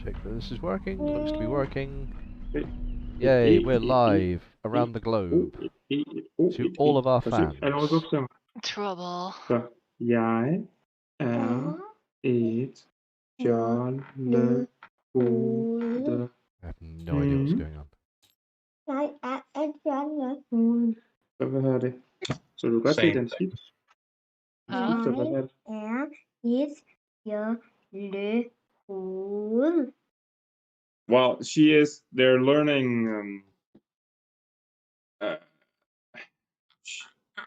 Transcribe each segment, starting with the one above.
check that this is working. Looks to be working. Yay, We're live around the globe to all of our fans. Trouble. Så jeg er et jollehoved. I have no idea what's going on. Jeg er et jollehoved. Så hvad hedder det? Så du kan godt se den skift. Huh? Så hvad hedder det? Er et jollehoved. Well, they're learning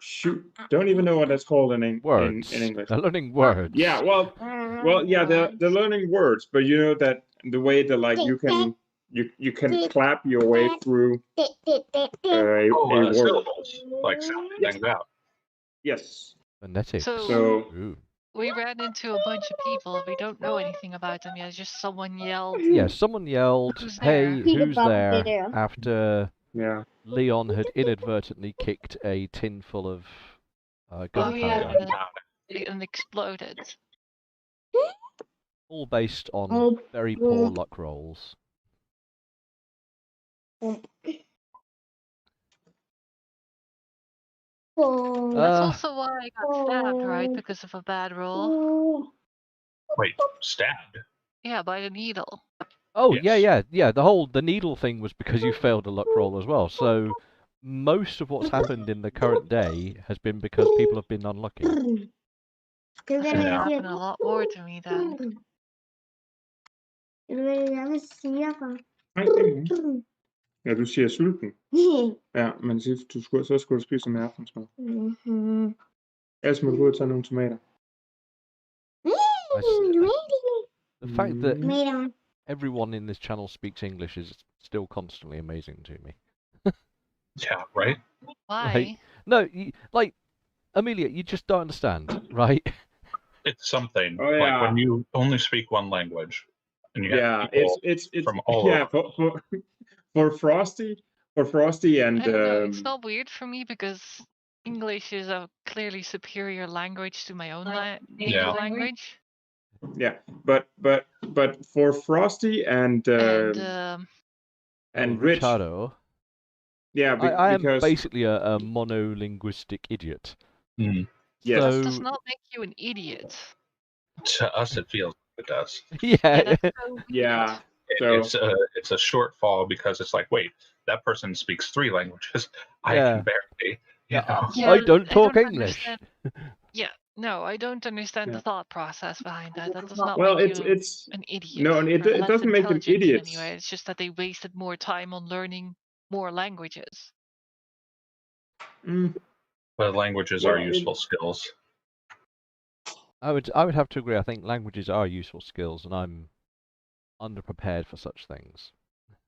shoot, don't even know what that's called in Words. in English. They're learning words. Yeah, well, yeah, they're learning words, but you know that the way that like you can clap your way through a word. Syllables, like sounding things out. Yes. Phonetics. So- Ooh. We ran into a bunch of people. We don't know anything about them yet. Just someone yelled. Yeah, someone yelled, Who's "Hey, there?" who's there?" After Yeah. Leon had inadvertently kicked a tin full of gunpowder. yeah. And exploded. All based on Oh, very poor luck rolls. That's also why I got stabbed, right? Because of a bad roll. Wait, stabbed? Yeah, by the needle. Oh, Yes. yeah. The needle thing was because you failed a luck roll as well. So most of what's happened in the current day has been because people have been unlucky. That should happen a lot more to me then. Jeg vil sige for. Nej, det er ikke. Ja, du siger sulten. Ja, men så skulle du spise med aftensmad. Ellers må du gå og tage nogle tomater. The fact that Tomater. everyone in this channel speaks English is still constantly amazing to me. Yeah, right? Why? No, Amelia, you just don't understand, right? It's something. Oh, yeah. Like when you only speak one language. And you Yeah, have people it's from all yeah over. for Frosty and I don't know. It's not weird for me because English is a clearly superior language to my own native Yeah. language. yeah, but for Frosty and Rich, Richardo, yeah, I am because basically a monolinguistic idiot. Mm. yes, That So- does not make you an idiot. To us, it feels like it does. Yeah, Yeah, that's so weird. yeah, So- It's a shortfall because it's like, wait, that person speaks 3 languages. I Yeah. can barely. You Yeah, know? Yeah, I don't talk English. understand- Yeah, no, I don't understand Yeah. the thought process behind that. That does not well, make you it's an idiot. no, and it or less doesn't make them intelligent in idiots. any way. It's just that they wasted more time on learning more languages. But languages Well, are useful skills. I would have to agree. I think languages are useful skills, and I'm underprepared for such things.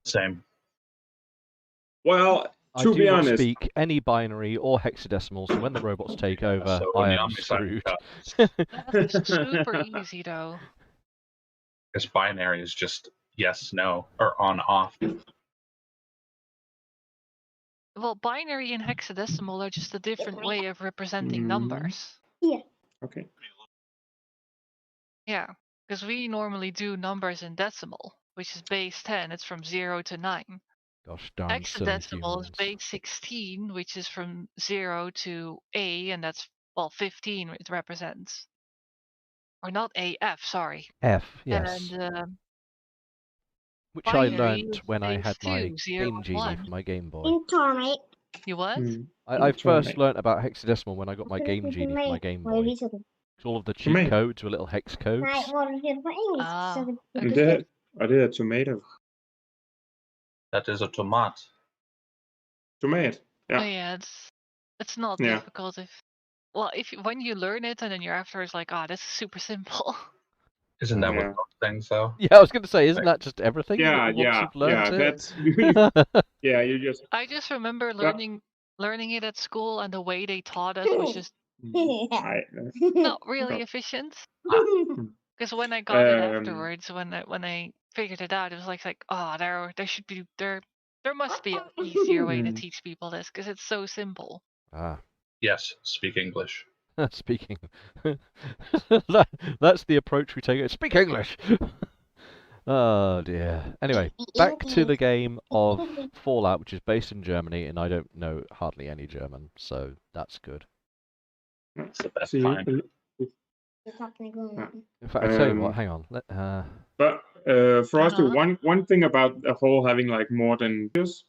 Same. Well, I to do be not honest, speak any binary or hexadecimal, so when the robots take over, So on I the am omni side, screwed. That's super easy though. because binary is just yes, no, or on, off. Well, binary and hexadecimal are just a different way of representing Mhm. numbers. okay, Yeah, because we normally do numbers in decimal, which is base 10. It's from 0 to 9. Gosh darn silly Hexadecimal is humans. base 16, which is from 0 to A, and that's, well, 15 it represents. Or not A, F, sorry. F, yes. And Which I binary learnt is when I base had my 2, 0 Game and Genie 1. for my Game Boy. Internet. You what? I Tomato. first learnt about hexadecimal when I got my Game Genie for my Game Boy. All of the cheat Tomato. codes were little hex codes. Nej, hvor du siger det på engelsk. Ah, så det- Men det er tomato. That is a tomat. Tomat. Oh, Yeah. yeah, it's not Yeah. difficult when you learn it and then you're afterwards like, this is super simple. Isn't that Yeah. what most things though? Yeah, I was going to say, isn't that just everything? Yeah, Once yeah, you've learnt yeah. it? That's yeah. You just I just remember learning it at school and the way they taught us was just not really efficient. Because when I got it afterwards, when I figured it out, it was like there should be there must be an easier way to teach people this because it's so simple. Ah, Yes, speak English. speaking. That's the approach we take. Speak English! Oh dear. Anyway, back to the game of Fallout, which is based in Germany, and I don't know hardly any German, so that's good. It's the best See, kind. In fact, I tell you what, hang on. But Frosty, one thing about the whole having like more than just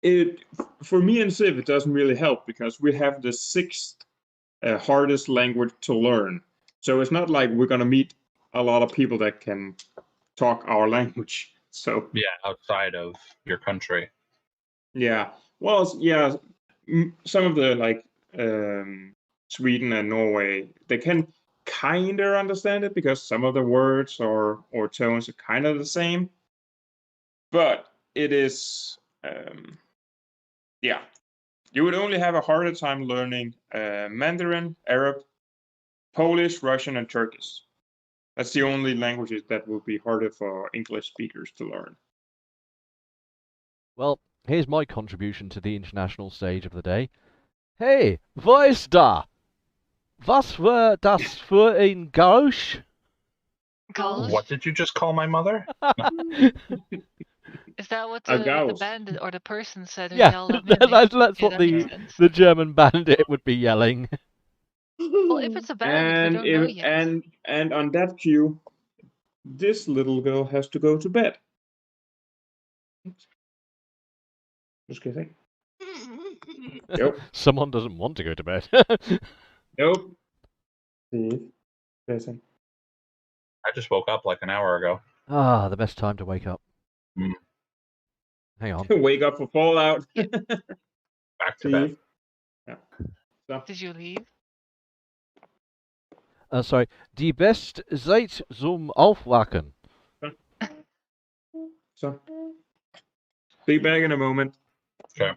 it for me and Civ, it doesn't really help because we have the sixth hardest language to learn. So it's not like we're gonna meet a lot of people that can talk our language. So Yeah, outside of your country. yeah, well, yeah, some of the like Sweden and Norway, they can kind of understand it because some of the words or tones are kind of the same. But it is, yeah, you would only have a harder time learning Mandarin, Arab, Polish, Russian, and Turkish. That's the only languages that will be harder for English speakers to learn. Well, here's my contribution to the international stage of the day. Hey, wo ist da? Was war das für ein Geräusch? What did you just call my mother? Is that what the bandit or the person said who Yeah, yelled at me? that's what the German bandit would be yelling. Well, if it's a bandit, we don't know yet. And on that cue, this little girl has to go to bed. Just kidding. Nope. Someone doesn't want to go to bed. Nope. Steve, listen. I just woke up like an hour ago. Ah, the best time to wake up. Mm. Hang on. Wake up for Fallout. Back to bed. Yeah. So. Did you leave? Sorry. Die best Zeit zum Aufwachen. So. Be back in a moment. Okay.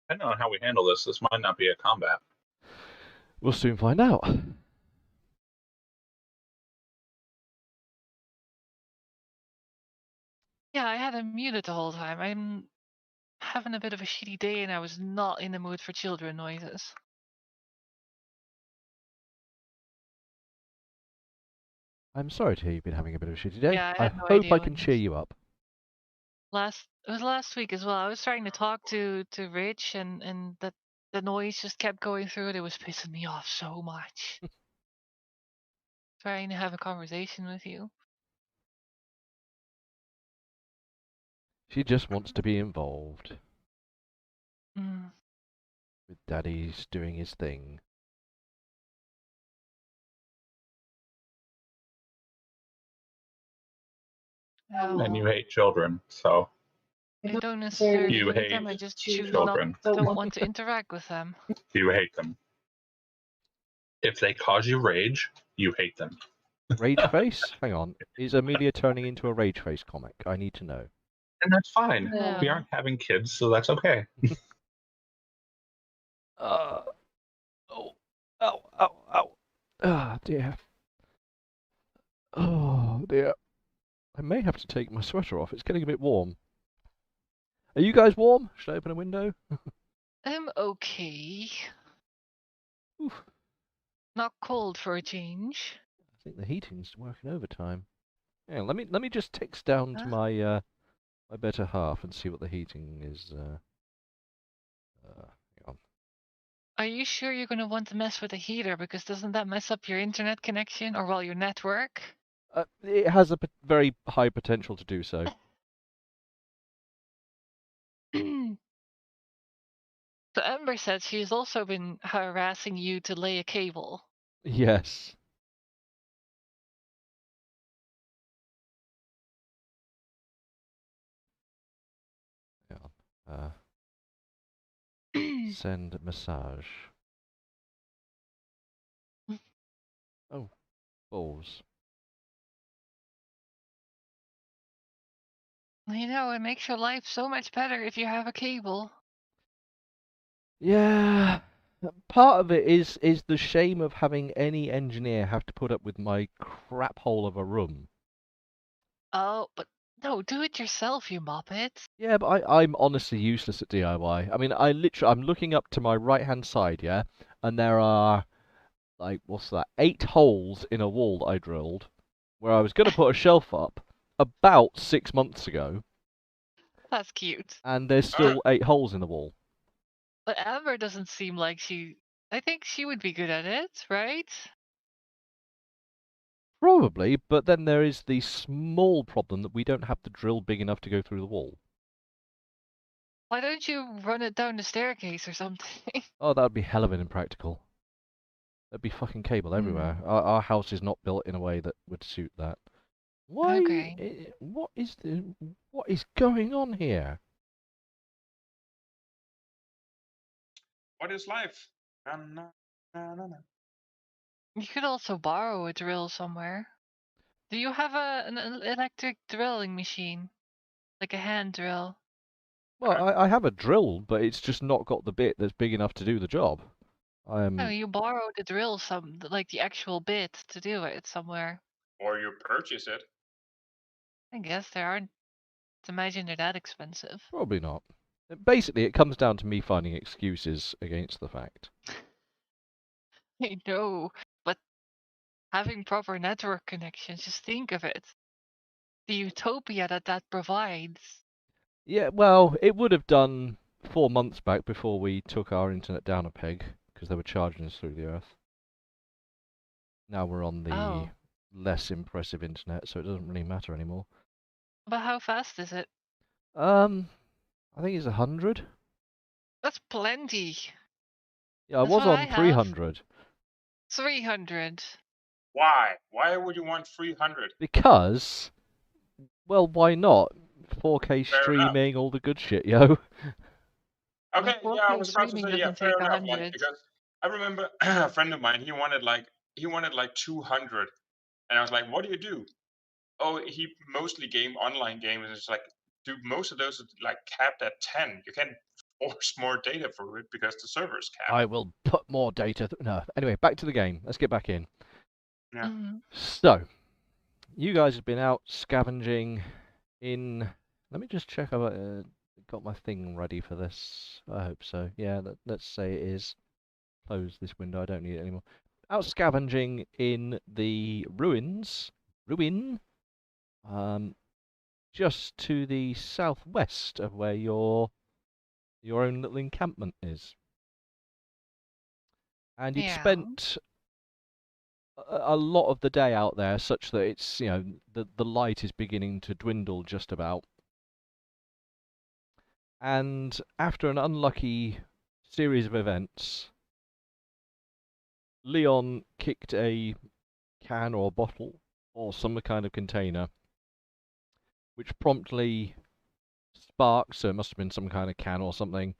Depending on how we handle this, this might not be a combat. We'll soon find out. Yeah, I had him muted the whole time. I'm having a bit of a shitty day and I was not in the mood for children noises. I'm sorry to hear you've been having a bit of a shitty day. Yeah, I hope I can cheer you up. It was last week as well. I was trying to talk to Rich and that the noise just kept going through it. It was pissing me off so much. Trying to have a conversation with you. She just wants to be involved. Mm. With Daddy's doing his thing. Oh. And you hate children, so. I don't necessarily You hate them. hate I just choose children. don't want to interact with them. You hate them. If they cause you rage, you hate them. Rage face? Hang on. Is Amelia turning into a rage face comic? I need to know. And that's fine. Yeah. We aren't having kids, so that's okay. Oh, ow, ow. Ah, dear. Oh, dear. I may have to take my sweater off. It's getting a bit warm. Are you guys warm? Should I open a window? I'm okay. Oof. Not cold for a change. I think the heating's working overtime. Yeah, let me just text down to my my better half and see what the heating is. Hang on. Are you sure you're going to want to mess with the heater? Because doesn't that mess up your internet connection or your network? It has a very high potential to do so. So Ember said she's also been harassing you to lay a cable. Yes. Yeah. Send massage. Oh, balls. You know, it makes your life so much better if you have a cable. Yeah. Part of it is the shame of having any engineer have to put up with my crap hole of a room. Oh, but no, do it yourself, you muppet. Yeah, but I'm honestly useless at DIY. I mean, I'm looking up to my right-hand side, yeah, and there are like, what's that, 8 holes in a wall that I drilled, where I was going to put a shelf up about 6 months ago, That's cute. and there's still 8 holes in the wall. But Amber doesn't seem like she... I think she would be good at it, right? Probably, but then there is the small problem that we don't have the drill big enough to go through the wall. Why don't you run it down the staircase or something? Oh, that would be hell of an impractical. There'd be fucking cable everywhere. Our house is not built in a way that would suit that. Why? Okay. What is going on here? What is life? Na, na, na, na, na. You could also borrow a drill somewhere. Do you have an electric drilling machine? Like a hand drill? Well, I have a drill, but it's just not got the bit that's big enough to do the job. No, you borrow the drill, like the actual bit to do it somewhere. Or you purchase it. I guess there aren't. To imagine they're that expensive. Probably not. Basically, it comes down to me finding excuses against the fact. I know, but having proper network connections, just think of it. The utopia that provides. Yeah, well, it would have done 4 months back before we took our internet down a peg, because they were charging us through the earth. Now we're on the less impressive internet, so it doesn't really matter anymore. But how fast is it? I think it's 100. That's plenty. Yeah, I was on 300. 300. Why? Why would you want 300? Because, well, why not? 4K Fair streaming, all the good shit, yo. Okay, Well, yeah, I was about to streaming say, yeah, doesn't fair take enough. Like, 100. because I remember a friend of mine, he wanted like 200, and I was like, what do you do? Oh, he mostly online games, and it's like, dude, most of those are like capped at 10. You can't force more data for it because the server's capped. I will put more data. No, anyway, back to the game. Let's get back in. Yeah. So, you guys have been out scavenging in. Let me just check I've got my thing ready for this. I hope so. Yeah, let's say it is. Close this window. I don't need it anymore. Out scavenging in the ruins. Just to the southwest of where your own little encampment is. And you'd spent a lot of the day out there, such that it's, you know, the light is beginning to dwindle just about. And after an unlucky series of events, Leon kicked a can or a bottle or some kind of container, which promptly sparked, so it must have been some kind of can or something,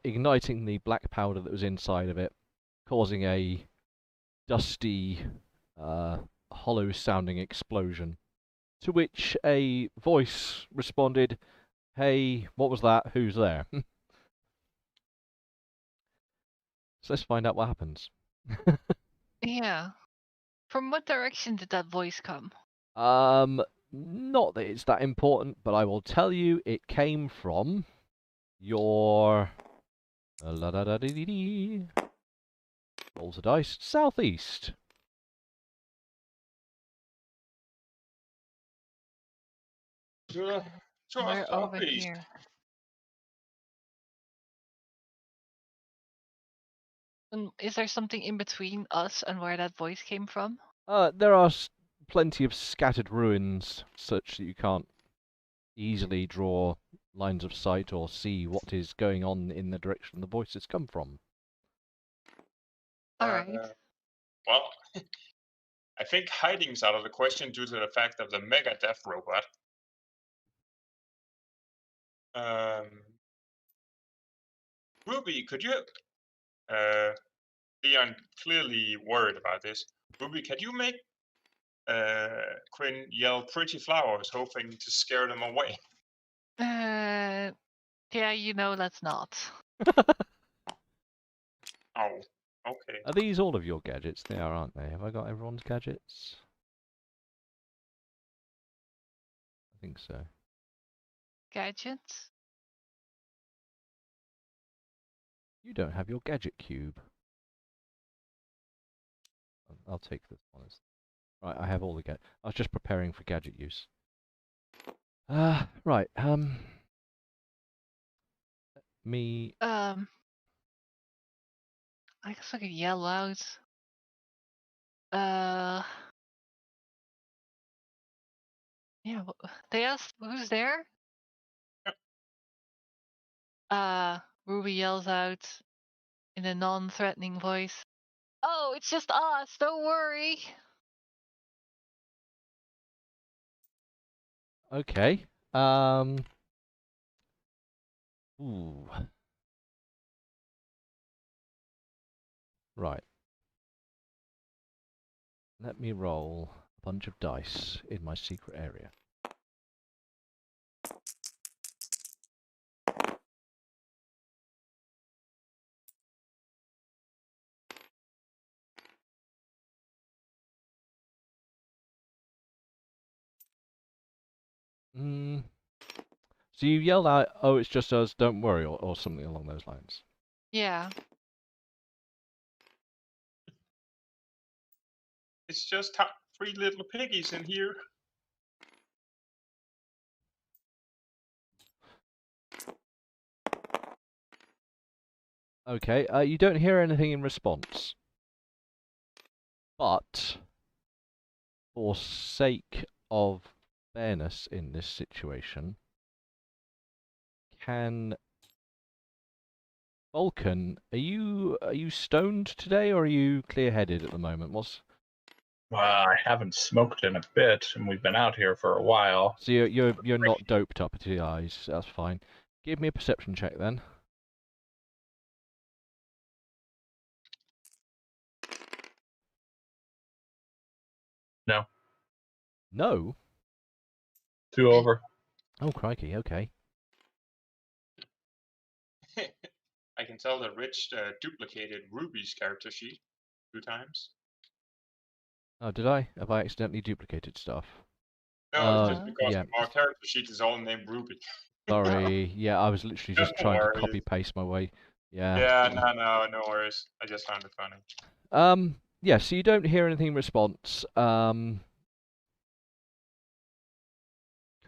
igniting the black powder that was inside of it, causing a dusty, hollow-sounding explosion, to which a voice responded, "Hey, what was that? Who's there?" So let's find out what happens. Yeah. From what direction did that voice come? Not that it's that important, but I will tell you it came from your rolls a dice, southeast. We're over here. And is there something in between us and where that voice came from? There are plenty of scattered ruins, such that you can't easily draw lines of sight or see what is going on in the direction the voices come from. Alright. Well, I think hiding's out of the question due to the fact of the mega death robot. Ruby, could you, Leon clearly worried about this. Ruby, can you make Quinn yell pretty flowers, hoping to scare them away? Yeah, let's not. Oh, okay. Are these all of your gadgets? They are, aren't they? Have I got everyone's gadgets? I think so. Gadgets? You don't have your gadget cube. I'll take this one. Right, I have all the gadgets. I was just preparing for gadget use. Right. Me. I guess I could yell out. Yeah. They asked who's there. Ruby yells out in a non-threatening voice. Oh, it's just us. Don't worry. Okay. Ooh. Right. Let me roll a bunch of dice in my secret area. So you yelled out, "Oh, it's just us, don't worry," or something along those lines. Yeah. It's just 3 little piggies in here. Okay, you don't hear anything in response. But, for sake of fairness in this situation, can Vulcan, are you stoned today, or are you clear-headed at the moment? I haven't smoked in a bit, and we've been out here for a while. So you're not doped up to the eyes. That's fine. Give me a perception check then. No. No? 2 over. Oh, crikey, okay. I can tell that Rich duplicated Ruby's character sheet 2 times. Oh, did I? Have I accidentally duplicated stuff? No, it's just because yeah. our character sheet is all named Ruby. Sorry. Yeah, I was literally just trying to worries. copy-paste my way. Yeah. Yeah, no worries. I just found it funny. Yeah, so you don't hear anything in response.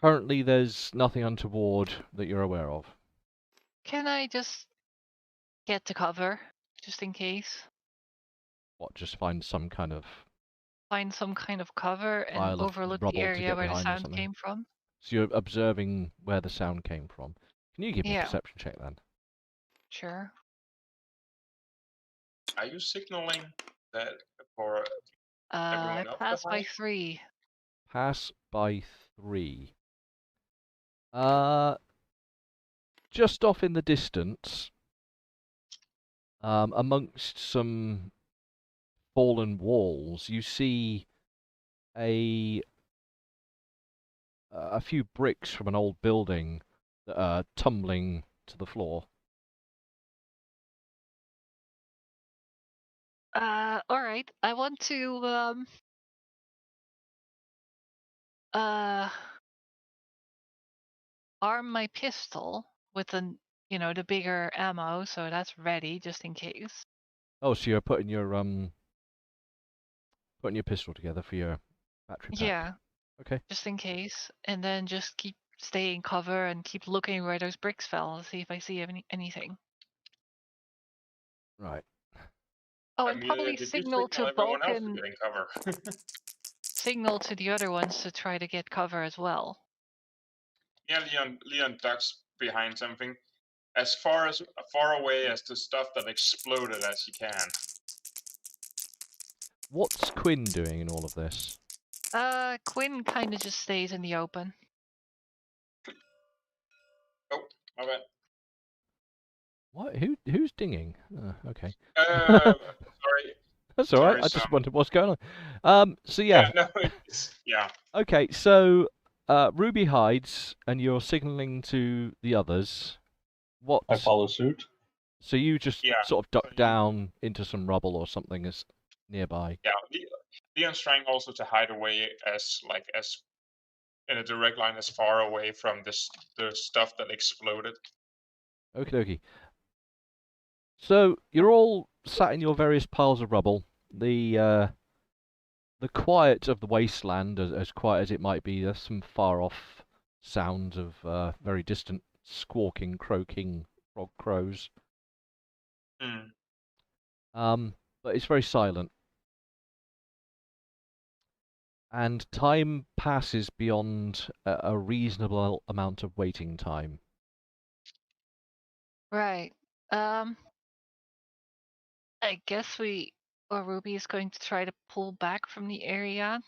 Currently, there's nothing untoward that you're aware of. Can I just get to cover, just in case? What, just find some kind of cover and pile of overlook the rubble to area get where the behind or sound something? came from? So you're observing where the sound came from. Can you give me a Yeah. perception check then? Sure. Are you signaling that for I everyone else? passed by 3. Pass by 3. Just off in the distance, amongst some fallen walls, you see a few bricks from an old building that are tumbling to the floor. All right. I want to arm my pistol with the bigger ammo, so that's ready just in case. Oh, so you're putting your pistol together for your battery pack. Yeah. Okay. Just in case, and then just keep staying cover and keep looking where those bricks fell to see if I see anything. Right. Oh, and probably did signal you signal to everyone else to Vulcan. get in cover? Signal to the other ones to try to get cover as well. Yeah, Leon ducks behind something, as far away as the stuff that exploded as he can. What's Quinn doing in all of this? Quinn kind of just stays in the open. Oh, my bad. What? Who's dinging? Okay. Sorry. That's all right. I just wondered what's going on. So yeah. Yeah. Okay. So Ruby hides, and you're signaling to the others. What? I follow suit. So you just sort of duck down into some rubble or something as nearby. Yeah. Leon's trying also to hide away as in a direct line as far away from the stuff that exploded. Okie dokie. So you're all sat in your various piles of rubble. The the quiet of the wasteland, as quiet as it might be, there's some far off sounds of very distant squawking, croaking frog crows. But it's very silent. And time passes beyond a reasonable amount of waiting time. Right. I guess Ruby is going to try to pull back from the area,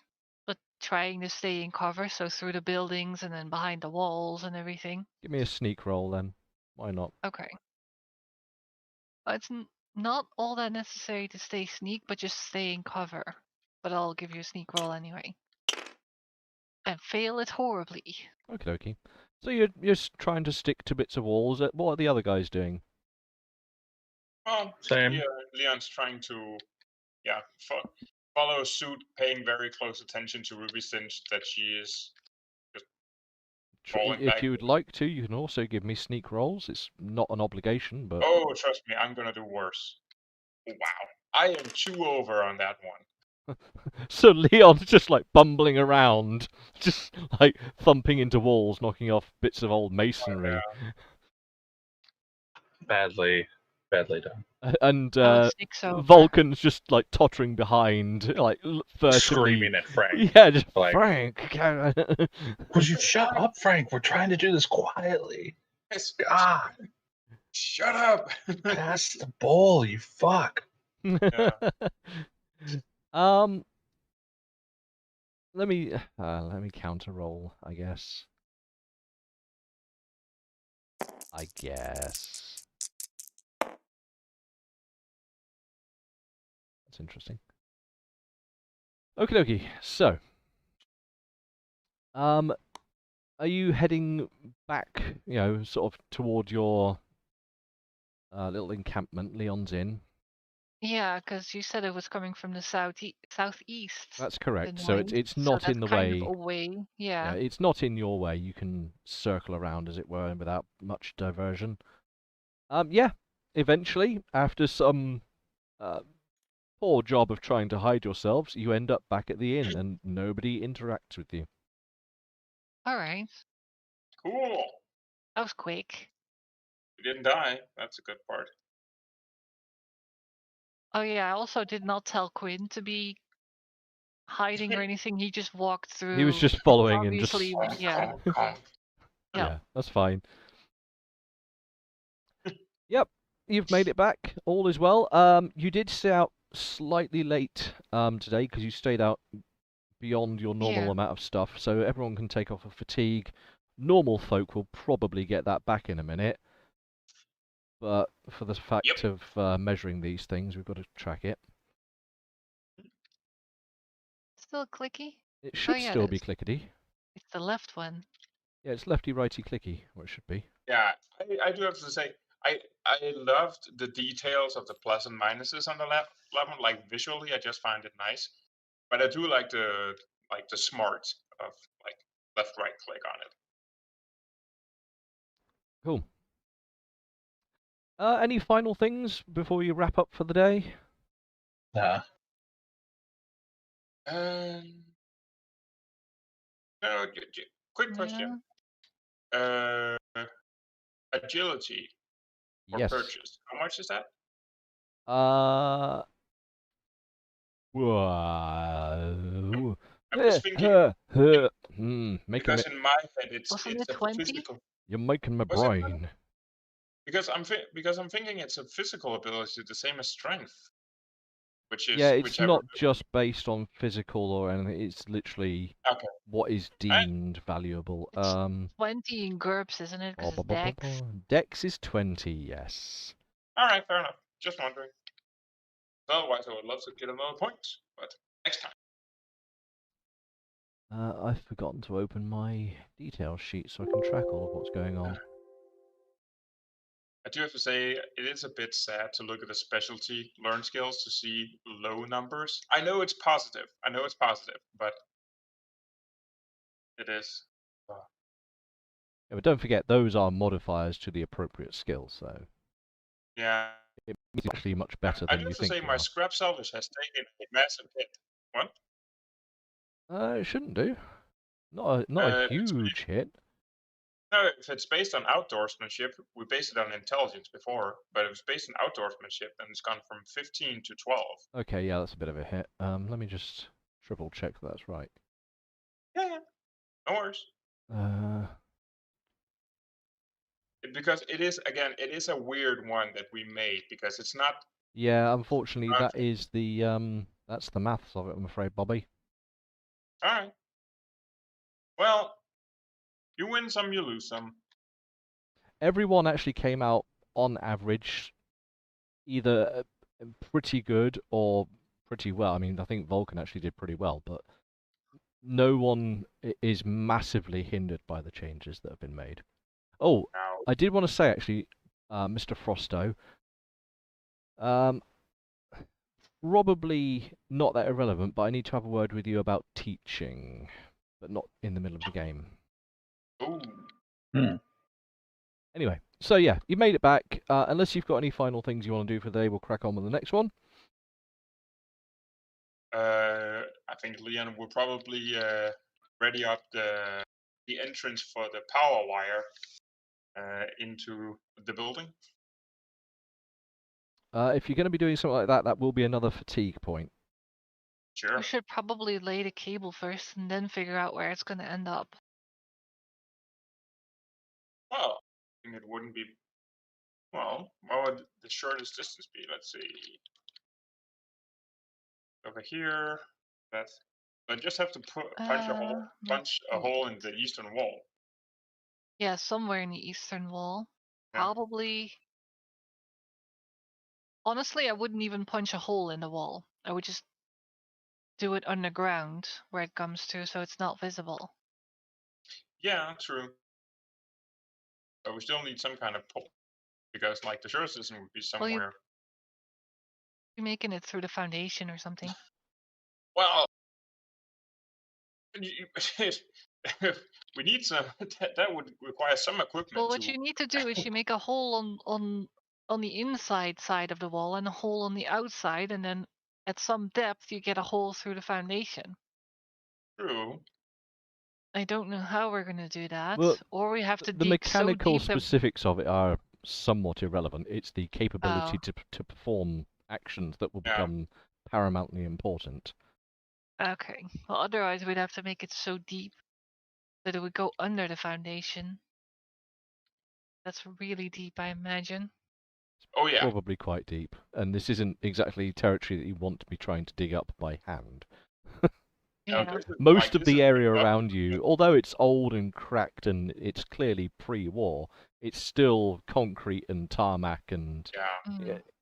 but trying to stay in cover, so through the buildings and then behind the walls and everything. Give me a sneak roll then. Why not? Okay. It's not all that necessary to stay sneak, but just stay in cover. But I'll give you a sneak roll anyway. And fail it horribly. Okie dokie. So you're just trying to stick to bits of walls. What are the other guys doing? Well, Same. Leon's trying to, follow suit, paying very close attention to Ruby since that she is just falling If back. you would like to, you can also give me sneak rolls. It's not an obligation, but... Oh, trust me, I'm gonna do worse. Wow. I am 2 over on that one. So Leon's just like bumbling around, just like thumping into walls, knocking off bits of old masonry. Oh, yeah. Badly done. And Over. Vulcan's just like tottering behind, like furtively Screaming at Frank. Yeah, just like, Frank. Would you shut up, Frank? We're trying to do this quietly. God, shut up! pass the bowl, you fuck. Yeah. Let me counter roll, I guess. That's interesting. Okie dokie. So, are you heading back, sort of toward your little encampment Leon's in? Yeah, because you said it was coming from the southeast. That's correct. So it's not in the way. Kind of away. Yeah. It's not in your way. You can circle around, as it were, without much diversion. Yeah. Eventually, after some poor job of trying to hide yourselves, you end up back at the inn, and nobody interacts with you. All right. Cool. That was quick. You didn't die. That's a good part. Oh yeah, I also did not tell Quinn to be hiding or anything. He just walked through. He was just following and just... Yeah. Yeah, that's fine. Yep, you've made it back. All is well. You did stay out slightly late today because you stayed out beyond your normal amount of stuff, so everyone can take off of fatigue. Normal folk will probably get that back in a minute, but for the fact of measuring these things, we've got to track it. Still clicky? It should still be clickety. It's the left one. Yeah, it's lefty righty clicky, or it should be. Yeah, I do have to say, I loved the details of the plus and minuses on the left one. Like visually, I just find it nice. But I do like the smart of like left right click on it. Cool. Any final things before you wrap up for the day? Nah. No, quick question. Agility for purchase. How much is that? I'm just thinking. Because in my head, it's a physical. You're making my brain. Because I'm thinking it's a physical ability, the same as strength. Which is it's not just based on physical or anything. It's literally what is deemed valuable. 20 in GURPS, isn't it? Because it's Dex. Dex is 20, yes. All right, fair enough. Just wondering. Otherwise, I would love to get another point, but next time. I've forgotten to open my details sheet so I can track all of what's going on. I do have to say, it is a bit sad to look at the specialty learn skills to see low numbers. I know it's positive, but it is. Yeah, but don't forget, those are modifiers to the appropriate skill, so... Yeah. It's actually much better than you think. I do have to say, my scrap salvage has taken a massive hit. What? It shouldn't do. Not a huge hit. No, if it's based on outdoorsmanship, we based it on intelligence before, but if it's based on outdoorsmanship, then it's gone from 15 to 12. Okay, yeah, that's a bit of a hit. Let me just triple check that's right. Yeah, no worries. Because it is a weird one that we made because it's not. Yeah, unfortunately, that is the that's the maths of it. I'm afraid, Bobby. All right. Well, you win some, you lose some. Everyone actually came out on average either pretty good or pretty well. I mean, I think Vulcan actually did pretty well, but no one is massively hindered by the changes that have been made. Oh, Now, I did want to say actually, Mr. Frosto, probably not that irrelevant, but I need to have a word with you about teaching, but not in the middle of the game. ooh. Anyway, so yeah, you made it back. Unless you've got any final things you want to do for the day, we'll crack on with the next one. I think Leon will probably ready up the entrance for the power wire into the building. If you're going to be doing something like that, that will be another fatigue point. Sure. We should probably lay the cable first and then figure out where it's going to end up. Well, I think it wouldn't be. Well, what would the shortest distance be? Let's see. Over here. That's. I just have to punch a hole in the eastern wall. Yeah, somewhere in the eastern wall. Yeah. Probably. Honestly, I wouldn't even punch a hole in the wall. I would just do it underground where it comes to, so it's not visible. Yeah, true. But we still need some kind of pole because, like, the shortest distance would be somewhere. Well, you're making it through the foundation or something. Well, we need some. That would require some equipment. Well, what you need to do is you make a hole on the inside side of the wall and a hole on the outside, and then at some depth you get a hole through the foundation. True. I don't know how we're going to do that, Well, or we have to the dig mechanical so deep specifics of it are somewhat irrelevant. It's the capability to perform actions that will become paramountly important. Okay. Well, otherwise we'd have to make it so deep that it would go under the foundation. That's really deep, I imagine. Oh yeah. Probably quite deep. And this isn't exactly territory that you want to be trying to dig up by hand. Yeah. Most of the area around you, although it's old and cracked and it's clearly pre-war, it's still concrete and tarmac and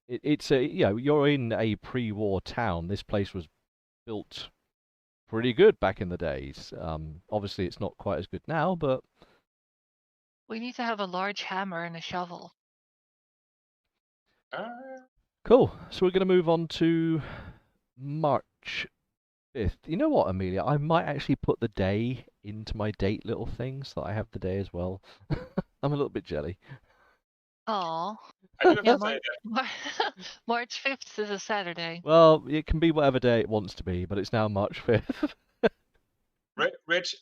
it's a you're in a pre-war town. This place was built pretty good back in the days. Obviously it's not quite as good now, but we need to have a large hammer and a shovel. Cool. So we're going to move on to March 5th. You know what, Amelia? I might actually put the day into my date little thing so that I have the day as well. I'm a little bit jelly. Aww. Yeah, March 5th is a Saturday. Well, it can be whatever day it wants to be, but it's now March 5th. Rich,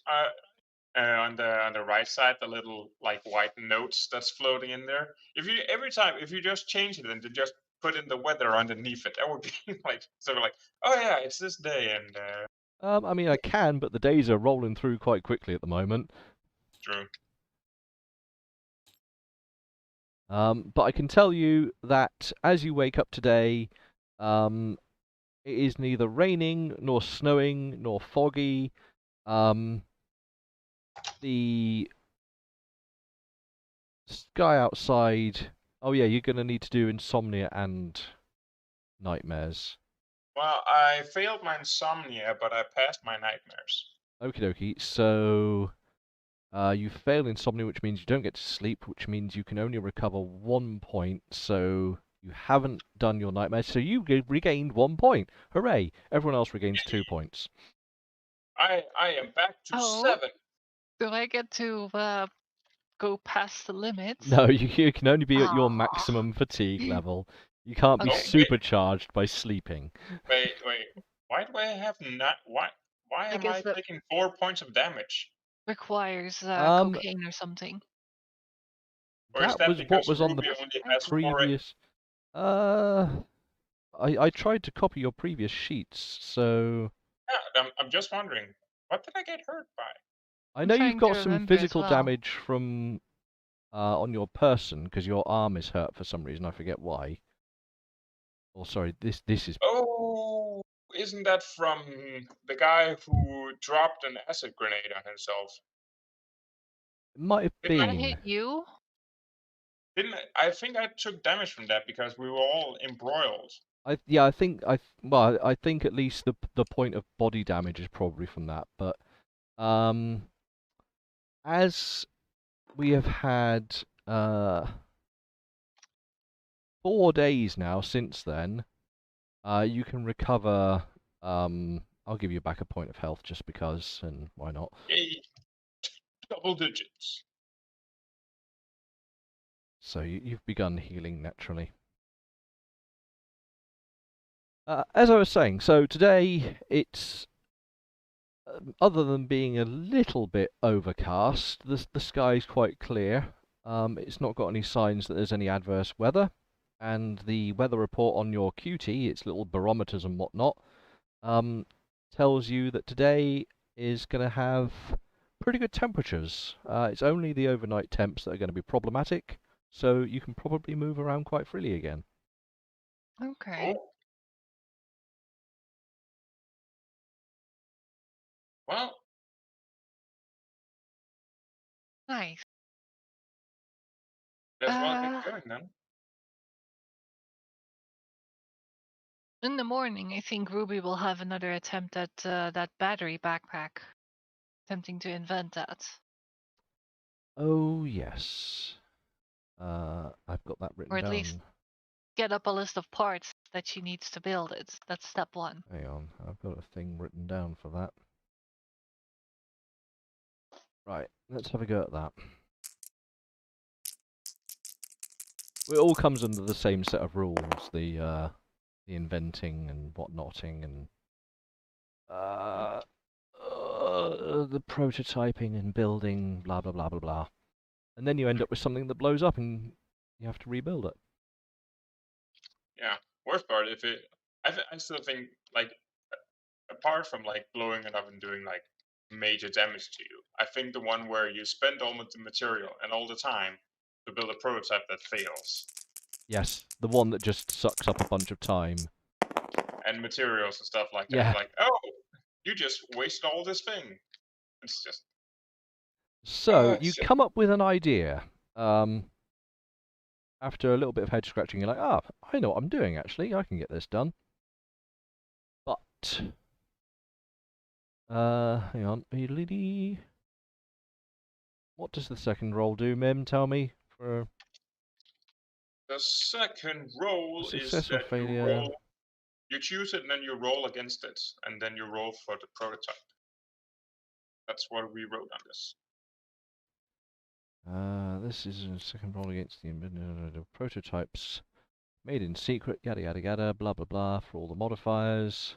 on the right side, the little like white notes that's floating in there. If you just change it and to just put in the weather underneath it, that would be like sort of like, oh yeah, it's this day and. I mean, I can, but the days are rolling through quite quickly at the moment. True. But I can tell you that as you wake up today, it is neither raining nor snowing nor foggy. The sky outside. Oh yeah, you're gonna need to do insomnia and nightmares. Well, I failed my insomnia, but I passed my nightmares. Okie dokie. So you fail insomnia, which means you don't get to sleep, which means you can only recover 1 point. So you haven't done your nightmares. So you regained 1 point. Hooray! Everyone else regains 2 points. I am back to 7. Do I get to go past the limits? No, you can only be at your maximum fatigue level. You can't be supercharged by sleeping. Wait. Why do I have not? Why? Why I am guess I that taking 4 points of damage? requires Um, cocaine or something. Or is that that was what because was on the Ruby only I has see. 4? previous. I tried to copy your previous sheets, so Yeah, I'm just wondering, what did I get hurt by? I I'm know you've trying got to some remember as physical well. damage from on your person because your arm is hurt for some reason. I forget why. Oh, sorry. This is. Oh, isn't that from the guy who dropped an acid grenade on himself? It might have Didn't I I been. hit you? I think I took damage from that because we were all embroiled. I think well, I think at least the point of body damage is probably from that. But as we have had 4 days now since then, you can recover. I'll give you back a point of health just because, and why not? Yay! Double digits. So you've begun healing naturally. As I was saying, so today it's other than being a little bit overcast, the sky's quite clear. It's not got any signs that there's any adverse weather, and the weather report on your QT, its little barometers and whatnot, tells you that today is going to have pretty good temperatures. It's only the overnight temps that are going to be problematic, so you can probably move around quite freely again. Okay. Oh. Well, Nice. let's well get going then. In the morning, I think Ruby will have another attempt at that battery backpack. Attempting to invent that. Oh yes, I've got that Or written at least down. get up a list of parts that she needs to build it. That's step 1. Hang on, I've got a thing written down for that. Right, let's have a go at that. It all comes under the same set of rules, the inventing and whatnotting and the prototyping and building, blah blah blah blah blah. And then you end up with something that blows up and you have to rebuild it. Yeah. Worst part, I still think, like, apart from like blowing it up and doing like major damage to you, I think the one where you spend all the material and all the time to build a prototype that fails. Yes, the one that just sucks up a bunch of time. And materials and stuff like that. Yeah. Like, oh, you just wasted all this thing. It's just. So you come up with an idea. After a little bit of head scratching, you're like, ah, I know what I'm doing actually. I can get this done. But hang on. What does the second roll do, Mim? Tell me. For The second roll is success or that failure. you choose it and then you roll against it, and then you roll for the prototype. That's what we wrote on this. This is a second roll against the prototypes made in secret, yada yada yada, blah blah blah, for all the modifiers.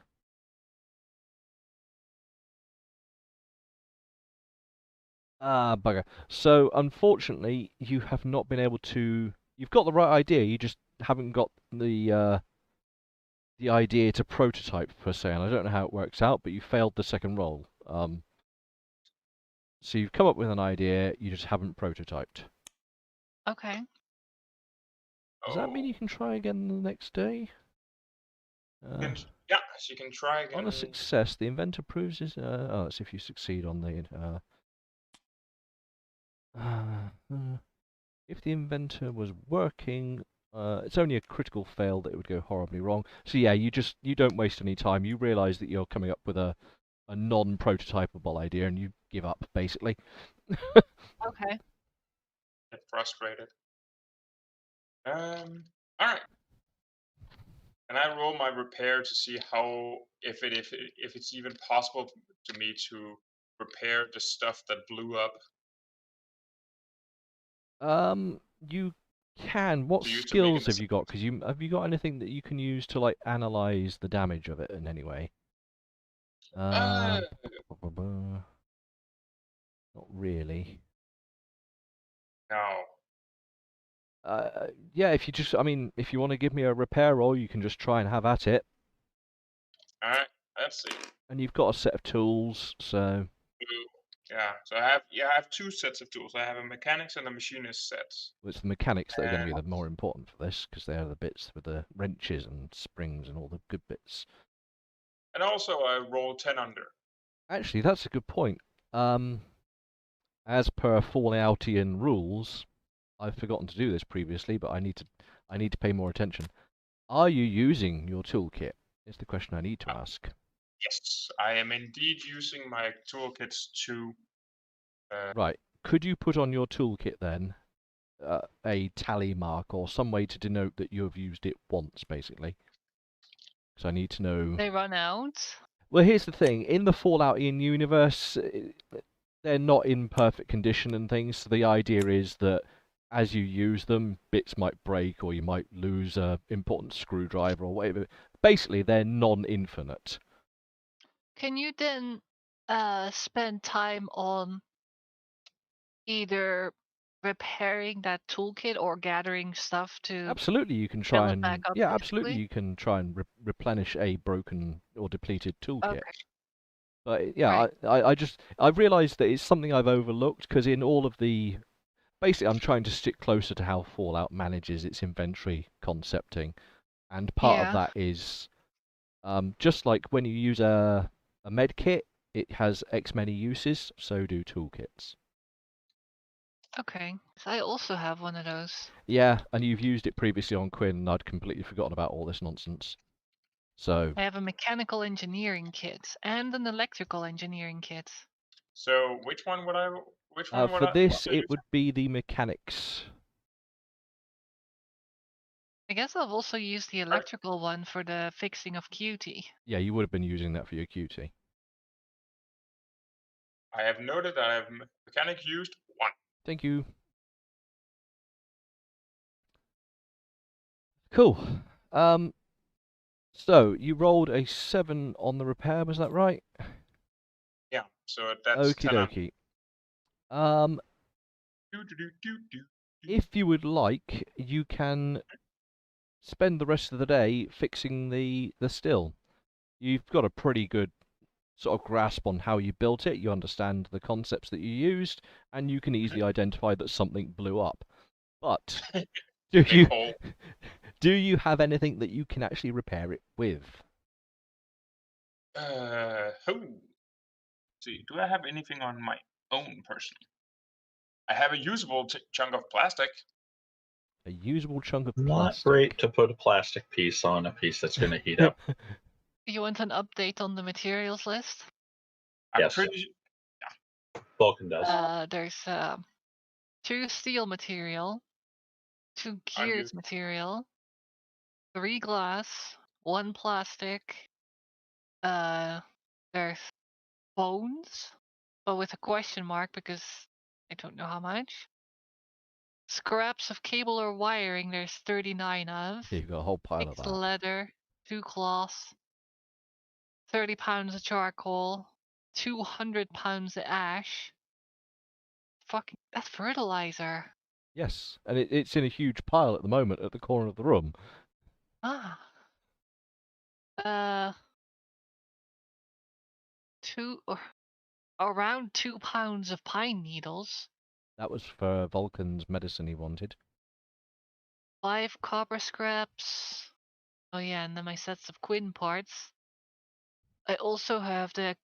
Bugger. So, unfortunately, you have not been able to... You've got the right idea, you just haven't got the idea to prototype, per se, and I don't know how it works out, but you failed the second roll. So you've come up with an idea, you just haven't prototyped. Okay. Does that mean you can try again the next day? Yeah, so you can try again. On a success, the inventor proves his... oh, that's if you succeed on the... if the inventor was working, it's only a critical fail that it would go horribly wrong. So yeah, you don't waste any time. You realise that you're coming up with a non-prototypable idea, and you give up basically. Okay. Get frustrated. All right. And I roll my repair to see how if it's even possible to me to repair the stuff that blew up. You can. What skills have you got? Because have you got anything that you can use to like analyze the damage of it in any way? Not really. No. Yeah, if you just, I mean, if you want to give me a repair roll, you can just try and have at it. All right. Let's see. And you've got a set of tools, so. Yeah. So I have 2 sets of tools. I have a mechanics and a machinist set. Well, it's the mechanics that are going to be the more important for this, because they are the bits with the wrenches and springs and all the good bits. And also, I roll 10 under. Actually, that's a good point. As per Falloutian rules, I've forgotten to do this previously, but I need to pay more attention. Are you using your toolkit? Is the question I need to ask. Yes, I am indeed using my toolkits to. Right. Could you put on your toolkit then a tally mark or some way to denote that you have used it once, basically? Because I need to know. They run out. Well, here's the thing. In the Falloutian universe, they're not in perfect condition and things, so the idea is that as you use them, bits might break or you might lose a important screwdriver or whatever. Basically, they're non-infinite. Can you then spend time on either repairing that toolkit or gathering stuff to Absolutely, you can fill try it back and up? absolutely, you can try and replenish a broken or depleted toolkit. Okay. But yeah, Right. I've realised that it's something I've overlooked because in all of the basically I'm trying to stick closer to how Fallout manages its inventory concepting, and part of Yeah. that is just like when you use a med kit, it has X many uses. So do toolkits. Okay. So I also have one of those. Yeah, and you've used it previously on Quinn, and I'd completely forgotten about all this nonsense. So I have a mechanical engineering kit and an electrical engineering kit. So which one would I? Which one would for I? this, it would be the mechanics. I guess I've also used the electrical one for the fixing of QT. Yeah, you would have been using that for your QT. I have noted that I have mechanic used 1. Thank you. Cool. So you rolled a 7 on the repair, was that right? Yeah. So that's Okie 10 under. dokie. If you would like, you can spend the rest of the day fixing the still. You've got a pretty good sort of grasp on how you built it. You understand the concepts that you used, and you can easily identify that something blew up. But do you have anything that you can actually repair it with? See, do I have anything on my own person? I have a usable chunk of plastic. A usable chunk of Not plastic. great to put a plastic piece on a piece that's going to heat up. You want an update on the materials list? I'm pretty. Yeah. Vulcan does. There's 2 steel material, 2 gears material, 3 glass, 1 plastic. There's bones, but with a question mark because I don't know how much. Scraps of cable or wiring, there's 39 of. You've got a whole pile of 6 that. leather, 2 cloths, 30 pounds of charcoal, 200 pounds of ash. Fucking, that's fertilizer. Yes, and it's in a huge pile at the moment at the corner of the room. Ah. Around 2 pounds of pine needles. That was for Vulcan's medicine he wanted. 5 copper scraps. Oh yeah, and then my sets of Quinn parts. I also have the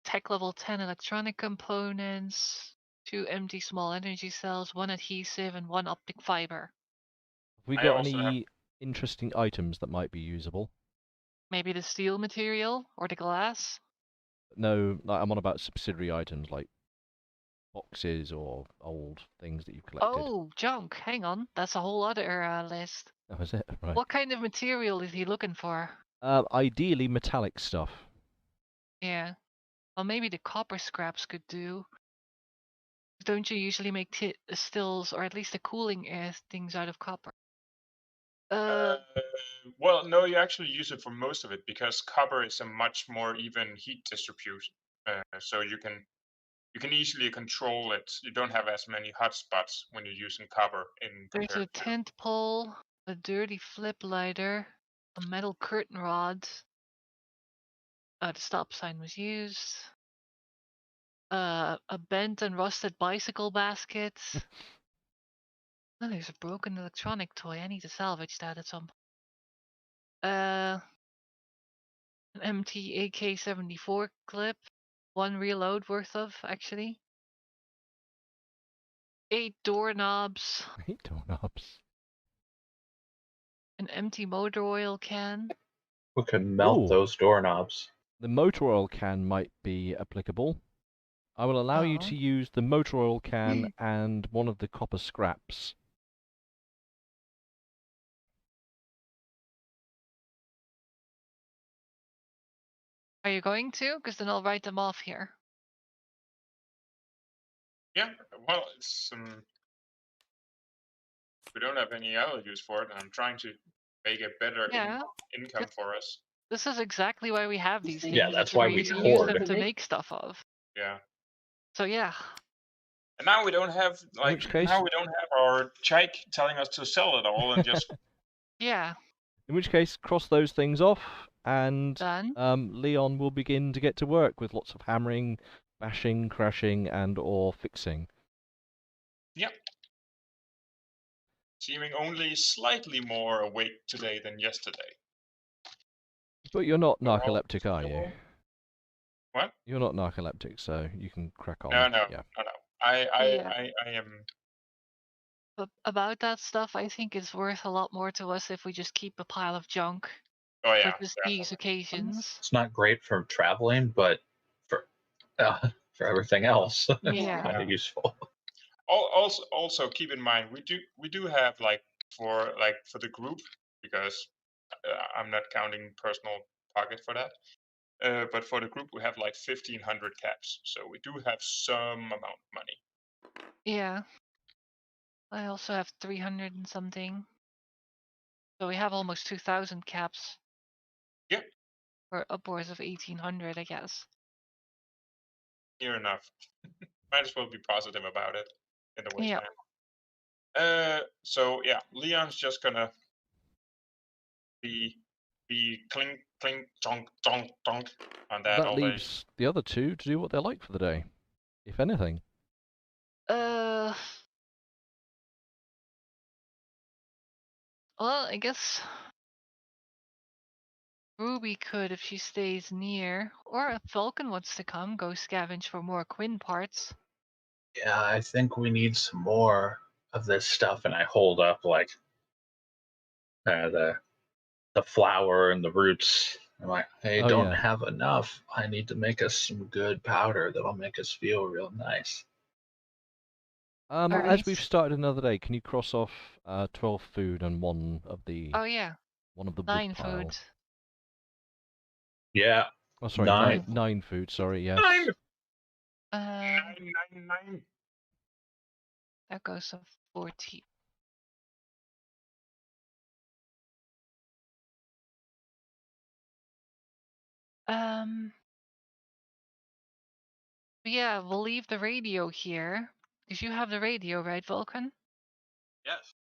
tech level 10 electronic components, 2 empty small energy cells, 1 adhesive, and 1 optic fiber. Have we got any interesting items that might be usable? Maybe the steel material or the glass? No, I'm on about subsidiary items like boxes or old things that you've collected. Oh, junk. Hang on. That's a whole other list. That was it, right? What kind of material is he looking for? Ideally metallic stuff. Yeah. Well, maybe the copper scraps could do. Don't you usually make stills or at least the cooling things out of copper? Well, no, you actually use it for most of it because copper is a much more even heat distribution. So you can easily control it. You don't have as many hot spots when you're using copper in There's a comparison. tent pole, a dirty flip lighter, a metal curtain rod. The stop sign was used. A bent and rusted bicycle basket. Oh, there's a broken electronic toy. I need to salvage that at some point. An empty AK-74 clip. 1 reload worth of, actually. 8 doorknobs. 8 doorknobs. An empty motor oil can. We can melt Ooh. those doorknobs. The motor oil can might be applicable. I will allow you to use the motor oil can and one of the copper scraps. Are you going to? Because then I'll write them off here. Yeah, well, it's we don't have any other use for it, and I'm trying to make a better income for us. This is exactly why we have these things. Yeah, that's why we use hoard. them to make stuff of. Yeah. So yeah. And now we don't have our Chike telling us to sell it all and just. Yeah. In which case, cross those things off, and Done. Leon will begin to get to work with lots of hammering, bashing, crashing, and/or fixing. Yep. Seeming only slightly more awake today than yesterday. But you're not narcoleptic, are you? What? You're not narcoleptic, so you can crack on. No. I am. But about that stuff, I think it's worth a lot more to us if we just keep a pile of junk. Oh yeah. For just these occasions. It's not great for traveling, but for everything else, it's kind of useful. Also keep in mind we do have for the group, because I'm not counting personal pocket for that. But for the group we have 1,500 caps, so we do have some amount of money. Yeah. I also have 300 and something. So we have almost 2,000 caps. Yep. Or upwards of 1,800, I guess. Near enough. Might as well be positive about it in the wasteland. So yeah, Leon's just gonna be clink clink donk donk donk on that all day. That leaves the other two to do what they like for the day, if anything. Well, I guess Ruby could if she stays near, or if Vulcan wants to come, go scavenge for more Quinn parts. Yeah, I think we need some more of this stuff, and I hold up the flour and the roots. I'm like, I don't have enough. I need to make us some good powder that'll make us feel real nice. As we've started another day, can you cross off 12 food and one of the one of the 9 wood pile? food. Yeah. Oh, sorry, 9 food. Sorry, yes. 9. That goes to 14. Yeah, we'll leave the radio here. Because you have the radio, right, Vulcan? Yes.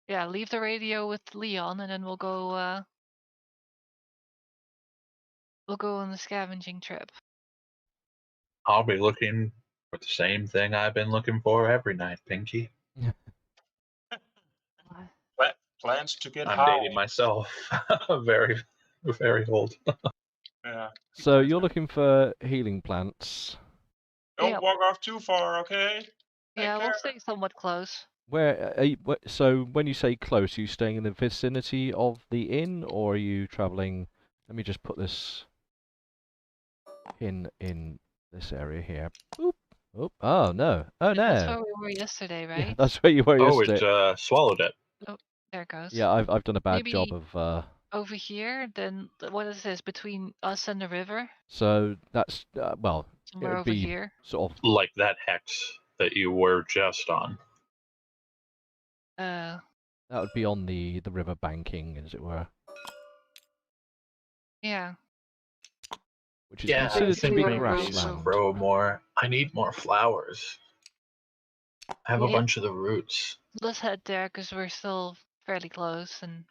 Yeah, leave the radio with Leon, and then we'll go on the scavenging trip. I'll be looking for the same thing I've been looking for every night, Pinky. Plans to get I'm high. dating myself. Very, very old. Yeah. So you're looking for healing plants. Don't walk off too far, okay? Yeah, we'll stay somewhat close. Where are you, so when you say close, are you staying in the vicinity of the inn, or are you traveling? Let me just put this pin in this area here. Boop. Oh, oh no. Oh no. That's where we were yesterday, right? Yeah, that's where you were yesterday. Oh, it swallowed it. Oh, there it goes. Yeah, I've done a bad job of over here, then what is this between us and the river? So that's well, somewhere it would over be here. Sort of like that hex that you were just on. That would be on the river banking, as it were. Yeah. Which is Yeah, I considered to think be maybe grassland. grow more. I need more flowers. I have a Yeah. bunch of the roots. Let's head there because we're still fairly close. And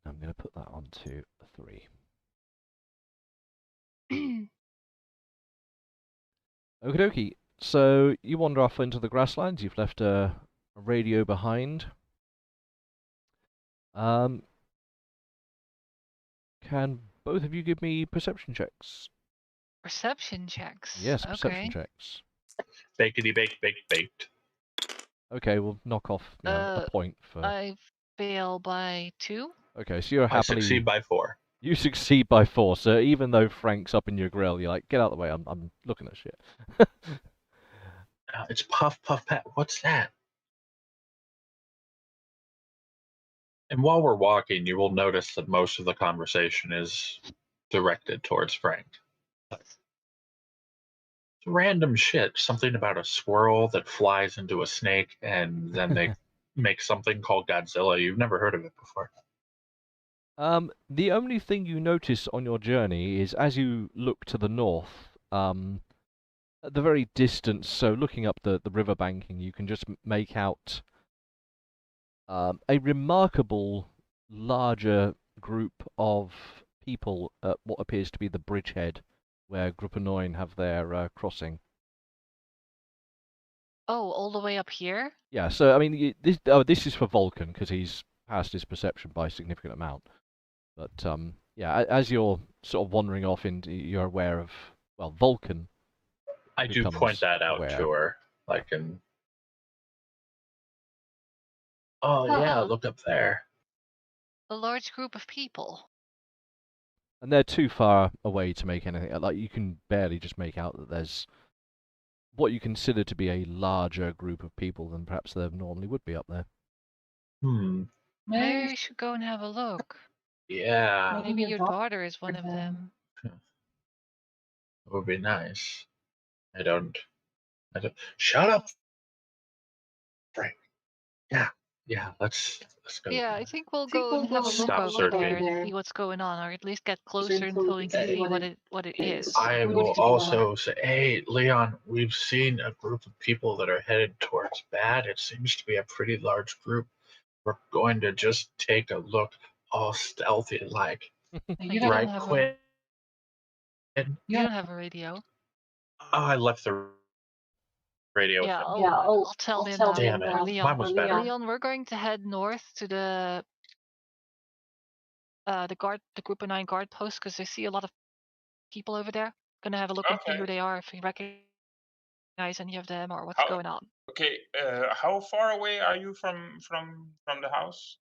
I'm going to put that on to 3. Okie dokie. So you wander off into the grasslands. You've left a radio behind. Can both of you give me perception checks? perception checks. Yes, Okay. perception checks. Bakety baked. Okay, we'll knock off a point for. I fail by 2. Okay, so you're happily. I succeed by 4. You succeed by 4. So even though Frank's up in your grill, you're like, get out of the way. I'm looking at shit. It's puff pat. What's that? And while we're walking, you will notice that most of the conversation is directed towards Frank. Random shit. Something about a squirrel that flies into a snake, and then they make something called Godzilla. You've never heard of it before. The only thing you notice on your journey is as you look to the north, at the very distance, so looking up the river banking, you can just make out a remarkable larger group of people at what appears to be the bridgehead, where Group of 9 have their crossing. Oh, all the way up here? Yeah, so I mean, this is for Vulcan because he's passed his perception by a significant amount. But yeah, as you're sort of wandering off, you're aware of Vulcan. I do point that out to her, like in. Oh yeah, look up there. A large group of people. And they're too far away to make anything. Like you can barely just make out that there's what you consider to be a larger group of people than perhaps there normally would be up there. Maybe we should go and have a look. Yeah. Maybe your daughter is one of them. It would be nice. I don't. Shut up, Frank. Yeah. Let's go. Yeah, I think we'll go and have a look over there and see what's going on, or at least get closer until we can see what it is. I will also say, hey, Leon, we've seen a group of people that are headed towards bad. It seems to be a pretty large group. We're going to just take a look, all stealthy like. Right, Quinn? You don't have a radio. Oh, I left the radio. Yeah, I'll tell Leon. Damn it. Leon. Mine was better. Leon, we're going to head north to the Group of 9 guard post because I see a lot of people over there. Gonna have a look and see who they are, if we recognize any of them or what's going on. Okay, how far away are you from the house?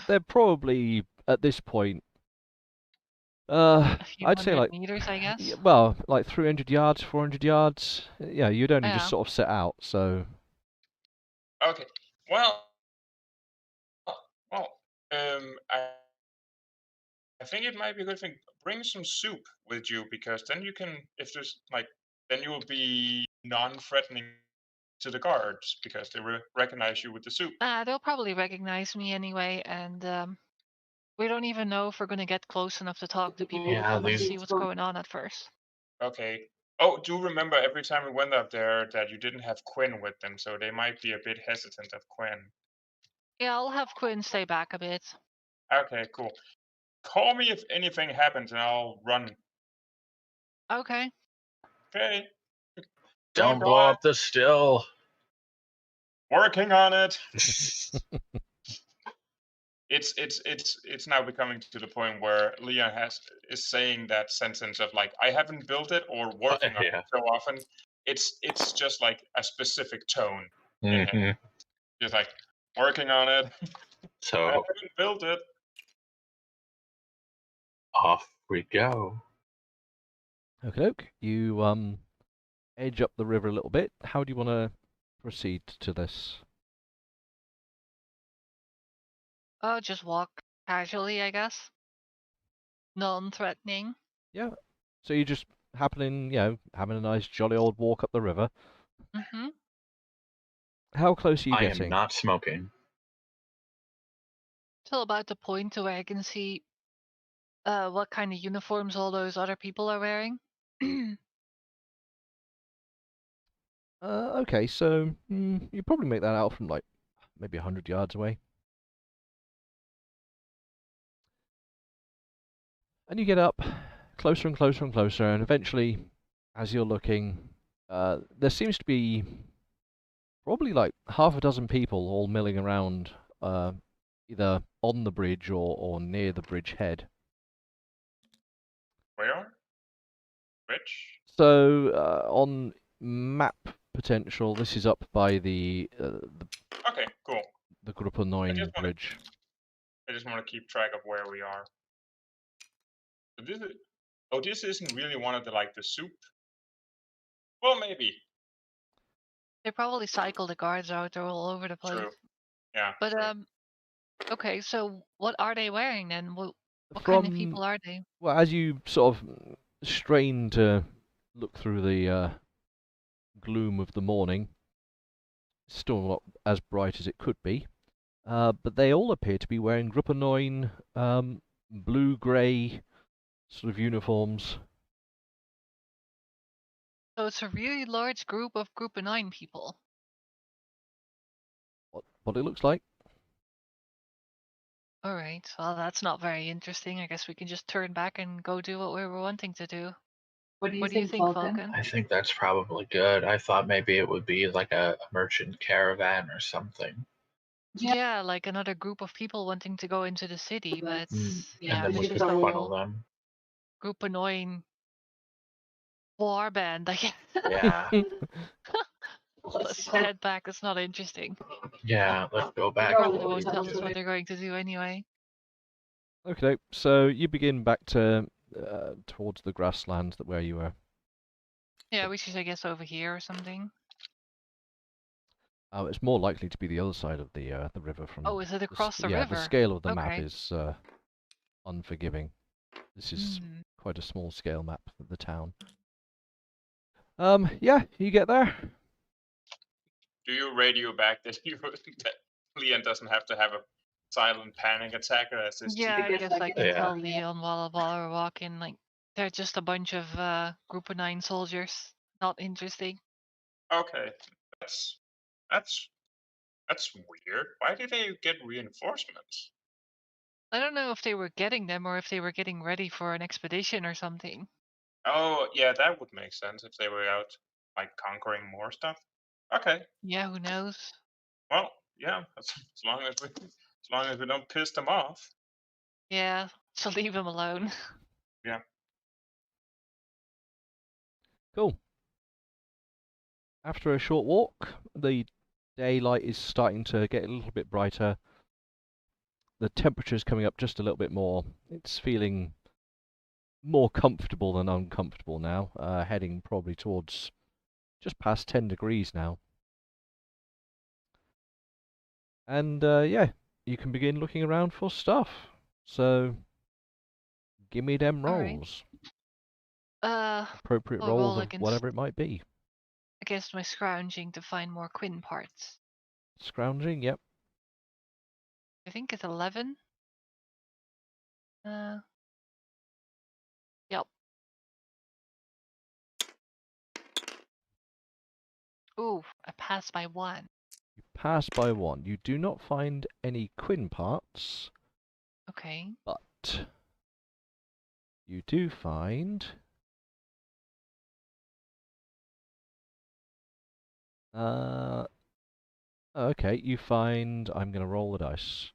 They're probably at this point. I'd say like meters, I guess. Well, like 300 yards, 400 yards. Yeah, you'd only just sort of set out, so. Okay. Well, I think it might be a good thing. Bring some soup with you because then you can, if there's then you will be non-threatening to the guards because they will recognize you with the soup. They'll probably recognize me anyway, and we don't even know if we're gonna get close enough to talk to people. Yeah, Let's see what's going on at first. Okay. Oh, do remember every time we went up there that you didn't have Quinn with them, so they might be a bit hesitant of Quinn. Yeah, I'll have Quinn stay back a bit. Okay, cool. Call me if anything happens and I'll run. Okay. Okay. Don't blow up the still. Working on it. It's now becoming to the point where Leon is saying that sentence of like, I haven't built it or working on it so often. It's just like a specific tone. Just like working on it. So I haven't built it. Off we go. Okay, you edge up the river a little bit. How do you want to proceed to this? Just walk casually, I guess. Non-threatening. Yeah. So you just having a nice jolly old walk up the river. Mm-hmm. How close are you getting? I am not smoking. Till about the point to where I can see what kind of uniforms all those other people are wearing. Okay, so you probably make that out from like maybe 100 yards away. And you get up closer and closer and closer, and eventually, as you're looking, there seems to be probably like half a dozen people all milling around, either on the bridge or near the bridge head. Where? Which? So on map potential, this is up by the Okay, cool. the Gruppe 9 bridge. I just want to keep track of where we are. So this isn't really one of the like the soup. Well, maybe. They probably cycle the guards out. They're all over the place. True. Yeah. But true. okay. So what are they wearing then? What kind of people are they? Well, as you sort of strain to look through the gloom of the morning, still not as bright as it could be, but they all appear to be wearing Gruppe 9 blue-grey sort of uniforms. So it's a really large group of Group of 9 people. What it looks like. All right. Well, that's not very interesting. I guess we can just turn back and go do what we were wanting to do. What do you think, think, Falcon? I think that's probably good. I thought maybe it would be like a merchant caravan or something. Yeah, like another group of people wanting to go into the city, but yeah, And then we it's could just a funnel whole them. Group of 9 war band, I guess. Yeah. Let's head back. It's not interesting. Yeah, let's go They back. probably won't tell us what they're going to do anyway. Okay, so you begin back to towards the grassland where you were. Yeah, which is, I guess, over here or something. Oh, it's more likely to be the other side of the river from. Oh, is it across the yeah, river? the scale of the map Okay. is unforgiving. This is quite a small scale map of the town. Yeah, you get there. Do you radio back that that Leon doesn't have to have a silent panic attack as his Yeah, I guess I can Yeah. tell Leon while we're walking, like, they're just a bunch of Group of 9 soldiers. Not interesting. Okay, that's weird. Why did they get reinforcements? I don't know if they were getting them or if they were getting ready for an expedition or something. Oh, yeah, that would make sense if they were out like conquering more stuff. Okay. Yeah, who knows? Well, yeah, as long as we don't piss them off. Yeah, so leave them alone. Yeah. Cool. After a short walk, the daylight is starting to get a little bit brighter. The temperature's coming up just a little bit more. It's feeling more comfortable than uncomfortable now, heading probably towards just past 10 degrees now. And yeah, you can begin looking around for stuff. So, give me them rolls. Appropriate I'll rolls roll of whatever it might be. against my scrounging to find more Quinn parts. Scrounging, yep. I think it's 11. Yep. Ooh, I passed by 1. You pass by 1. You do not find any Quinn parts. Okay. But you do find okay, you find I'm gonna roll the dice.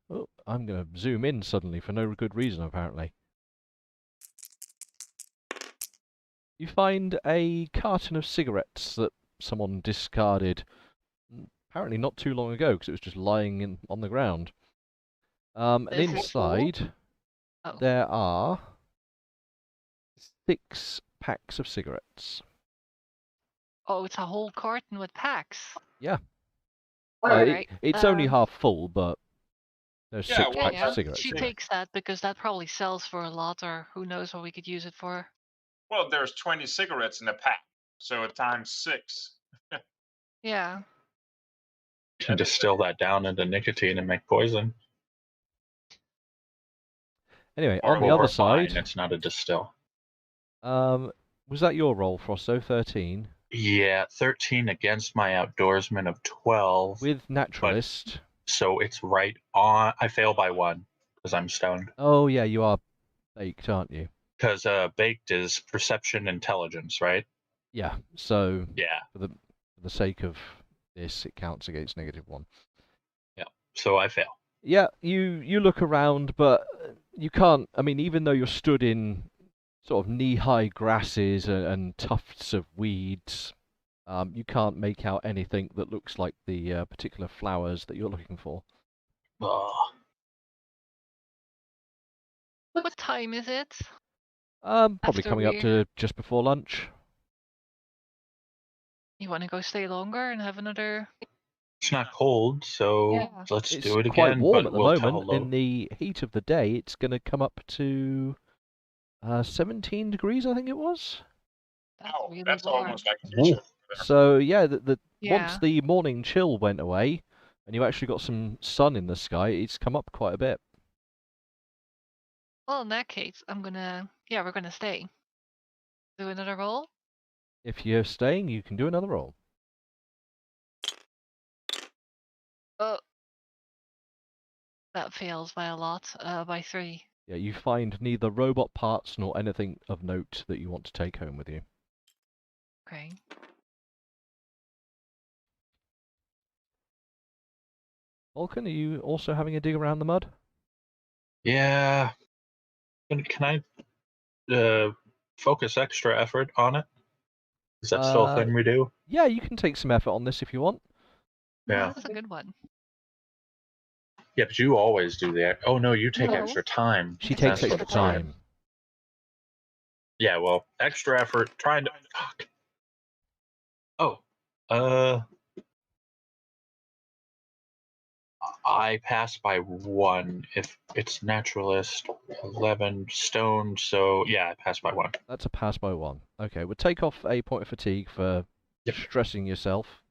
Oh, I'm gonna zoom in suddenly for no good reason apparently. You find a carton of cigarettes that someone discarded apparently not too long ago because it was just lying on the ground. And inside there are 6 packs of cigarettes. Oh, it's a whole carton with packs. Yeah. Alright. It's only half full, but there's 6 packs of cigarettes. She takes that because that probably sells for a lot, or who knows what we could use it for. Well, there's 20 cigarettes in a pack, so times 6. Yeah. Can distill that down into nicotine and make poison. Anyway, on the other side, it's not a distill. Was that your roll, Frosto? 13? Yeah, 13 against my outdoorsman of 12. With naturalist. So it's right on. I fail by 1 because I'm stoned. Oh, yeah, you are baked, aren't you? Because baked is perception intelligence, right? Yeah, so Yeah. For the sake of this, it counts against -1. Yeah, so I fail. Yeah, you look around, but you can't. I mean, even though you're stood in sort of knee-high grasses and tufts of weeds, you can't make out anything that looks like the particular flowers that you're looking for. Oh. What time is it? Probably After coming up to just before lunch. You want to go stay longer and have another? It's not cold, so Yeah. let's It's do it again. quite warm but at the we'll tell moment. In the heat of the day, it's going to come up to 17 degrees, I think it was. That's really that's warm. almost like future. So yeah, once Yeah. the morning chill went away, and you actually got some sun in the sky, it's come up quite a bit. Well, in that case, we're gonna stay. Do another roll? If you're staying, you can do another roll. Oh. That fails by a lot, by 3. Yeah, you find neither robot parts nor anything of note that you want to take home with you. Okay. Vulcan, are you also having a dig around the mud? Yeah. Can I focus extra effort on it? Is that still a thing we do? Yeah, you can take some effort on this if you want. Yeah. That's a good one. Yeah, but you always do that. Oh no, you take No. extra time. She It's takes extra extra time. Yeah, well, extra effort trying to. Fuck. Oh, I pass by 1 if it's naturalist. 11 stoned, so yeah, I pass by 1. That's a pass by 1. Okay, we'll take off a point of fatigue for stressing yourself.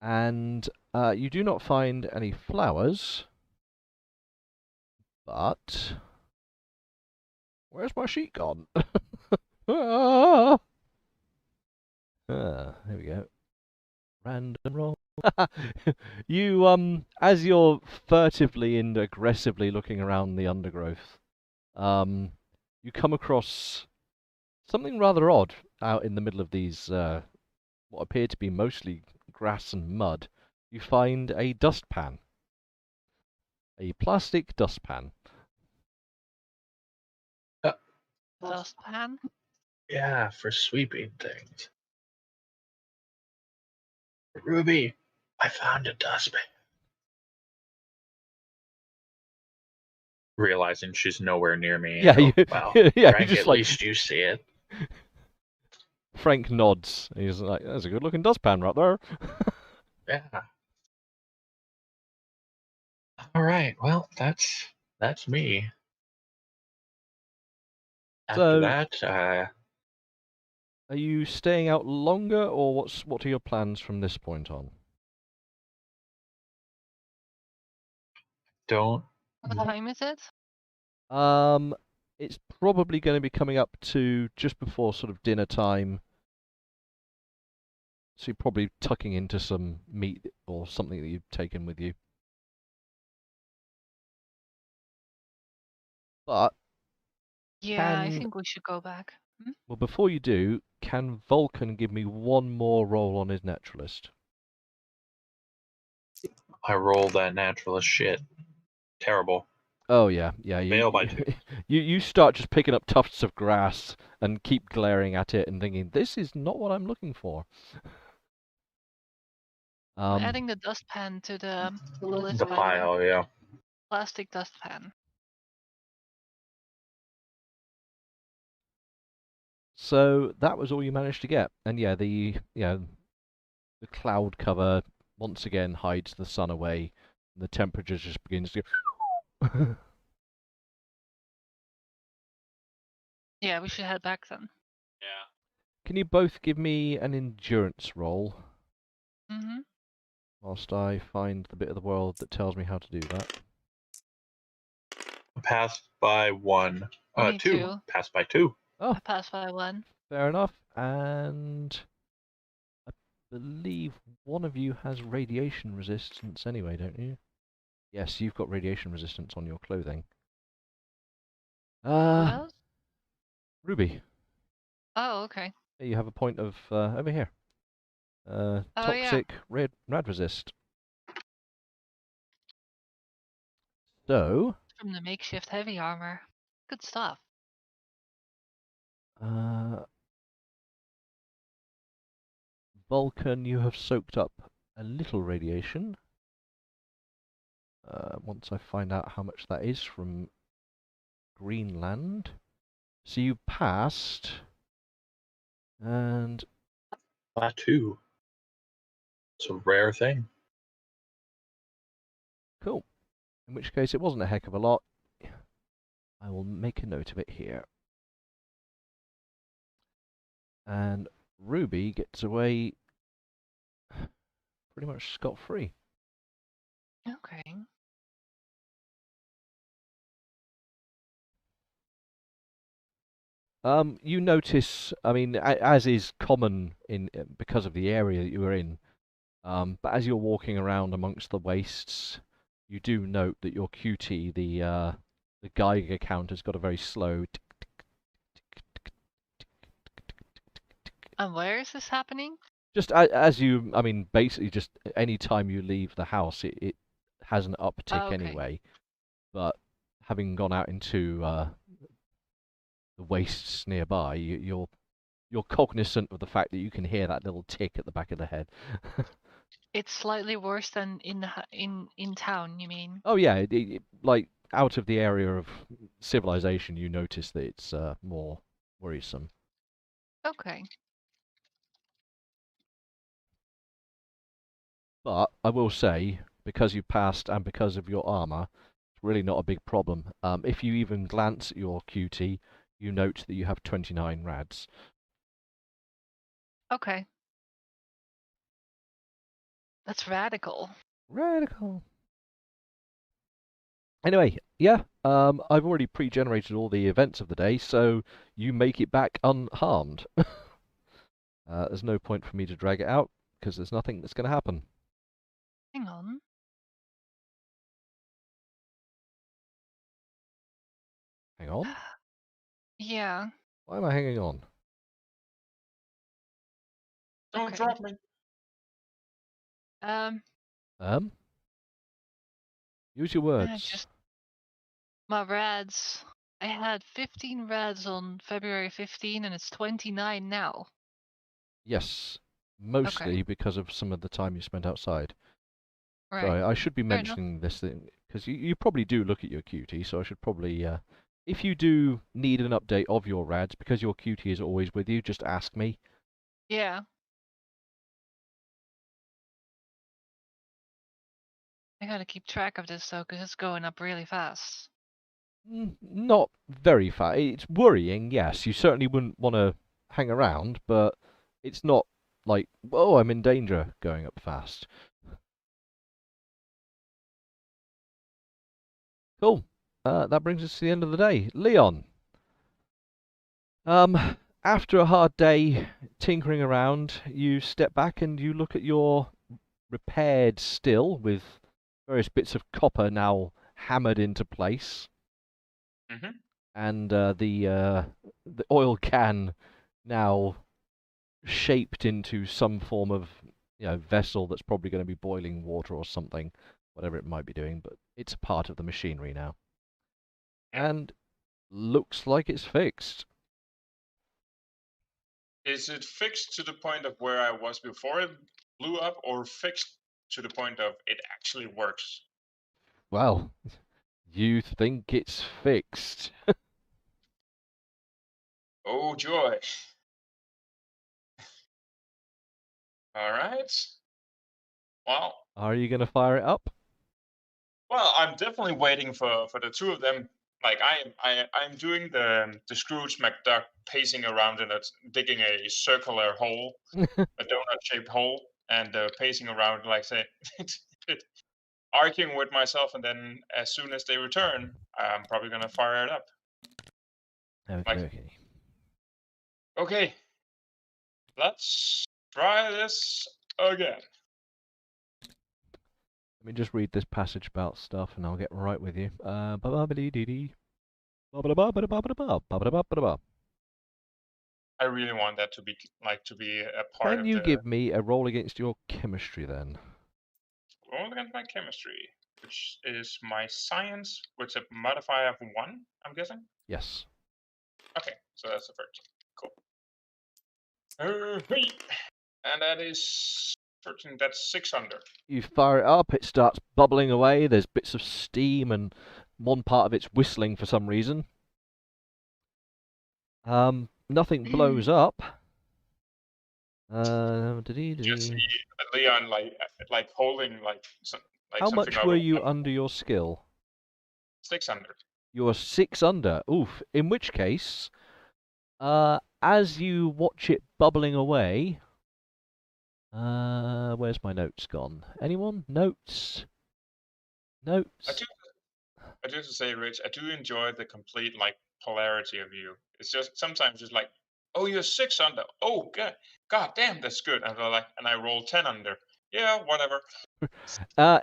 And you do not find any flowers, but where's my sheet gone? There we go. Random roll. You as you're furtively and aggressively looking around the undergrowth, you come across something rather odd out in the middle of these what appear to be mostly grass and mud. You find a dustpan. A plastic dustpan. Dustpan? Yeah, for sweeping things. Ruby, I found a dustpan. Realizing she's nowhere near me. Yeah, Well, yeah, Frank, just at like, least you see it. Frank nods. He's like, "That's a good-looking dustpan right there." Yeah. All right. Well, that's me. After So, that, are you staying out longer, or what are your plans from this point on? don't. What time is it? It's probably going to be coming up to just before sort of dinner time. So you're probably tucking into some meat or something that you've taken with you. But Yeah, I think we should go back. well, before you do, can Vulcan give me one more roll on his naturalist? I rolled that naturalist shit. Terrible. Oh yeah. Fail by 2. You start just picking up tufts of grass and keep glaring at it and thinking, this is not what I'm looking for. I'm adding the dustpan to the list. The pile, yeah. Plastic dustpan. So that was all you managed to get, and yeah, the cloud cover once again hides the sun away, and the temperature just begins to. Yeah, we should head back then. Yeah. Can you both give me an endurance roll? Mm-hmm. whilst I find the bit of the world that tells me how to do that. Passed by 1. Me 2. too. Passed by 2. Oh, I passed by 1. fair enough. And I believe one of you has radiation resistance anyway, don't you? Yes, you've got radiation resistance on your clothing. Who else? Ruby, Oh, okay. here you have a point of over here. Oh, yeah. Toxic rad resist. So, From the makeshift heavy armor. Good stuff. Vulcan, you have soaked up a little radiation. Once I find out how much that is from Greenland. So you passed, and 2. It's a rare thing. cool. In which case, it wasn't a heck of a lot. I will make a note of it here. And Ruby gets away pretty much scot-free. Okay. You notice, I mean, as is common in because of the area that you were in, but as you're walking around amongst the wastes, you do note that your QT, the Geiger count, has got a very slow. And where is this happening? Just as you, I mean, basically just any time you leave the house, it has an uptick okay. anyway. But having gone out into the wastes nearby, you're cognizant of the fact that you can hear that little tick at the back of the head. It's slightly worse than in town, you mean? Oh yeah, like out of the area of civilization, you notice that it's more worrisome. Okay. But I will say, because you passed and because of your armor, it's really not a big problem. If you even glance at your QT, you note that you have 29 rads. Okay. That's radical. Radical. Anyway, yeah, I've already pre-generated all the events of the day, so you make it back unharmed. There's no point for me to drag it out, because there's nothing that's going to happen. Hang on. Hang on? Yeah. Why am I hanging on? Don't drop me. Use your words. My rads. I had 15 rads on February 15, and it's 29 now. Yes, mostly because of some of the time you spent outside. Right. Sorry, I should be mentioning this thing, because you probably do look at your QT, so I should probably, if you do need an update of your rads, because your QT is always with you, just ask me. Yeah. I gotta keep track of this, though, because it's going up really fast. Not very fast. It's worrying, yes. You certainly wouldn't want to hang around, but it's not like, oh, I'm in danger going up fast. Cool. That brings us to the end of the day. Leon. After a hard day tinkering around, you step back and you look at your repaired still with various bits of copper now hammered into place. Mm-hmm. And the oil can now shaped into some form of vessel that's probably going to be boiling water or something, whatever it might be doing, but it's part of the machinery now. And looks like it's fixed. Is it fixed to the point of where I was before it blew up, or fixed to the point of it actually works? Well, you think it's fixed. Oh, joy. All right. Well. Are you going to fire it up? Well, I'm definitely waiting for the two of them. Like I'm doing the Scrooge McDuck pacing around in it, digging a circular hole, a donut-shaped hole, and pacing around, like say, arguing with myself, and then as soon as they return, I'm probably gonna fire it up. Okay. Okay, let's try this again. Let me just read this passage about stuff, and I'll get right with you. I really want that to be a part Can of you the give me a roll against your chemistry then? roll against my chemistry, which is my science with a modifier of 1, I'm guessing? Yes. Okay, so that's the first. Cool. And that is 13, that's 6 under. You fire it up, it starts bubbling away, there's bits of steam, and one part of it's whistling for some reason. Nothing blows up. Just see Leon like holding like How something much up. were you under your skill? 6 under. You were 6 under. Oof. In which case, as you watch it bubbling away, where's my notes gone? Anyone? Notes? Notes? I do have to say, Rich, I do enjoy the complete like polarity of you. It's just sometimes it's like, oh, you're 6 under. Oh, God damn, that's good. And I roll 10 under. Yeah, whatever.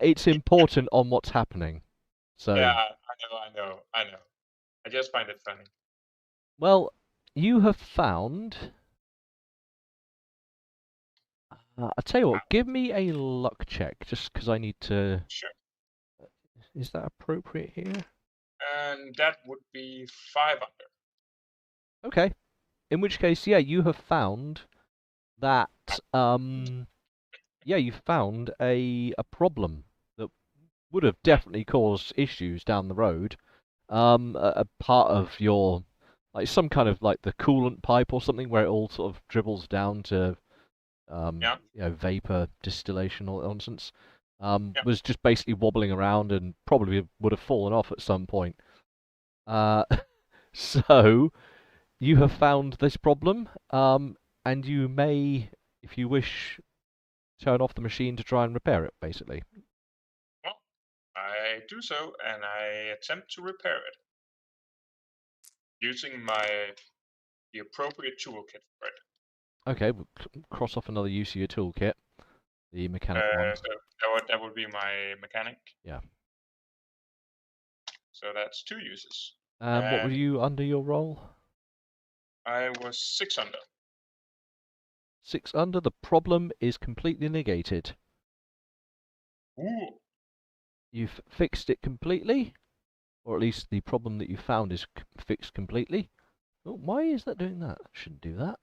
It's important on what's happening. So. Yeah, I know. I just find it funny. Well, you have found. I'll tell you what. Give me a luck check, just because I need to. Sure. Is that appropriate here? And that would be 5 under. Okay. In which case, yeah, you have found that. Yeah, you found a problem that would have definitely caused issues down the road. A part of your, like some kind of like the coolant pipe or something, where it all sort of dribbles down to, vapor distillation, all that nonsense. Was just basically wobbling around and probably would have fallen off at some point. So you have found this problem, and you may, if you wish, turn off the machine to try and repair it, basically. Well, I do so, and I attempt to repair it using the appropriate toolkit for it. Okay, we'll cross off another use of your toolkit, the mechanic one. So that would be my mechanic. Yeah. So that's 2 uses. What were you under your roll? I was 6 under. 6 under. The problem is completely negated. Ooh. You've fixed it completely, or at least the problem that you found is fixed completely. Oh, why is that doing that? Shouldn't do that.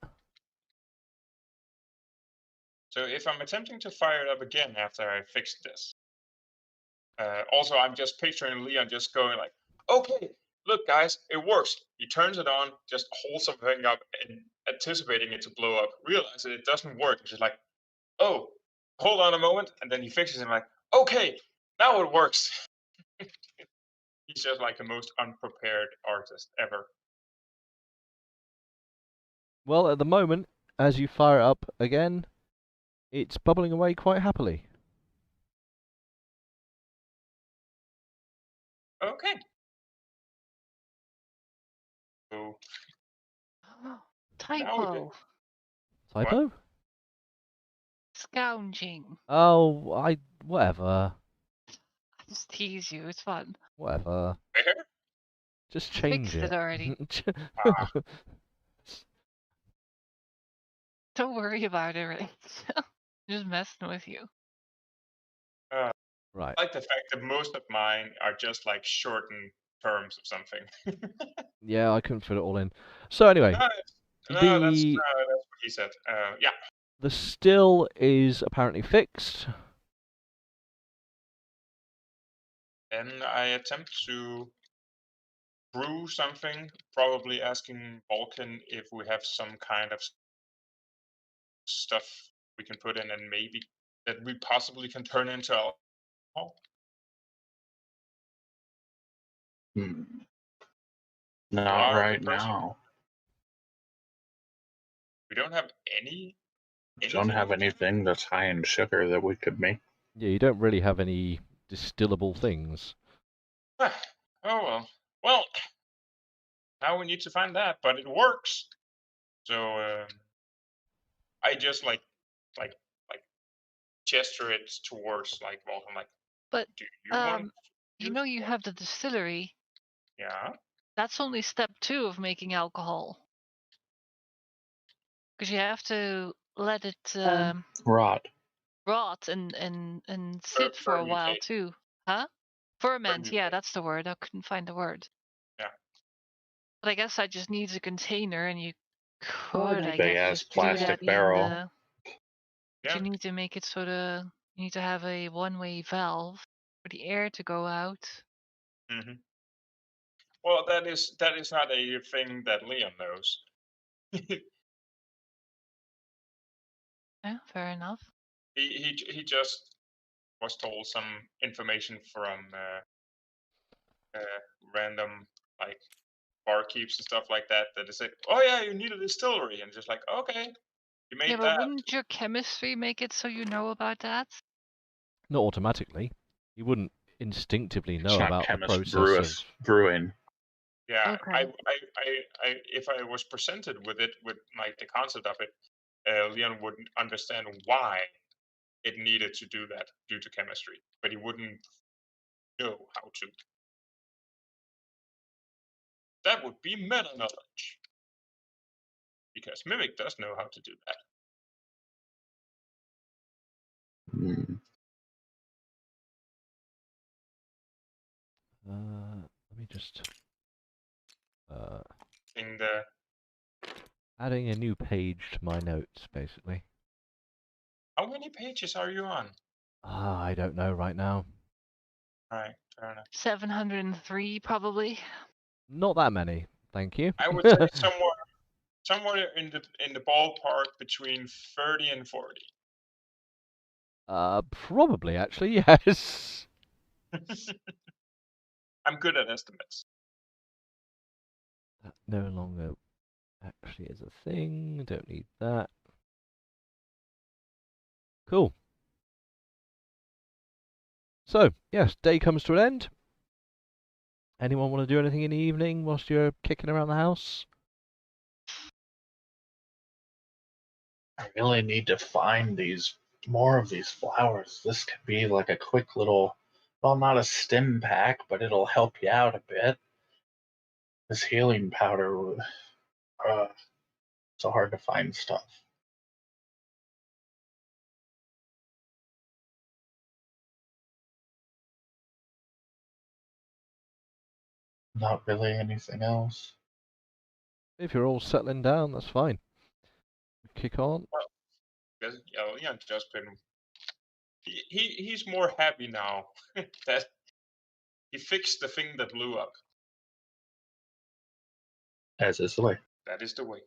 So if I'm attempting to fire it up again after I fixed this, also I'm just picturing Leon just going like, okay, look guys, it works. He turns it on, just holds something up and anticipating it to blow up, realizes it doesn't work. It's just like, oh, hold on a moment, and then he fixes it like, okay, now it works. He's just like the most unprepared artist ever. Well, at the moment, as you fire it up again, it's bubbling away quite happily. Okay. So Typo. Typo? Scounging. Oh, whatever. I just tease you. It's fun. Whatever. Where? Just change Fixed it already. Don't worry about it, right? Just messing with you. Right. I like the fact that most of mine are just like shortened terms of something. Yeah, I couldn't fit it all in. So anyway, No, that's what he said. Yeah. The still is apparently fixed. Then I attempt to brew something, probably asking Vulcan if we have some kind of stuff we can put in and maybe that we possibly can turn into alcohol. Not right now. We don't have any Don't have anything that's high in sugar that we could make. Yeah, you don't really have any distillable things. Oh well. Well, now we need to find that, but it works. So I just like gesture it towards like Vulcan, like. But do you want? you know, you have the distillery. Yeah. That's only step 2 of making alcohol. Because you have to let it Rot. rot and sit for a while Fermentate. too. Huh? Ferment, yeah, Fermentate. that's the word. I couldn't find the word. Yeah. But I guess I just need a container, and you could, I Big guess, ass just do plastic that barrel. in the... But Yeah. you need to make it sort of... You need to have a one-way valve for the air to go out. Mm-hmm. Well, that is not a thing that Leon knows. Yeah, fair enough. He just was told some information from random like barkeeps and stuff like that they say, oh yeah, you need a distillery, and just like, okay, you made Yeah, but that. wouldn't your chemistry make it so you know about that? Not automatically. You wouldn't instinctively know not about the chemist process of... brewing. Yeah, Okay. I if I was presented with it, with like the concept of it, Leon wouldn't understand why it needed to do that due to chemistry, but he wouldn't know how to. That would be meta knowledge, because Mimic does know how to do that. let me just... In the adding a new page to my notes, basically. how many pages are you on? I don't know right now. All right, fair enough. 703, probably. Not that many, thank you. I would say somewhere in the ballpark between 30 and 40. Probably, actually, yes. I'm good at estimates. That no longer actually is a thing. Don't need that. Cool. So, yes, day comes to an end. Anyone want to do anything in the evening whilst you're kicking around the house? I really need to find more of these flowers. This could be like a quick little, well, not a stim pack, but it'll help you out a bit. This healing powder, so hard to find stuff. Not really anything else. If you're all settling down, that's fine. Kick on. Well, because Leon's just been. He's more happy now that he fixed the thing that blew up. As is the way. That is the way.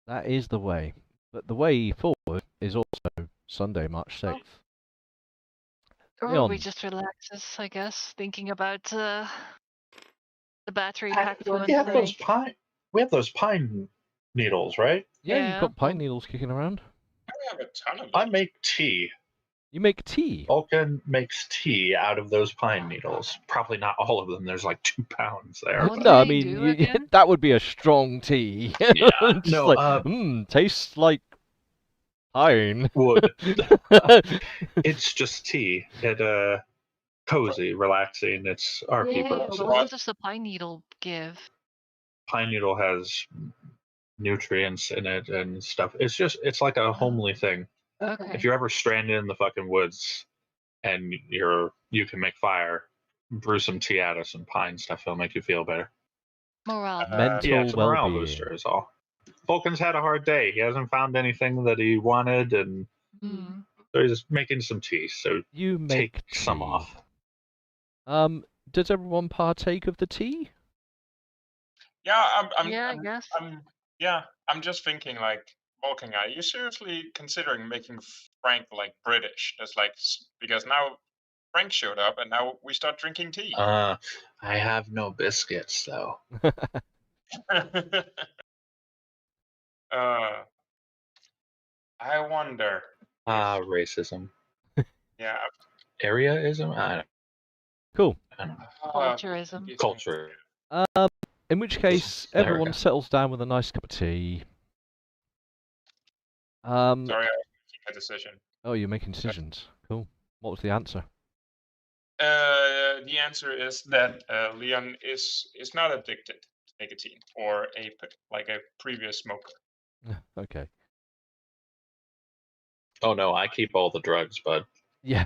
That is the way. But the way forward is also Sunday, March 6th. Or we just relaxes, I guess, thinking about the battery pack we went to make. We have those pine needles, right? Yeah, you've got pine needles kicking around. I have a ton of those. I make tea. You make tea? Vulcan makes tea out of those pine needles. Probably not all of them. There's like 2 pounds there. What No, I do mean, again? that would be a strong tea. Yeah. Just No, like, tastes like pine. Wood. It's just tea. It cozy, relaxing. It's RP Yeah, purposes. but what does the pine needle give? Pine needle has nutrients in it and stuff. It's like a homely thing. Okay. If you're ever stranded in the fucking woods and you can make fire, brew some tea out of some pine stuff. It'll make you feel better. Morale. Mental yeah, it's a morale well-being. booster is all. Vulcan's had a hard day. He hasn't found anything that he wanted, and so he's making some tea. So you make take some off. Does everyone partake of the tea? Yeah, I guess. I'm just thinking, like, Vulcan, are you seriously considering making Frank like British? That's like, because now Frank showed up and now we start drinking tea. I have no biscuits though. I wonder. Racism. Yeah. Areaism? I Cool. don't know. Culturism. Culture. In which case, There we everyone go. settles down with a nice cup of tea. Sorry, I was making a decision. Oh, you're making decisions. Cool. What was the answer? The answer is that Leon is not addicted to nicotine or like a previous smoker. Okay. Oh no, I keep all the drugs, but Yeah.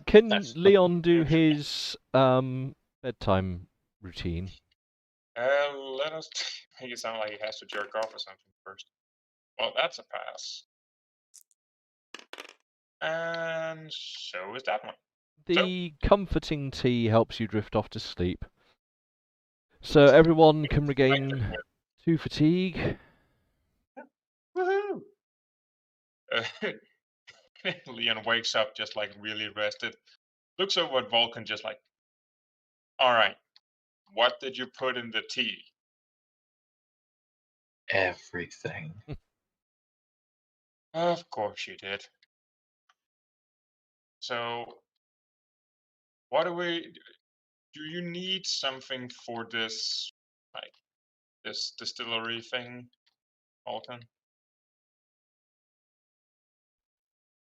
Can That's Leon do his bedtime routine? Let us make it sound like he has to jerk off or something first. Well, that's a pass. And so is that one. The comforting tea helps you drift off to sleep. So everyone can regain 2 fatigue. Woohoo! Leon wakes up just like really rested. Looks over at Vulcan just like, all right, what did you put in the tea? everything. Of course you did. So, what do you need something for this, like, this distillery thing, Vulcan?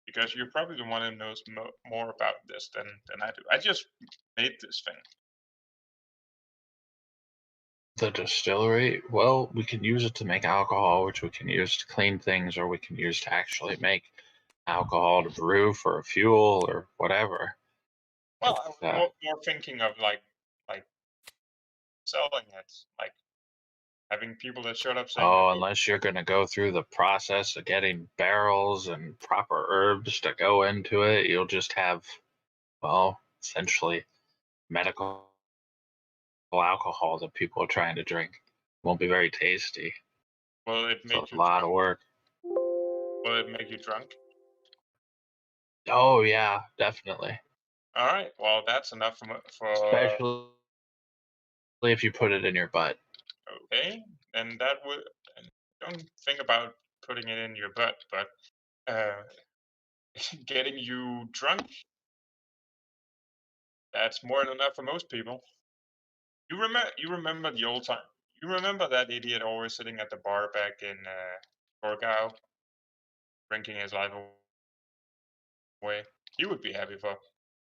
Because you're probably the one who knows more about this than I do. I just made this thing. The distillery, well, we can use it to make alcohol, which we can use to clean things, or we can use to actually make alcohol to brew for a fuel or whatever. Well, I was more thinking of like selling it, like having people that showed up saying, oh, unless you're going to go through the process of getting barrels and proper herbs to go into it, you'll just have, well, essentially medical alcohol that people are trying to drink. Won't be very tasty. will it It's make a you lot drunk? of work. Will it make you drunk? Oh yeah, definitely. All right. Well, that's enough for. Especially if you put it in your butt. Okay, then that would. Don't think about putting it in your butt, but getting you drunk. That's more than enough for most people. You remember the old time. You remember that idiot always sitting at the bar back in Torgau, drinking his life away. He would be happy for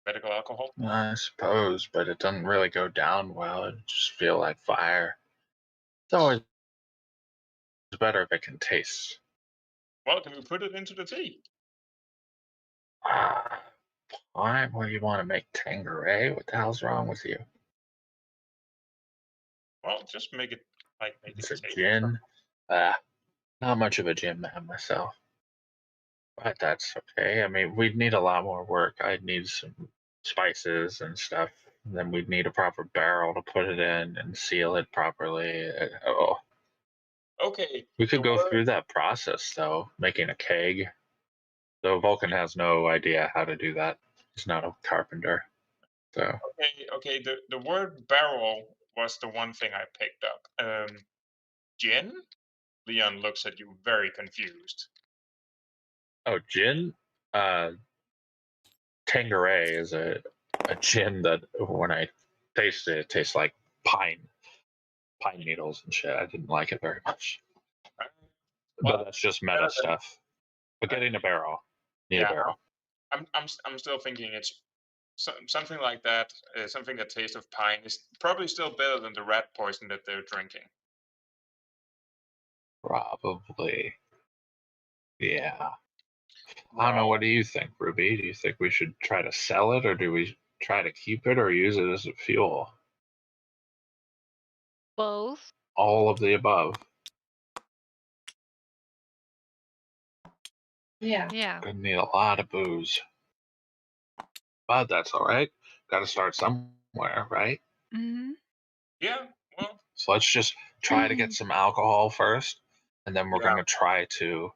medical alcohol. I suppose, but it doesn't really go down well. It just feel like fire. It's always better if it can taste. Well, can we put it into the tea? Why? What do you want to make Tanqueray? What the hell's wrong with you? Well, just make it It's a gin. Not much of a gin man myself, but that's okay. I mean, we'd need a lot more work. I'd need some spices and stuff. Then we'd need a proper barrel to put it in and seal it properly. Okay. We could go through that process though, making a keg. Though Vulcan has no idea how to do that. He's not a carpenter. So Okay. The word barrel was the one thing I picked up. Gin? Leon looks at you very confused. oh, gin? Tanqueray is a gin that when I taste it, it tastes like pine needles and shit. I didn't like it very much. Well, but that's just meta stuff. But getting a barrel, need a barrel. I'm still thinking it's something like that. Something that tastes of pine is probably still better than the rat poison that they're drinking. Probably. Yeah. I don't know. What do you think, Ruby? Do you think we should try to sell it, or do we try to keep it, or use it as a fuel? Both. All of the above. Yeah. Gonna need a lot of booze. But that's all right. Got to start somewhere, right? Mm-hmm. Yeah. Well. So let's just try to get some alcohol first, and then we're gonna try to,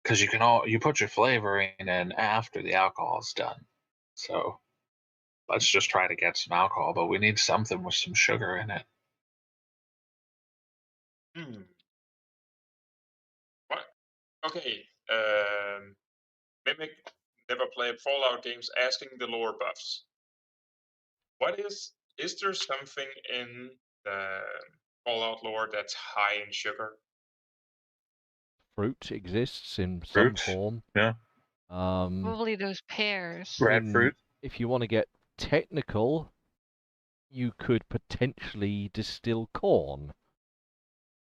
because you put your flavoring in after the alcohol's done. So let's just try to get some alcohol, but we need something with some sugar in it. What? Okay. Mimic never played Fallout games. Asking the lore buffs. What is there something in the Fallout lore that's high in sugar? Fruit exists in some Fruits. form. Yeah. Probably those pears. Red fruit. If you want to get technical, you could potentially distill corn.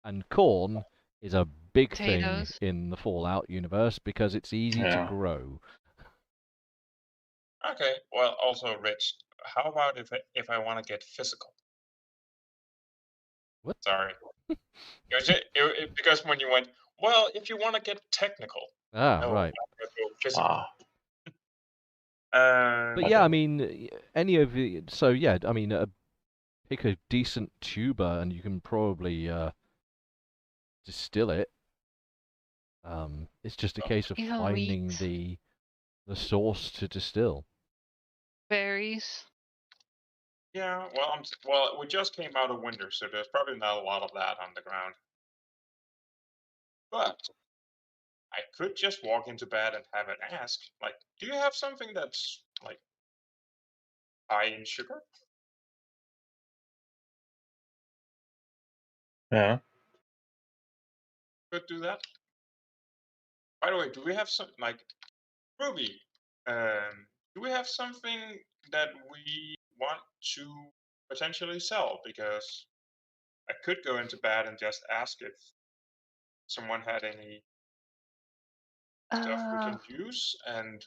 And corn is a big Potatoes. thing in the Fallout universe because it's easy to grow. Okay, well, also, Rich, how about if I want to get physical? What? Sorry. Because when you went, well, if you want to get technical. Ah, no, right. Physical. But yeah, I mean, any of the... So yeah, I mean, pick a decent tuber and you can probably distill it. It's just a case of Even finding wheat. the source to distill. Berries. Yeah, well, we just came out of winter, so there's probably not a lot of that on the ground. But I could just walk into bed and have it ask, like, do you have something that's, like, high in sugar? Yeah. Could do that. By the way, do we have some, like, Ruby, do we have something that we want to potentially sell? Because I could go into bed and just ask if someone had any stuff we can use, and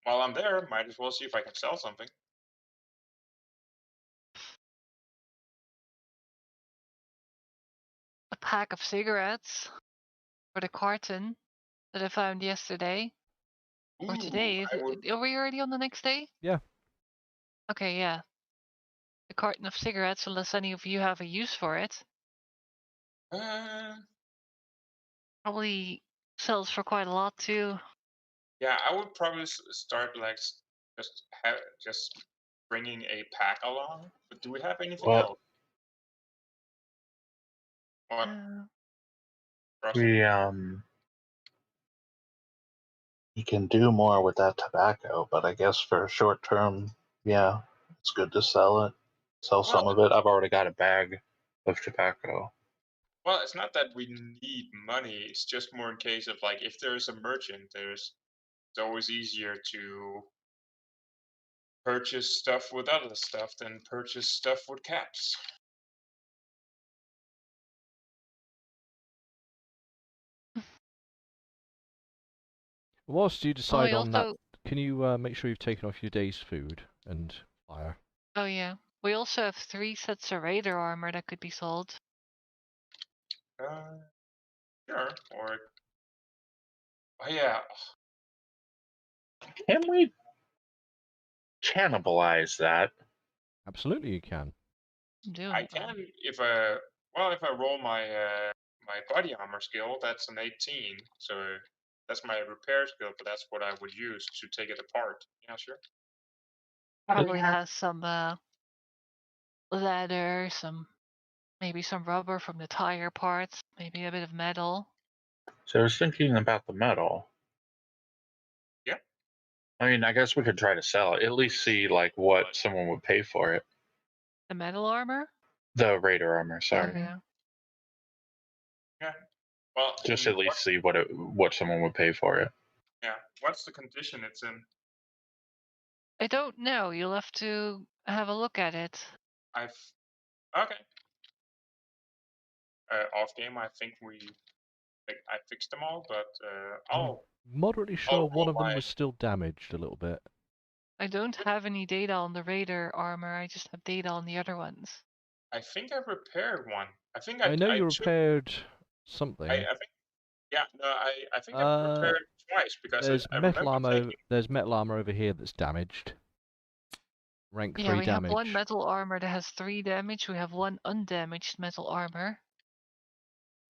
while I'm there, might as well see if I can sell something. A pack of cigarettes for the carton that I found yesterday. Or today. Are we already on the next day? Yeah. Okay, yeah. A carton of cigarettes, unless any of you have a use for it. Probably sells for quite a lot too. Yeah, I would probably start like just bringing a pack along. But do we have anything else? What? You can do more with that tobacco, but I guess for short term, yeah, it's good to sell it. Sell some of it. I've already got a bag of tobacco. Well, it's not that we need money. It's just more in case of, like, if there's a merchant, it's always easier to purchase stuff with other stuff than purchase stuff with caps. Whilst you decide on that, also... can you make sure you've taken off your day's food and fire? Oh yeah. We also have 3 sets of raider armor that could be sold. Sure. Or... Oh, yeah. Can we cannibalize that? Absolutely, you can. I can if I roll my my body armor skill. That's an 18, so that's my repair skill. But that's what I would use to take it apart. Yeah, sure. Probably has some leather, maybe some rubber from the tire parts, maybe a bit of metal. So I was thinking about the metal. Yeah. I mean, I guess we could try to sell it. At least see like what someone would pay for it. The metal armor? The raider armor, sorry. Oh, yeah. Yeah. Well, just at least see what someone would pay for it. Yeah. What's the condition it's in? I don't know. You'll have to have a look at it. Okay. Off game, I think I fixed them all, but I'm moderately sure one of them was still damaged a little bit. I don't have any data on the raider armor. I just have data on the other ones. I think I repaired one. I know you repaired something. I think, yeah, no, I think I repaired twice because there's I metal remember armor. There's metal armor over here that's damaged. Rank 3 damage. Yeah, we have one metal armor that has 3 damage. We have one undamaged metal armor.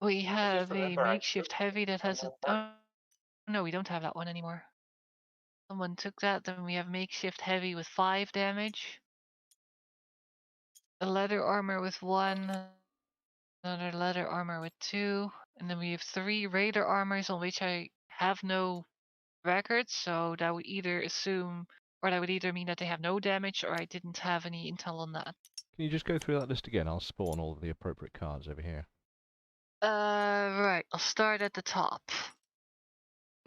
We have a makeshift heavy that has oh no, we don't have that one anymore. Someone took that. Then we have makeshift heavy with 5 damage. A leather armor with 1. Another leather armor with 2. And then we have 3 raider armors on which I have no records, so that would either assume, or that would either mean that they have no damage, or I didn't have any intel on that. Can you just go through that list again? I'll spawn all of the appropriate cards over here. Right. I'll start at the top.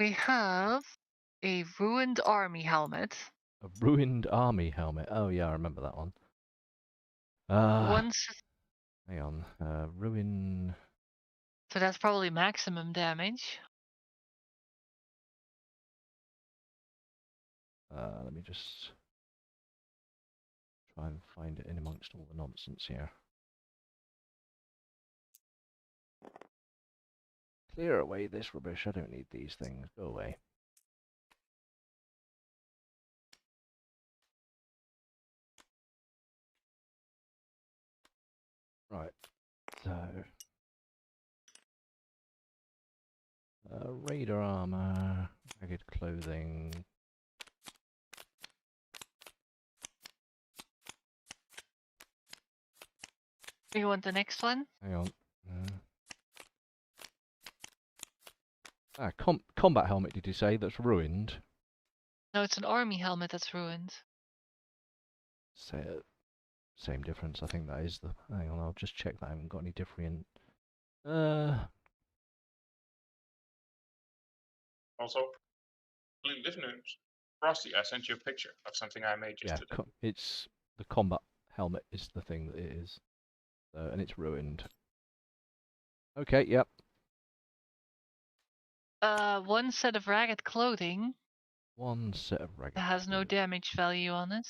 We have a ruined army helmet. A ruined army helmet. Oh yeah, I remember that one. Hang on. Ruin. So that's probably maximum damage. Let me just try and find it in amongst all the nonsense here. Clear away this rubbish. I don't need these things. Go away. Right. So. Raider armor. Ragged clothing. You want the next one? Hang on. Combat helmet, did you say? That's ruined? No, it's an army helmet that's ruined. Same difference. I think that is the... Hang on, I'll just check that I haven't got any different... Also, in different news, Frosty, I sent you a picture of something I made just today. It's... The combat helmet is the thing that it is. And it's ruined. Okay, yep. One set of ragged clothing. One set of ragged That has no damage value on it.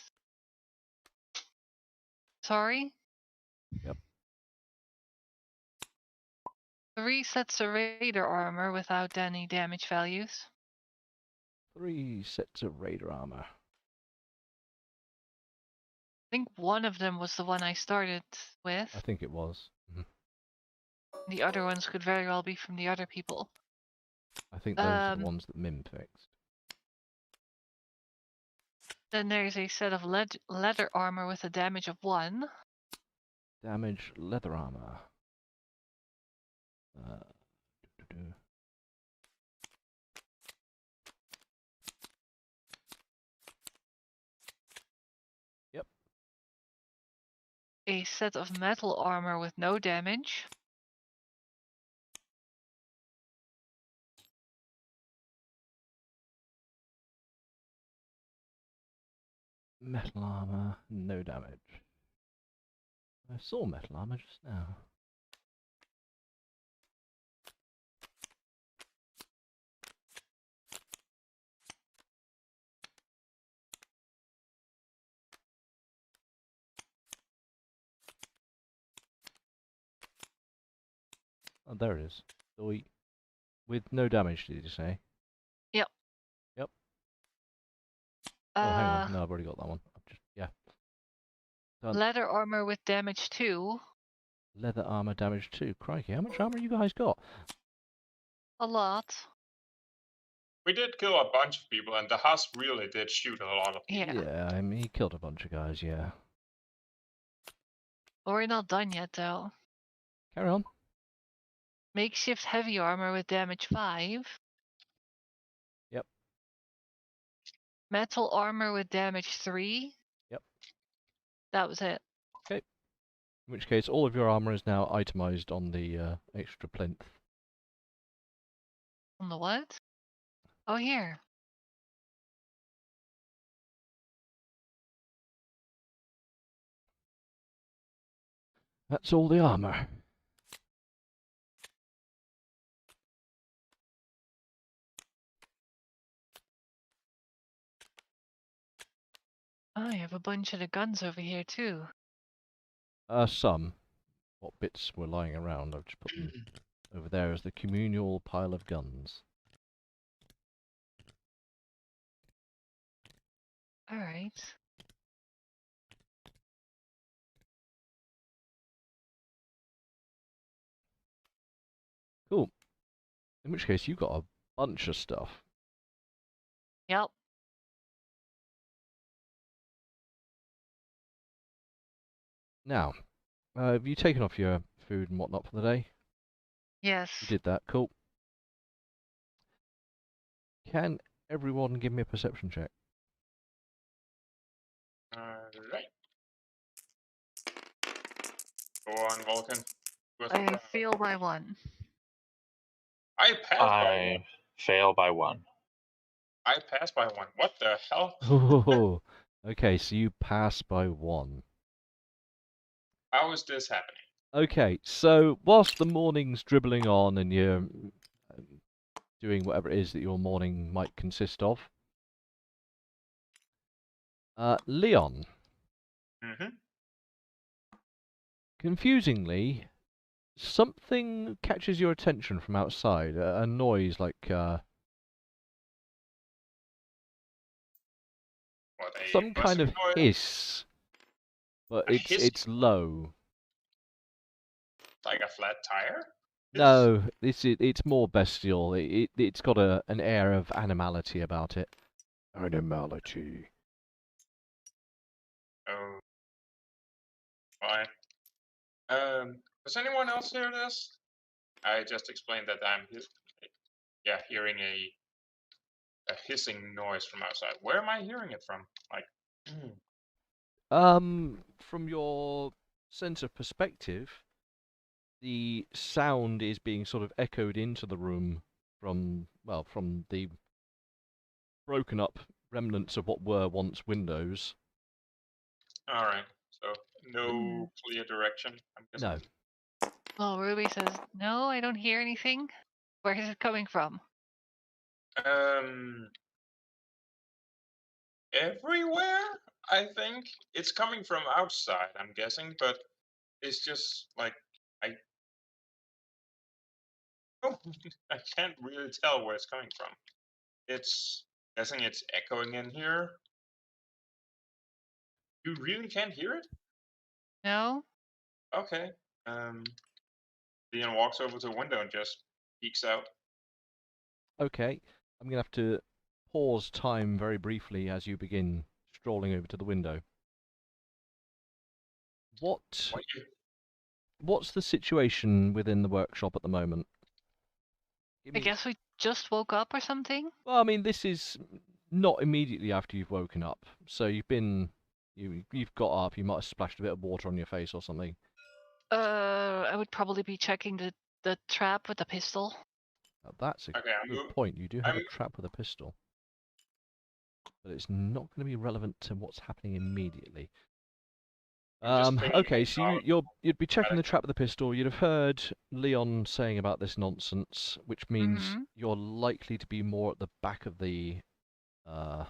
Sorry? Yep. 3 sets of raider armor without any damage values. 3 sets of raider armor. I think one of them was the one I started with. I think it was. The other ones could very well be from the other people. I think those are the ones that Mim fixed. Then there's a set of leather armor with a damage of 1. Damage leather armor. Yep. A set of metal armor with no damage. Metal armor, no damage. I saw metal armor just now. Oh, there it is. With no damage, did you say? Yep. Yep. Oh, hang on. No, I've already got that one. Yeah. Done. Leather armor with damage 2. Leather armor damage 2. Crikey, how much armor you guys got? A lot. We did kill a bunch of people, and the husk really did shoot a lot of people. Yeah, I mean, he killed a bunch of guys, yeah. We're not done yet, though. Carry on. Makeshift heavy armor with damage 5. Yep. Metal armor with damage 3. Yep. That was it. Okay. In which case, all of your armor is now itemized on the extra plinth. On the what? Oh, here. That's all the armor. Oh, you have a bunch of the guns over here, too. Some. What bits were lying around, I've just put them over there as the communal pile of guns. Alright. Cool. In which case, you've got a bunch of stuff. Yep. Now, have you taken off your food and whatnot for the day? Yes. You did that. Cool. Can everyone give me a perception check? Alright. Go on, Vulcan. I fail by 1. I passed by 1. I fail by 1. I passed by 1. What the hell? Oh, okay, so you pass by 1. How is this happening? Okay, so whilst the morning's dribbling on and you're doing whatever it is that your morning might consist of, Leon, Mm-hmm. confusingly, something catches your attention from outside. A noise like some kind of hiss, but it's low. Like a flat tire? No, it's more bestial. It's got an air of animality about it. Animality. Oh. Fine. Does anyone else hear this? I just explained that I'm hearing a hissing noise from outside. Where am I hearing it from? Like, From your sense of perspective, the sound is being sort of echoed into the room from the broken up remnants of what were once windows. all right. So no clear direction, I'm guessing. No. Well, Ruby says, no, I don't hear anything. Where is it coming from? Everywhere, I think. It's coming from outside, I'm guessing, but it's just like I can't really tell where it's coming from. It's guessing it's echoing in here. You really can't hear it? No? Okay. Leon walks over to the window and just peeks out. Okay, I'm gonna have to pause time very briefly as you begin strolling over to the window. What's the situation within the workshop at the moment? I guess we just woke up or something? Well, I mean, this is not immediately after you've woken up. So you've got up, you might have splashed a bit of water on your face or something. I would probably be checking the trap with the pistol. Now, that's a good point. You do have a trap with a pistol. But it's not going to be relevant to what's happening immediately. Okay, so you'd be checking the trap with the pistol. You'd have heard Leon saying about this nonsense, which means you're likely to be more at the back of the. I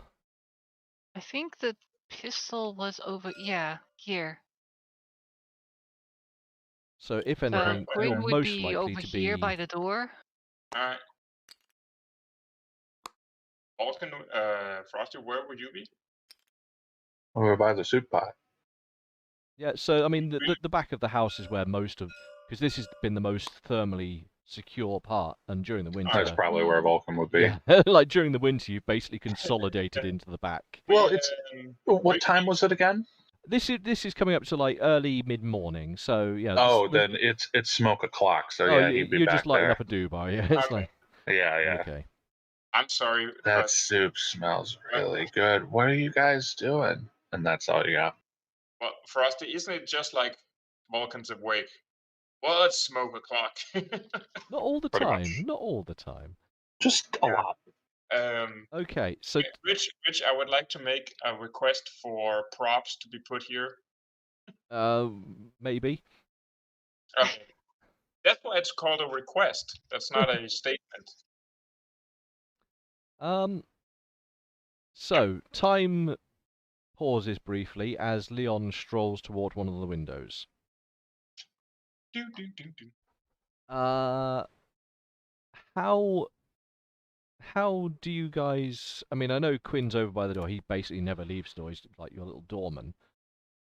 think the pistol was over. Yeah, here. So if anything, Quinn you're would most be likely over to here be by the door. Alright. Vulcan, Frosty, where would you be? Over by the soup pot. Yeah, so I mean, the back of the house is where most of, because this has been the most thermally secure part, and during the winter, That's probably where Vulcan would be. Yeah, like during the winter, you've basically consolidated into the back. Well, it's what time was it again? This is coming up to like early mid-morning, so yeah. Oh, then it's smoke o'clock. So oh, yeah, he'd be you're back just lighting there. up a Dubai. Yeah, it's like yeah. Okay. I'm sorry. That soup smells really good. What are you guys doing? And that's all you got. Well, Frosty, isn't it just like Vulcan's awake? Well, it's smoke o'clock. Not all the time. Not all the time. Just a lot. Okay, so Rich, I would like to make a request for props to be put here. Maybe. Okay. That's why it's called a request. That's not a statement. So time pauses briefly as Leon strolls toward one of the windows. How do you guys? I mean, I know Quinn's over by the door. He basically never leaves the door. He's like your little doorman.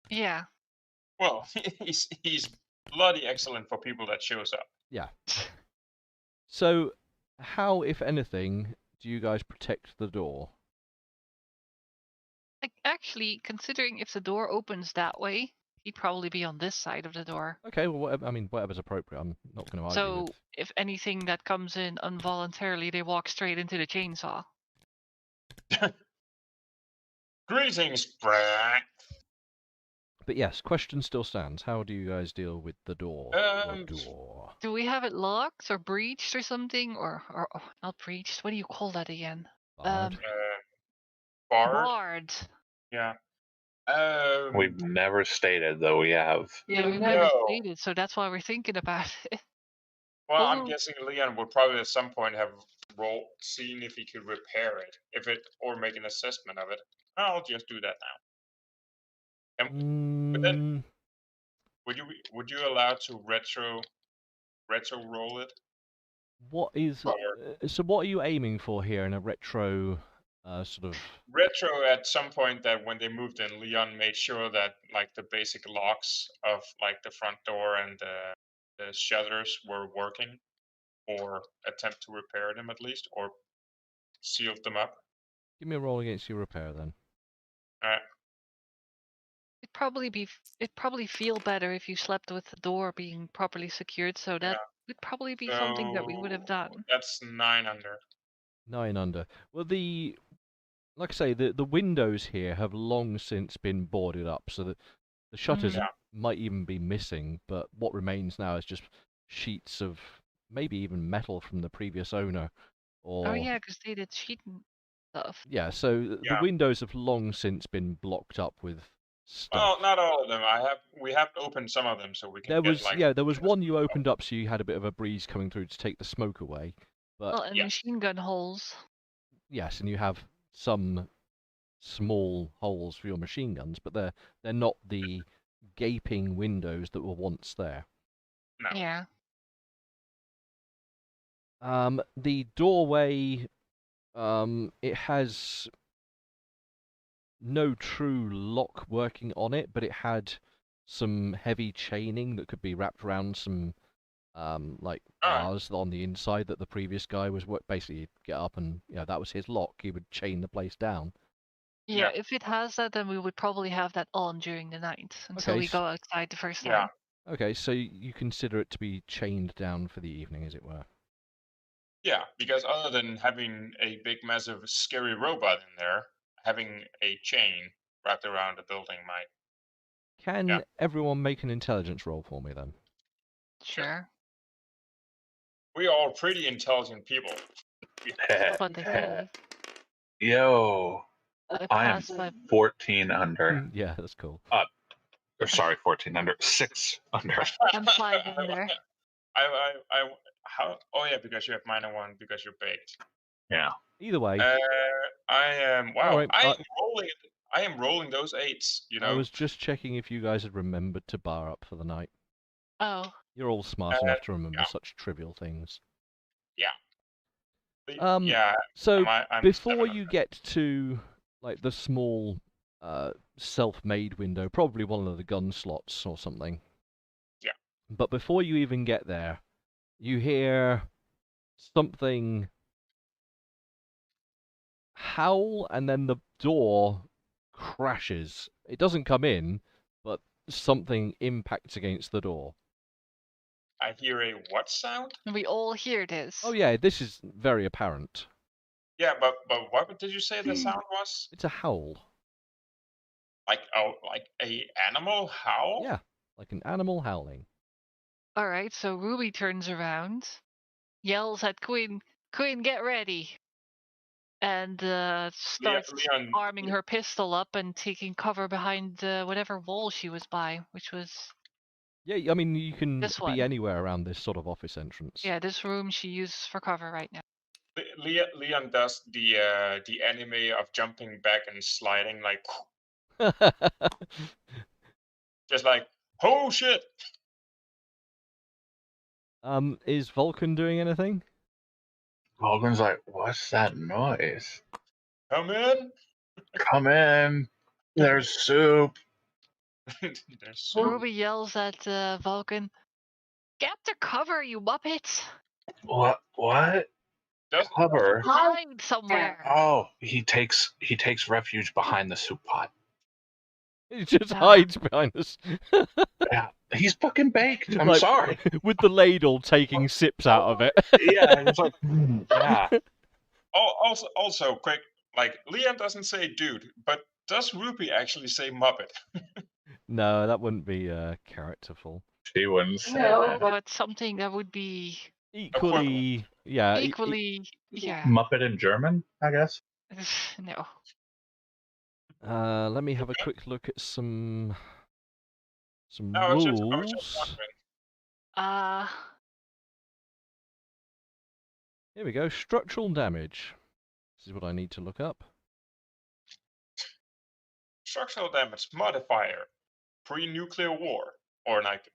Yeah. Well, he's bloody excellent for people that shows up. Yeah. So, how, if anything, do you guys protect the door? Actually, considering if the door opens that way, he'd probably be on this side of the door. Okay, well, whatever, I mean, whatever's appropriate. I'm not going to argue So with. if anything that comes in involuntarily, they walk straight into the chainsaw. Greetings, Brad. But yes, question still stands. How do you guys deal with the door? Door. Do we have it locked or breached or something? Or not breached? What do you call that again? Barred. Barred. Barred. Yeah. We've never stated that we have. Yeah, we've never stated, so that's why we're thinking about it. Well, I'm guessing Leon would probably at some point have seen if he could repair it, or make an assessment of it. I'll just do that now. But then, would you allow to retro roll it? What is so? What are you aiming for here in a retro sort of? Retro at some point that when they moved in, Leon made sure that like the basic locks of like the front door and the shutters were working, or attempt to repair them at least, or sealed them up. Give me a roll against your repair then. All right. It'd probably feel better if you slept with the door being properly secured, so that would probably be something that we would have done. That's 9 under. 9 under. Well, like I say, the windows here have long since been boarded up, so that the shutters might even be missing, but what remains now is just sheets of maybe even metal from the previous owner. Or... Oh yeah, because they did sheet and stuff. Yeah, so the windows have long since been blocked up with stuff. Well, not all of them. We have opened some of them so we can there was one you opened up so you had a bit of a breeze coming through to take the smoke away. But and machine gun holes. Yes, and you have some small holes for your machine guns, but they're not the gaping windows that were once there. No. Yeah. The doorway, it has no true lock working on it, but it had some heavy chaining that could be wrapped around some bars on the inside that the previous guy was basically he'd get up and that was his lock. He would chain the place down. Yeah, if it has that, then we would probably have that on during the night until we go outside the first time. Okay, so you consider it to be chained down for the evening, as it were. Yeah, because other than having a big, massive, scary robot in there, having a chain wrapped around the building might. Can everyone make an intelligence roll for me then? Sure. We are all pretty intelligent people. What they say. Yo, I am 14 under. Yeah, that's cool. Sorry, 14 under. 6 under. I'm 5 under. How? Oh yeah, because you have -1 because you're baked. Yeah. Either way. I am. Wow. Right, I am rolling those 8s. You know. I was just checking if you guys had remembered to bar up for the night. Oh. You're all smart enough to remember such trivial things. Yeah. So before you get to like the small self-made window, probably one of the gun slots or something. Yeah. But before you even get there, you hear something howl, and then the door crashes. It doesn't come in, but something impacts against the door. I hear a what sound? We all hear this. Oh yeah, this is very apparent. Yeah, but what did you say the sound was? It's a howl. Like a animal howl? Yeah, like an animal howling. All right, so Ruby turns around, yells at Quinn, "Quinn, get ready!" And starts arming her pistol up and taking cover behind whatever wall she was by, which was... Yeah, I mean, you can be anywhere around this sort of office entrance. Yeah, this room she uses for cover right now. Leon does the anime of jumping back and sliding, like... just like, oh shit! Is Vulcan doing anything? Vulcan's like, what's that noise? Come in! Come in! There's soup! Ruby yells at Vulcan, "Get to cover, you muppets!" What? Cover? Hide somewhere! Oh, he takes refuge behind the soup pot. He just Ah. hides behind us. Yeah, he's fucking baked. I'm Like, sorry. with the ladle taking sips out of it. Yeah, it's like, yeah. Also, quick, like Leon doesn't say dude, but does Ruby actually say Muppet? No, that wouldn't be characterful. She wouldn't say No, that. but something that would be Equally, yeah. equally, yeah. Muppet in German, I guess. No. Let me have a quick look at some No, I was just rules. wondering. Here we go. Structural damage. This is what I need to look up. Structural damage modifier, pre-nuclear war, or like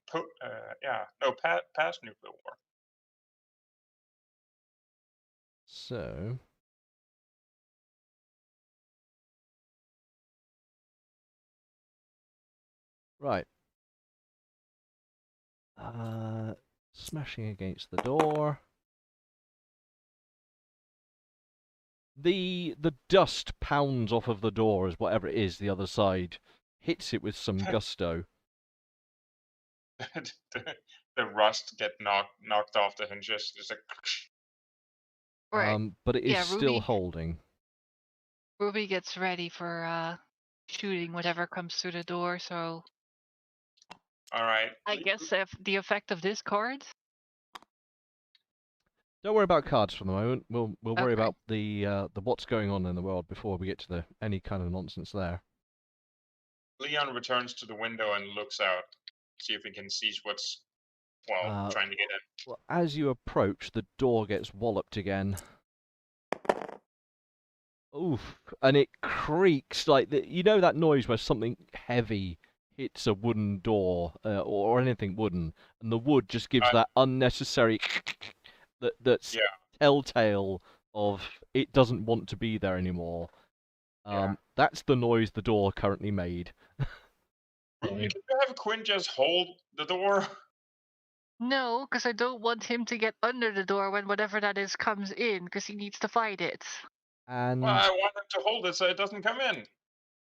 past nuclear war. So, right. Smashing against the door. The dust pounds off of the door as whatever it is the other side hits it with some gusto. The rust get knocked off the hinges. It's like Right. But it is Yeah, still Ruby. holding. Ruby gets ready for shooting whatever comes through the door. So all right. I guess if the effect of this card. Don't worry about cards for the moment. We'll worry Okay. about the what's going on in the world before we get to any kind of nonsense there. Leon returns to the window and looks out, see if he can see what's trying to get in. Well, as you approach, the door gets walloped again. Oof, and it creaks like you know that noise where something heavy hits a wooden door or anything wooden, and the wood just gives that unnecessary that's telltale of it doesn't want to be there anymore. That's the noise the door currently made. Could you have Quinn just hold the door? No, because I don't want him to get under the door when whatever that is comes in, because he needs to fight it. And well, I want him to hold it so it doesn't come in.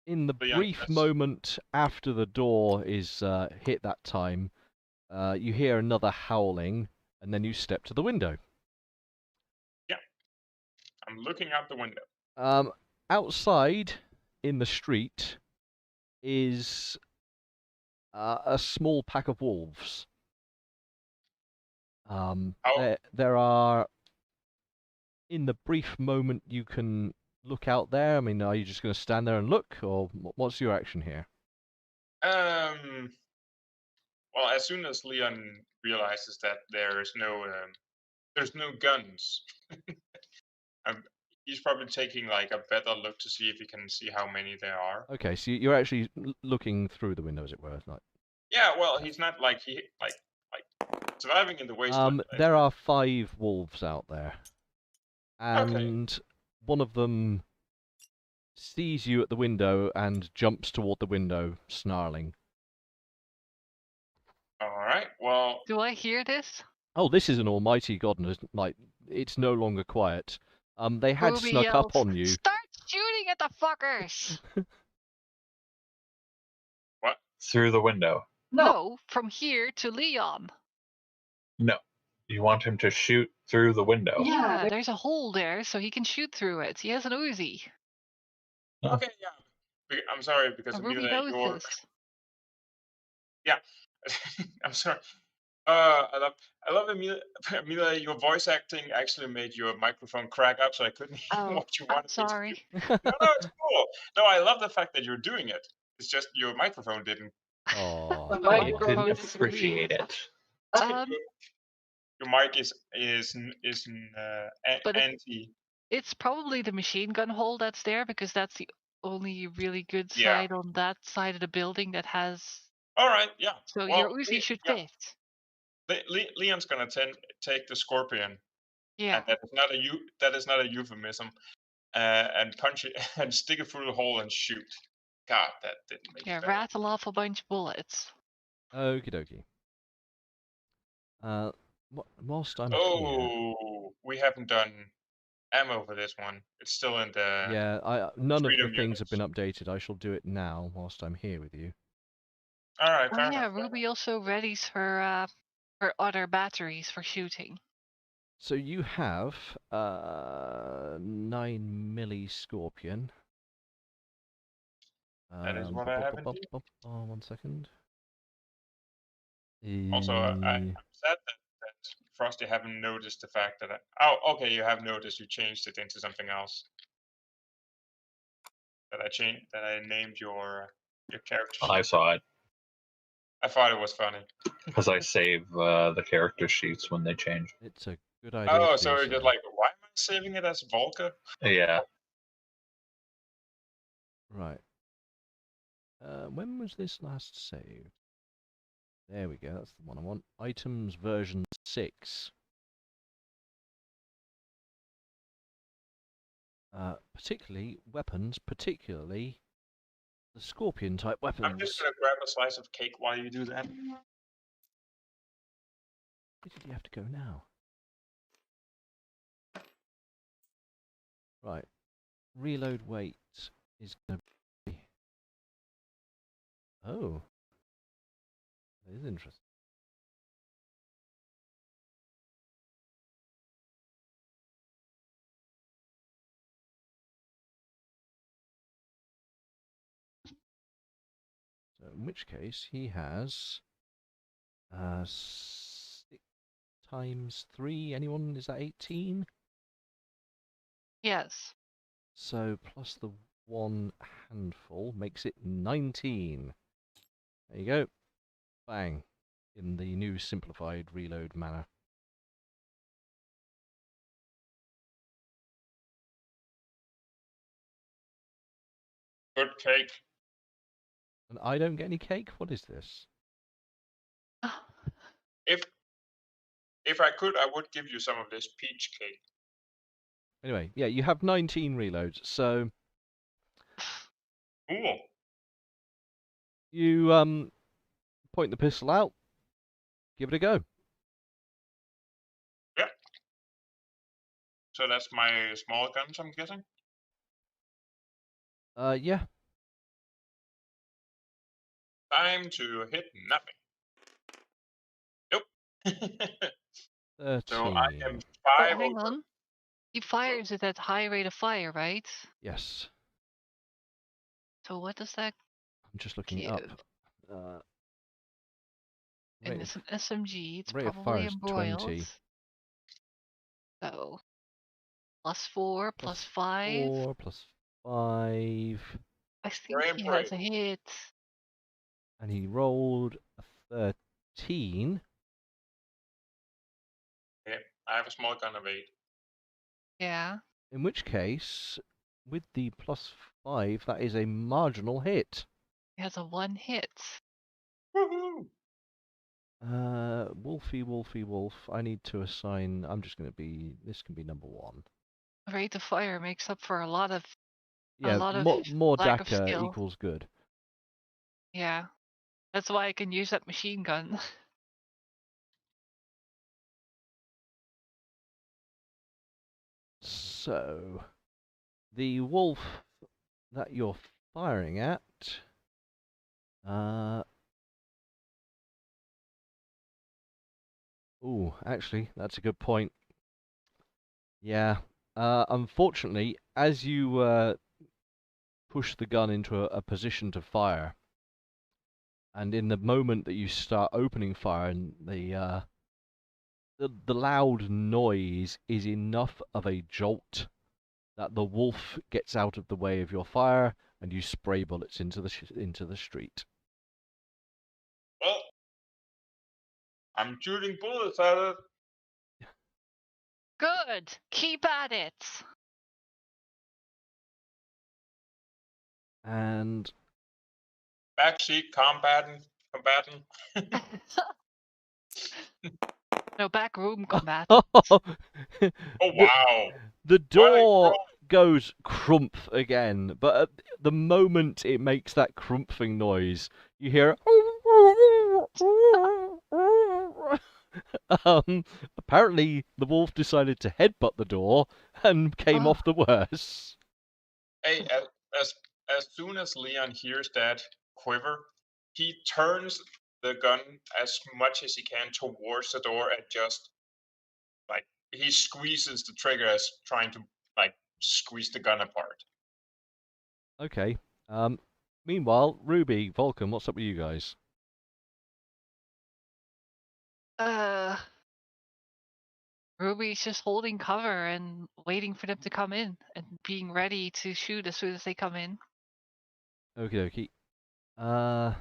In the brief moment after the door is hit that time, you hear another howling, and then you step to the window. Yeah, I'm looking out the window. Outside, in the street, is a small pack of wolves. There are, in the brief moment you can look out there, I mean, are you just going to stand there and look, or what's your action here? Well, as soon as Leon realizes that there's no guns, he's probably taking like a better look to see if he can see how many there are. Okay, so you're actually looking through the window, as it were, like. Yeah, well, he's not like surviving in the wasteland. There are 5 wolves out there, and one of them sees you at the window and jumps toward the window, snarling. All right. Well, do I hear this? Oh, this is an almighty god, and it's no longer quiet. They had Ruby snuck yells, up on you. Start shooting at the fuckers! What? Through the window? No, from here to Leon. No. You want him to shoot through the window? Yeah, there's a hole there, so he can shoot through it. He has an Uzi. Okay, yeah. I'm sorry because Ruby knows this. Yeah, I'm sorry. I love Amelia. Amelia, your voice acting actually made your microphone crack up, so I couldn't hear what you wanted. Sorry. No, it's cool. No, I love the fact that you're doing it. It's just your microphone didn't. Oh, I didn't appreciate it. Your mic is anti. It's probably the machine gun hole that's there, because that's the only really good side on that side of the building that has. All right, yeah. So your Uzi should fit. Leon's gonna take the scorpion. Yeah. And that is not a euphemism. And punch it and stick it through the hole and shoot. God, that didn't make sense. Rattle off a bunch of bullets. Okie dokie. Whilst I'm here. Oh, we haven't done ammo for this one. It's still in the... Yeah, none of the freedom things have units. been updated. I shall do it now whilst I'm here with you. All right, Oh fair yeah, enough. Ruby also readies her other batteries for shooting. So you have 9mm Scorpion. That is what I have indeed. 1 second. Also, I'm sad that Frosty haven't noticed the fact that oh, okay, you have noticed you changed it into something else. That I named your character sheet. I saw it. I thought it was funny. Because I save the character sheets when they change. It's a good idea. Oh, to so do you're just like, why am I saving it as Volker? Yeah. Right. When was this last saved? There we go, that's the one I want. Items version 6. Particularly weapons, particularly the Scorpion type weapons. I'm just gonna grab a slice of cake while you do that. Where did you have to go now? Right. Reload weight is going to be... Oh. That is interesting. So in which case he has 6 times 3. Anyone? Is that 18? Yes. So plus the 1 handful makes it 19. There you go. Bang. In the new simplified reload manner. Good cake. And I don't get any cake? What is this? If I could, I would give you some of this peach cake. Anyway, yeah, you have 19 reloads, so... Cool. You, point the pistol out, give it a go. Yep. So that's my small guns, I'm guessing? Yeah. Time to hit nothing. Nope. 13. So I am But 5 hang over. on. He fires it at high rate of fire, right? Yes. So what does that I'm just looking it give? up. And it's an SMG. It's rate of fire probably is embroiled. 20. So +4, +5. 4, +5. I think he has a hit. And he rolled a 13. Yeah, I have a small gun of 8. Yeah. In which case, with the +5, that is a marginal hit. He has a 1 hit. Woohoo! Wolf. I need to assign. I'm just going to be. This can be number 1. Rate of fire makes up for a lot of more lack of DACA skill. equals good. Yeah. That's why I can use that machine gun. So, the wolf that you're firing at, actually, that's a good point. Yeah, unfortunately, as you push the gun into a position to fire, and in the moment that you start opening fire, and the loud noise is enough of a jolt that the wolf gets out of the way of your fire, and you spray bullets into the street. Well, I'm shooting bullets at it. Good. Keep at it. And backseat combatant. No, back room combatant. Oh wow! The door goes crump again, but at the moment it makes that crumping noise, you hear Apparently the wolf decided to headbutt the door and came off the worse. Hey, as soon as Leon hears that quiver, he turns the gun as much as he can towards the door and just like he squeezes the trigger as trying to like squeeze the gun apart. Okay. Meanwhile, Ruby, Vulcan, what's up with you guys? Ruby's just holding cover and waiting for them to come in and being ready to shoot as soon as they come in. Okie dokie.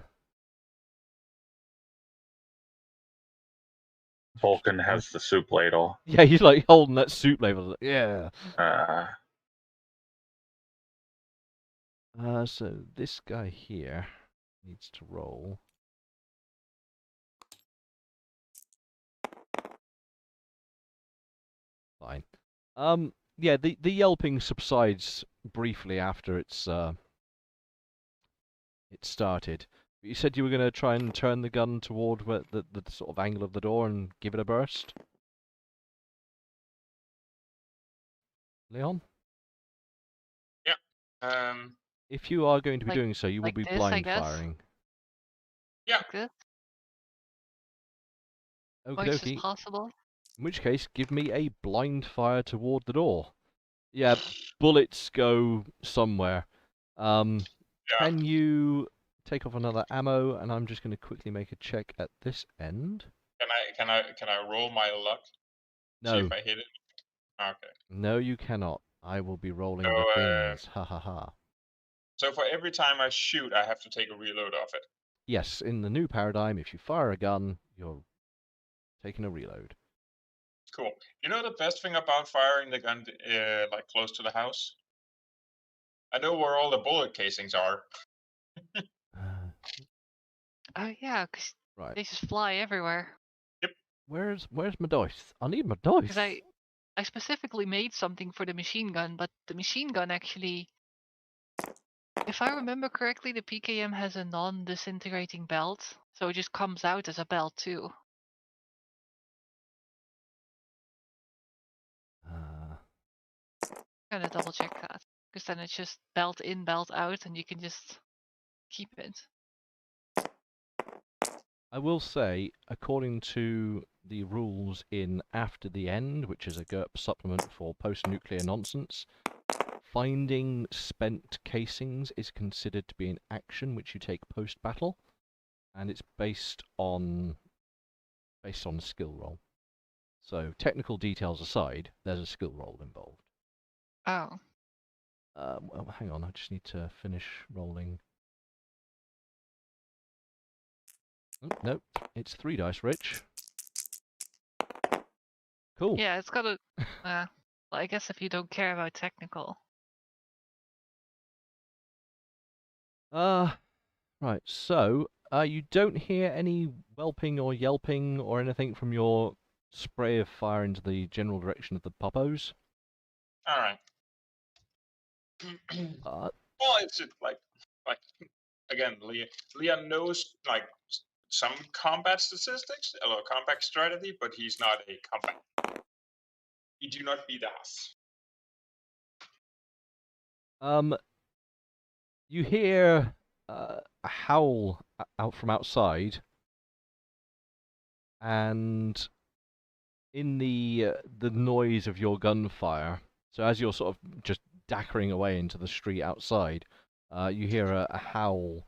Vulcan has the soup ladle. Yeah, he's like holding that soup ladle. Yeah. So this guy here needs to roll. Fine. Yeah, the yelping subsides briefly after it started. But you said you were going to try and turn the gun toward where the sort of angle of the door and give it a burst? Leon? Yeah. If you are going to be Like- doing so, you will like be this, I blind guess? firing. Yeah. Like this? Okie Or is this dokie. possible? In which case, give me a blind fire toward the door. Yeah, bullets go somewhere. Yeah. Can you take off another ammo? And I'm just going to quickly make a check at this end. Can I roll my luck? See No, if I hit it. Okay. no, you cannot. I will be rolling So, the things. Ha ha ha. So for every time I shoot, I have to take a reload of it. Yes, in the new paradigm, if you fire a gun, you're taking a reload. Cool. You know the best thing about firing the gun like close to the house? I know where all the bullet casings are. Oh yeah, because Right. they just fly everywhere. Where's my dice? I need my dice. Because I specifically made something for the machine gun, but the machine gun actually, if I remember correctly, the PKM has a non-disintegrating belt, so it just comes out as a belt too. Gonna double check that, because then it's just belt in, belt out, and you can just keep it. I will say, according to the rules in After the End, which is a GURPS supplement for post-nuclear nonsense, finding spent casings is considered to be an action which you take post-battle, and it's based on skill roll. So technical details aside, there's a skill roll involved. Oh. Well, hang on, I just need to finish rolling. Nope, it's 3 dice, Rich. Cool. Yeah, it's got a. Well, I guess if you don't care about technical. Right, so, you don't hear any whelping or yelping or anything from your spray of fire into the general direction of the poppos. Alright. Well, it's like again, Leon knows like some combat statistics or combat strategy, but he's not a combat. He do not be das. You hear a howl out from outside, and in the noise of your gunfire, so as you're sort of just dackering away into the street outside, you hear a howl,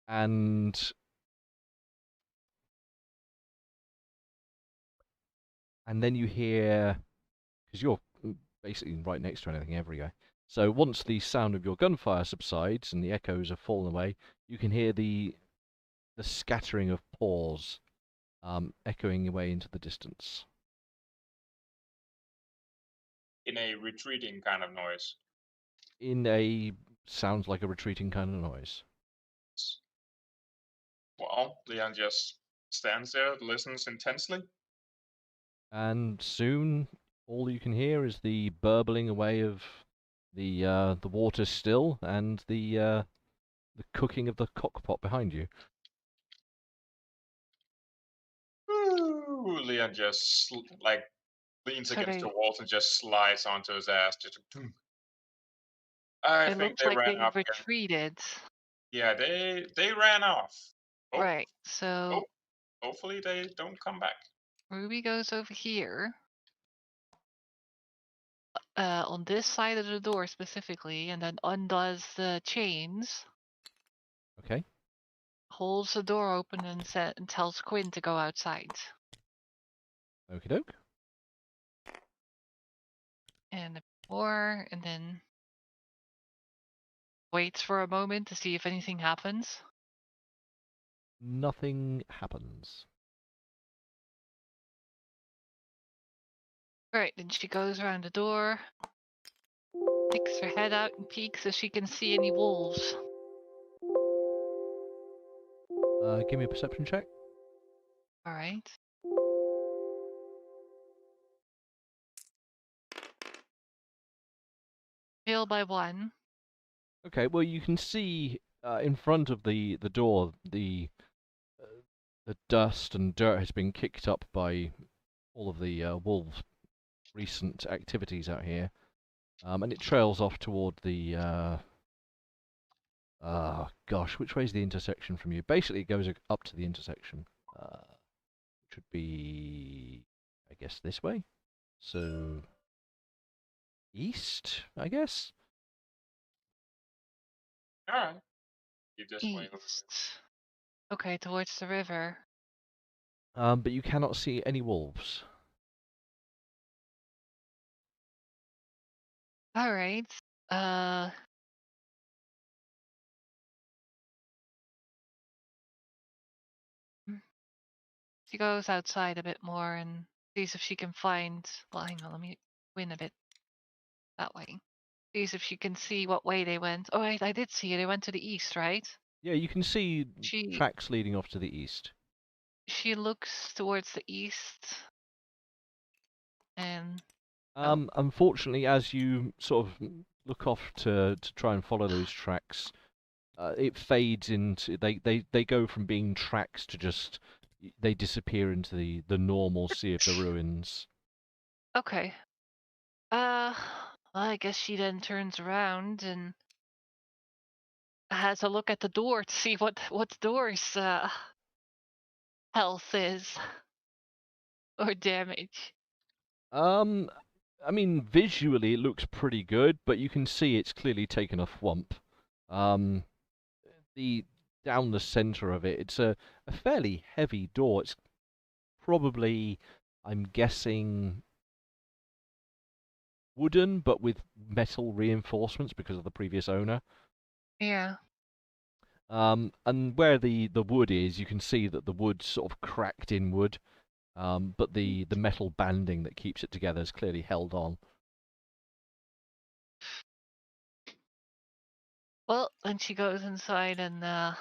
and then you hear, because you're basically right next to anything every guy. So once the sound of your gunfire subsides and the echoes have fallen away, you can hear the scattering of paws echoing away into the distance. In a retreating kind of noise. In a sounds like a retreating kind of noise. Well, Leon just stands there, listens intensely. And soon, all you can hear is the burbling away of the water still and the cooking of the cockpot behind you. Leon just like leans So against the they, walls and just slides onto his ass. Just, I it think looks they like ran they off again. retreated. Yeah, they ran off. Right. So Hopefully they don't come back. Ruby goes over here. On this side of the door specifically, and then undoes the chains. Okay. Holds the door open and tells Quinn to go outside. Okie doke. And a bit more, and then waits for a moment to see if anything happens. Nothing happens. Right, then she goes around the door, sticks her head out and peeks if she can see any wolves. Give me a perception check. Alright. Fail by 1. Okay, well you can see in front of the door the dust and dirt has been kicked up by all of the wolves' recent activities out here, and it trails off toward the gosh, which way is the intersection from you? Basically, it goes up to the intersection, which would be, I guess, this way. So east, I guess. All right. You just wait. East. Okay, towards the river. But you cannot see any wolves. Alright. She goes outside a bit more and sees if she can find. Well, hang on, let me win a bit that way. Sees if she can see what way they went. Oh, right, I did see it. They went to the east, right? Yeah, you can see She tracks leading off to the east. she looks towards the east, and Unfortunately, as you sort of look off to try and follow those tracks, it fades into they go from being tracks to just they disappear into the normal sea of the ruins. okay. Well, I guess she then turns around and has a look at the door to see what the door's health is or damage. I mean, visually it looks pretty good, but you can see it's clearly taken a thwomp. The down the center of it, it's a fairly heavy door. It's probably, I'm guessing, wooden, but with metal reinforcements because of the previous owner. Yeah. And where the wood is, you can see that the wood's sort of cracked in wood, but the metal banding that keeps it together is clearly held on. Well, then she goes inside and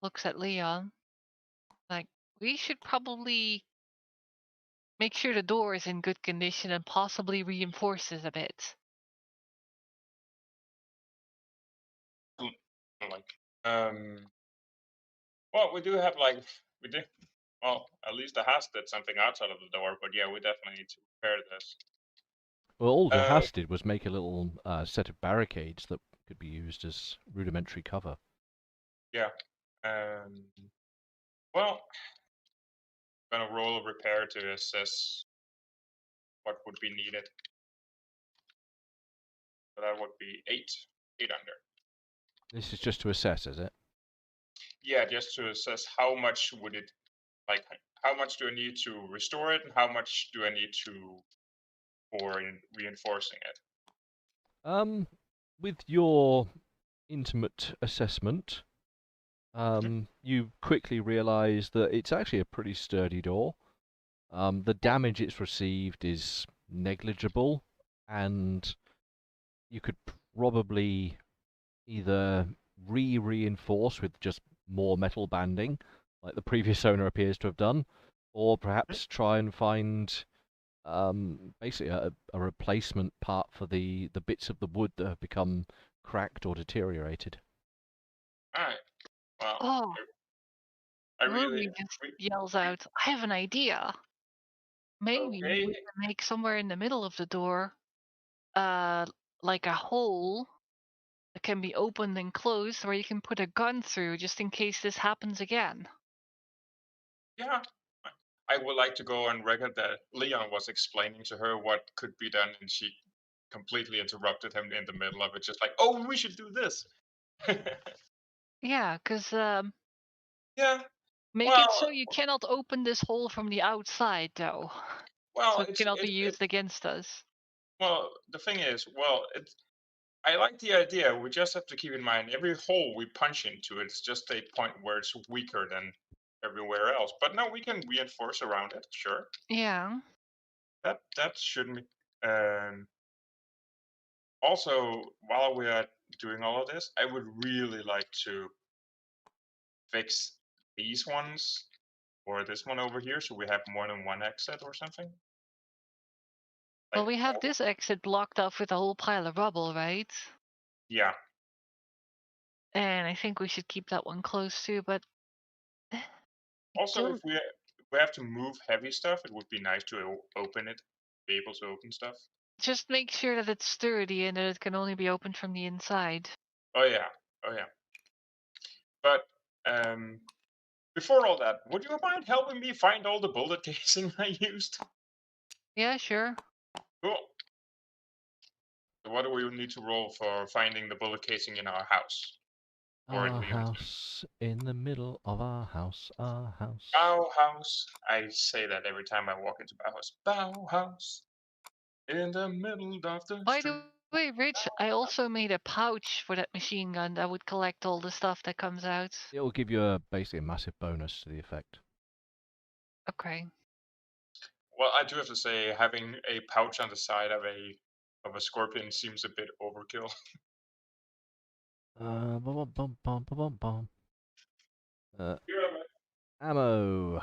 looks at Leon. Like, we should probably make sure the door is in good condition and possibly reinforces a bit. Well, we do have well, at least the Haas did something outside of the door, but yeah, we definitely need to repair this. Well, all the Haas did was make a little set of barricades that could be used as rudimentary cover. Yeah. Well, I'm gonna roll a repair to assess what would be needed. So that would be 8 under. This is just to assess, is it? Yeah, just to assess how much would it, like, how much do I need to restore it, and how much do I need for reinforcing it? With your intimate assessment, you quickly realize that it's actually a pretty sturdy door. The damage it's received is negligible, and you could probably either reinforce with just more metal banding, like the previous owner appears to have done, or perhaps try and find basically a replacement part for the bits of the wood that have become cracked or deteriorated. All right. Well, Oh, Ruby just yells out, "I have an idea. Maybe Okay. we can make somewhere in the middle of the door, like a hole that can be opened and closed, where you can put a gun through, just in case this happens again." Yeah. I would like to go on record that Leon was explaining to her what could be done, and she completely interrupted him in the middle of it, just like, "Oh, we should do this." Yeah, because Yeah. make it so Well, you cannot open this hole from the outside, though. So it cannot be used against us. well, the thing is, I like the idea. We just have to keep in mind every hole we punch into it's just a point where it's weaker than everywhere else. But no, we can reinforce around it. Sure, Yeah. that shouldn't be. Also, while we are doing all of this, I would really like to fix these ones or this one over here, so we have more than one exit or something. Well, we have this exit blocked off with a whole pile of rubble, right? Yeah. And I think we should keep that one closed too, but Also, if we have to move heavy stuff, it would be nice to open it, be able to open stuff. just make sure that it's sturdy and that it can only be opened from the inside. Oh yeah. But before all that, would you mind helping me find all the bullet casing I used? Yeah, sure. Cool. So what do we need to roll for finding the bullet casing in our house? Our house, in the middle of our house, our house. Bauhaus. I say that every time I walk into Bauhaus. Bauhaus. In the middle of the By street. the way, Rich, I also made a pouch for that machine gun that would collect all the stuff that comes out. It will give you basically a massive bonus to the effect. Okay. Well, I do have to say, having a pouch on the side of a scorpion seems a bit overkill. Ammo.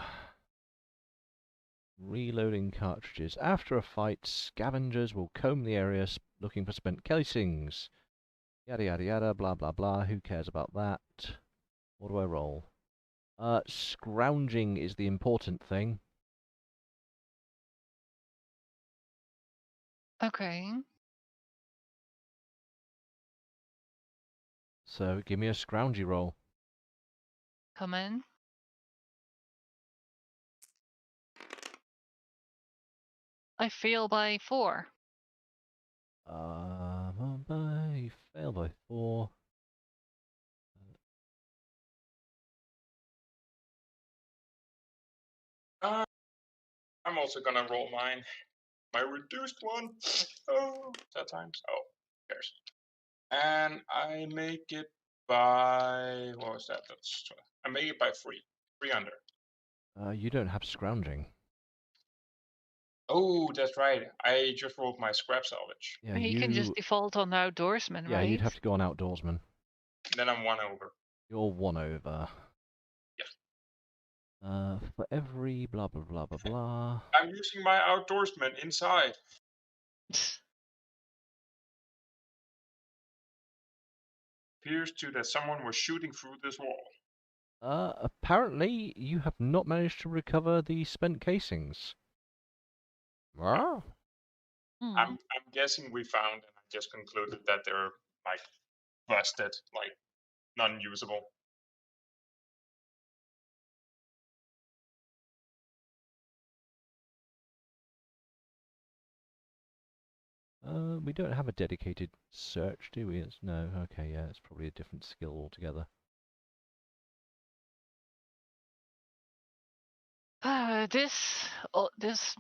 Reloading cartridges. After a fight, scavengers will comb the area looking for spent casings. Yada yada yada, blah blah blah. Who cares about that? What do I roll? Scrounging is the important thing. Okay. So give me a scroungy roll. Come in. I fail by 4. You fail by 4. I'm also gonna roll mine. My reduced one. Oh, that times. Oh, who cares? And I make it by, what was that? I make it by 3. 3 under. You don't have scrounging. Oh, that's right. I just rolled my scrap salvage. Yeah, you can just default on outdoorsman, right? Yeah, you'd have to go on outdoorsman. Then I'm 1 over. You're 1 over. Yeah. For every blah blah blah blah blah. I'm using my outdoorsman inside. Appears to that someone was shooting through this wall. Apparently you have not managed to recover the spent casings. Ah. I'm guessing we found, and I just concluded that they're like busted, like non-usable. We don't have a dedicated search, do we? No, okay, yeah, it's probably a different skill altogether. This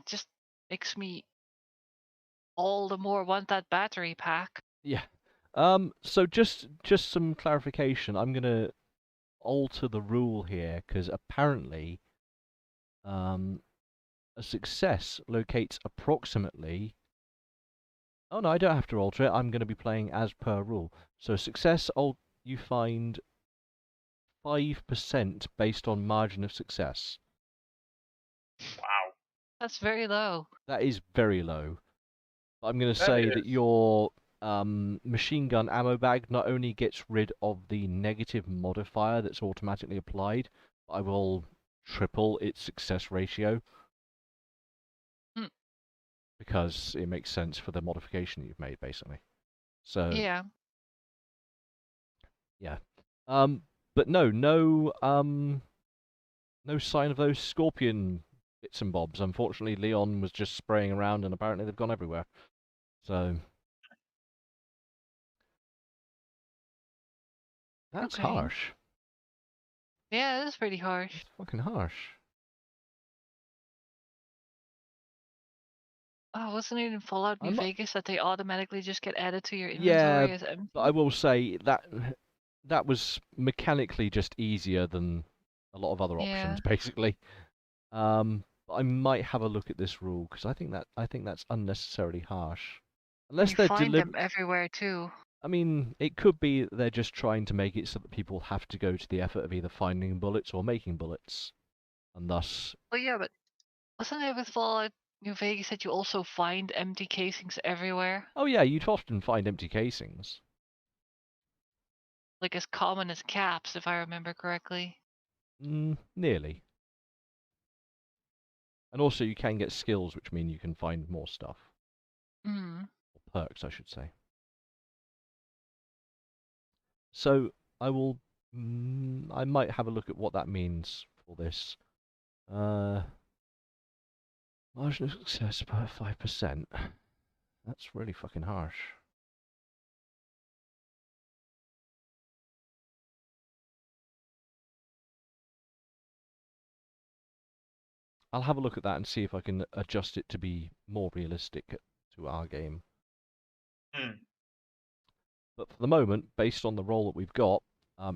just makes me all the more want that battery pack. Yeah. So just some clarification. I'm gonna alter the rule here because apparently, a success locates approximately. Oh no, I don't have to alter it. I'm going to be playing as per rule. So success, you find 5% based on margin of success. Wow. That's very low. That is very low. I'm going to say that your machine gun ammo bag not only gets rid of the negative modifier that's automatically applied, I will triple its success ratio Hmm. because it makes sense for the modification that you've made, basically. So Yeah. yeah. But no sign of those scorpion bits and bobs. Unfortunately, Leon was just spraying around, and apparently they've gone everywhere. So that's Okay. harsh. Yeah, it is pretty harsh. That's fucking harsh. Oh, wasn't it in Fallout New I'm not- Vegas that they automatically just get added to your Yeah, inventory as empty? but I will say that was mechanically just easier than a lot of other options, Yeah. basically. I might have a look at this rule because I think that's unnecessarily harsh. Unless You they're find them everywhere too. I mean, it could be that they're just trying to make it so that people have to go to the effort of either finding bullets or making bullets, and thus. Well, yeah, but wasn't it with Fallout New Vegas that you also find empty casings everywhere? Oh yeah, you'd often find empty casings. Like as common as caps, if I remember correctly. Nearly. And also, you can get skills, which mean you can find more stuff. Hmm. Or perks, I should say. So, I will... I might have a look at what that means for this. Margin of success per 5%. That's really fucking harsh. I'll have a look at that and see if I can adjust it to be more realistic to our game. But for the moment, based on the roll that we've got,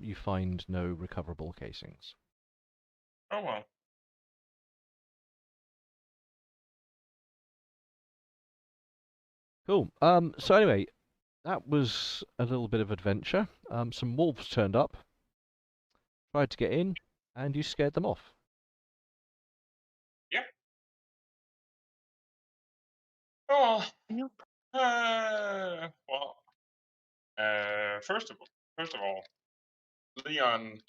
you find no recoverable casings. Oh well. Cool. So anyway, that was a little bit of adventure. Some wolves turned up, tried to get in, and you scared them off. Yeah. Oh. Yep. Well. First of all, Leon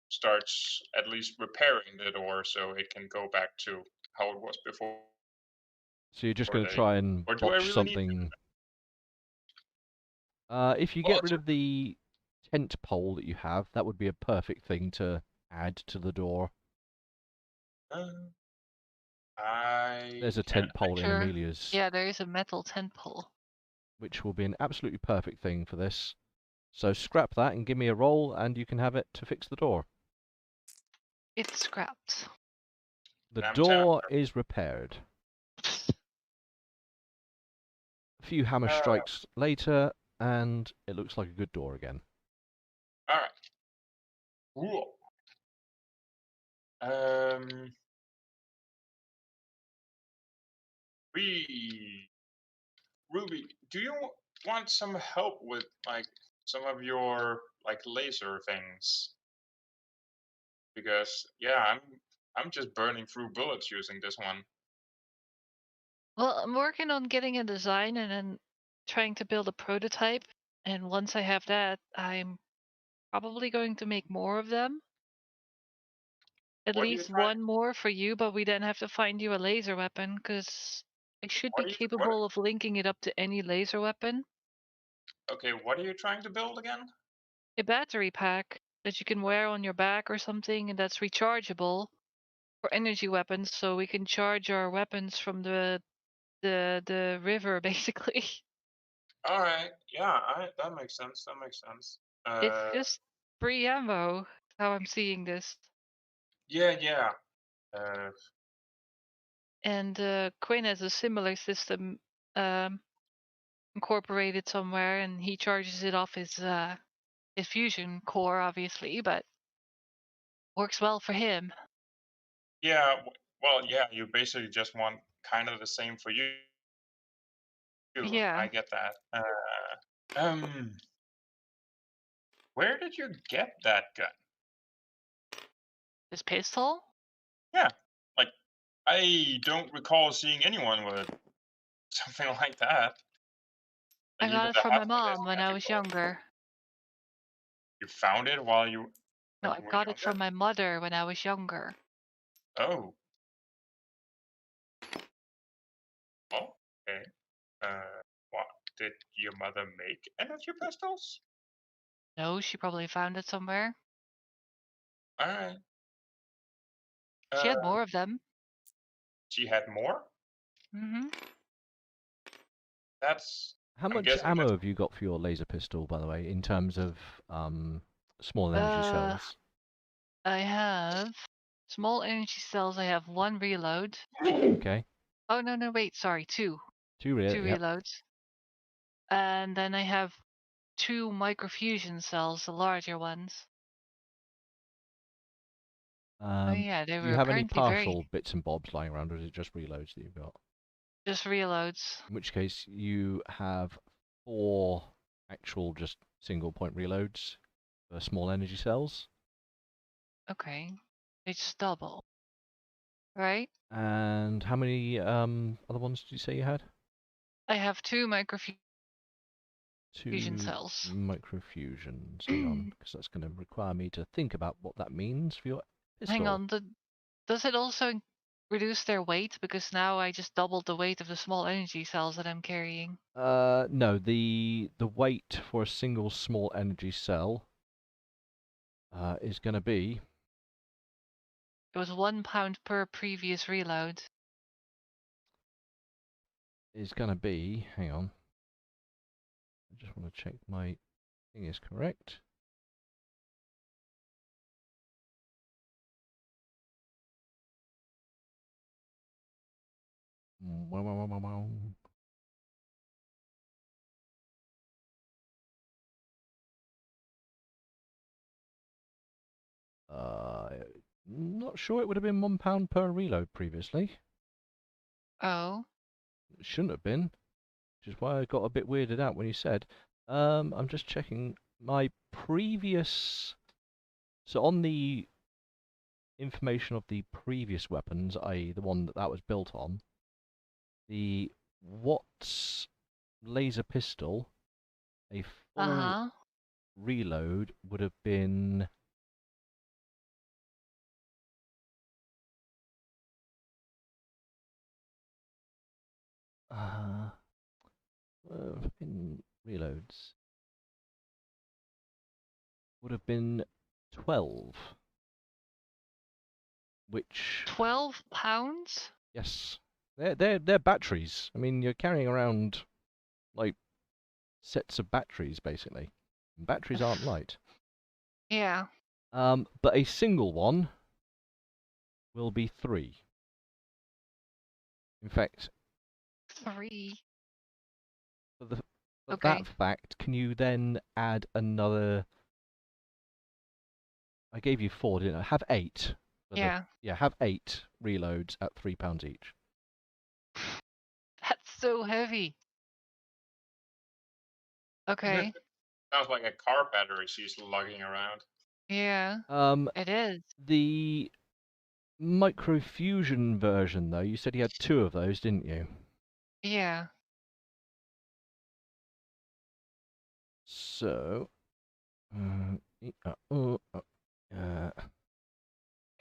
starts at least repairing the door so it can go back to how it was before. So you're just going to try and Or do I botch really something. If you get rid of the tent pole that you have, that would be a perfect thing to add to the door. There's a tent pole in Sure. Amelia's, Yeah, there is a metal tent pole. which will be an absolutely perfect thing for this. So scrap that and give me a roll, and you can have it to fix the door. It's scrapped. The door is repaired. A few hammer strikes later, and it looks like a good door again. All right. Cool. Ruby, do you want some help with like some of your like laser things? Because yeah, I'm just burning through bullets using this one. Well, I'm working on getting a design and then trying to build a prototype. And once I have that, I'm probably going to make more of them. At least one more for you, but we then have to find you a laser weapon, because I should be capable of linking it up to any laser weapon. Okay, what are you trying to build again? A battery pack that you can wear on your back or something, and that's rechargeable for energy weapons, so we can charge our weapons from the river, basically. All right, yeah, that makes sense. That makes sense. It's just free ammo, how I'm seeing this. Yeah. And Quinn has a similar system incorporated somewhere, and he charges it off his fusion core, obviously, but works well for him. Yeah, well, yeah, you basically just want kind of the same for you. Yeah. I get that. Where did you get that gun? His pistol? Yeah, like I don't recall seeing anyone with something like that. I got it from my mom when I was younger. You found it while you No, when I you were got it from younger? my mother when I was younger. Oh. Oh, okay. What did your mother make energy pistols? No, she probably found it somewhere. All right. She had more of them. She had more? Mm-hmm. How I'm much guessing ammo that's have you got for your laser pistol, by the way, in terms of small energy cells? I have small energy cells. I have 1 reload. Okay. Oh no, wait, sorry, 2. 2 Yep. reloads. And then I have 2 microfusion cells, the larger ones. Oh yeah, they Do were you have any apparently very partial bits and bobs lying around, or is it just reloads that you've got? just reloads. In which case, you have 4 actual just single point reloads for small energy cells. Okay. They just double. Right? And how many other ones did you say you had? I have 2 microfusion 2 cells. microfusions. Hang on, because that's going to require me to think about what that means for your pistol. Hang on, does it also reduce their weight? Because now I just doubled the weight of the small energy cells that I'm carrying. No, the weight for a single small energy cell is going to be... It was 1 pound per previous reload. Is going to be... Hang on. I just want to check my thing is correct. Not sure it would have been £1 per reload previously. Oh. It shouldn't have been, which is why I got a bit weirded out when you said. I'm just checking my previous... So on the information of the previous weapons, i.e. the one that was built on, the Watts laser pistol, a full reload would have been... in reloads would have been 12, which 12 pounds? Yes, they're batteries. I mean, you're carrying around like sets of batteries basically. And batteries aren't light. Yeah. But a single one will be 3. In fact, 3. For Okay. that fact, can you then add another... I gave you 4, didn't I? Have 8. Yeah. Yeah, have 8 reloads at £3 each. That's so heavy. Okay. Sounds like a car battery she's lugging around. Yeah. It is. The microfusion version, though, you said you had 2 of those, didn't you? Yeah. So,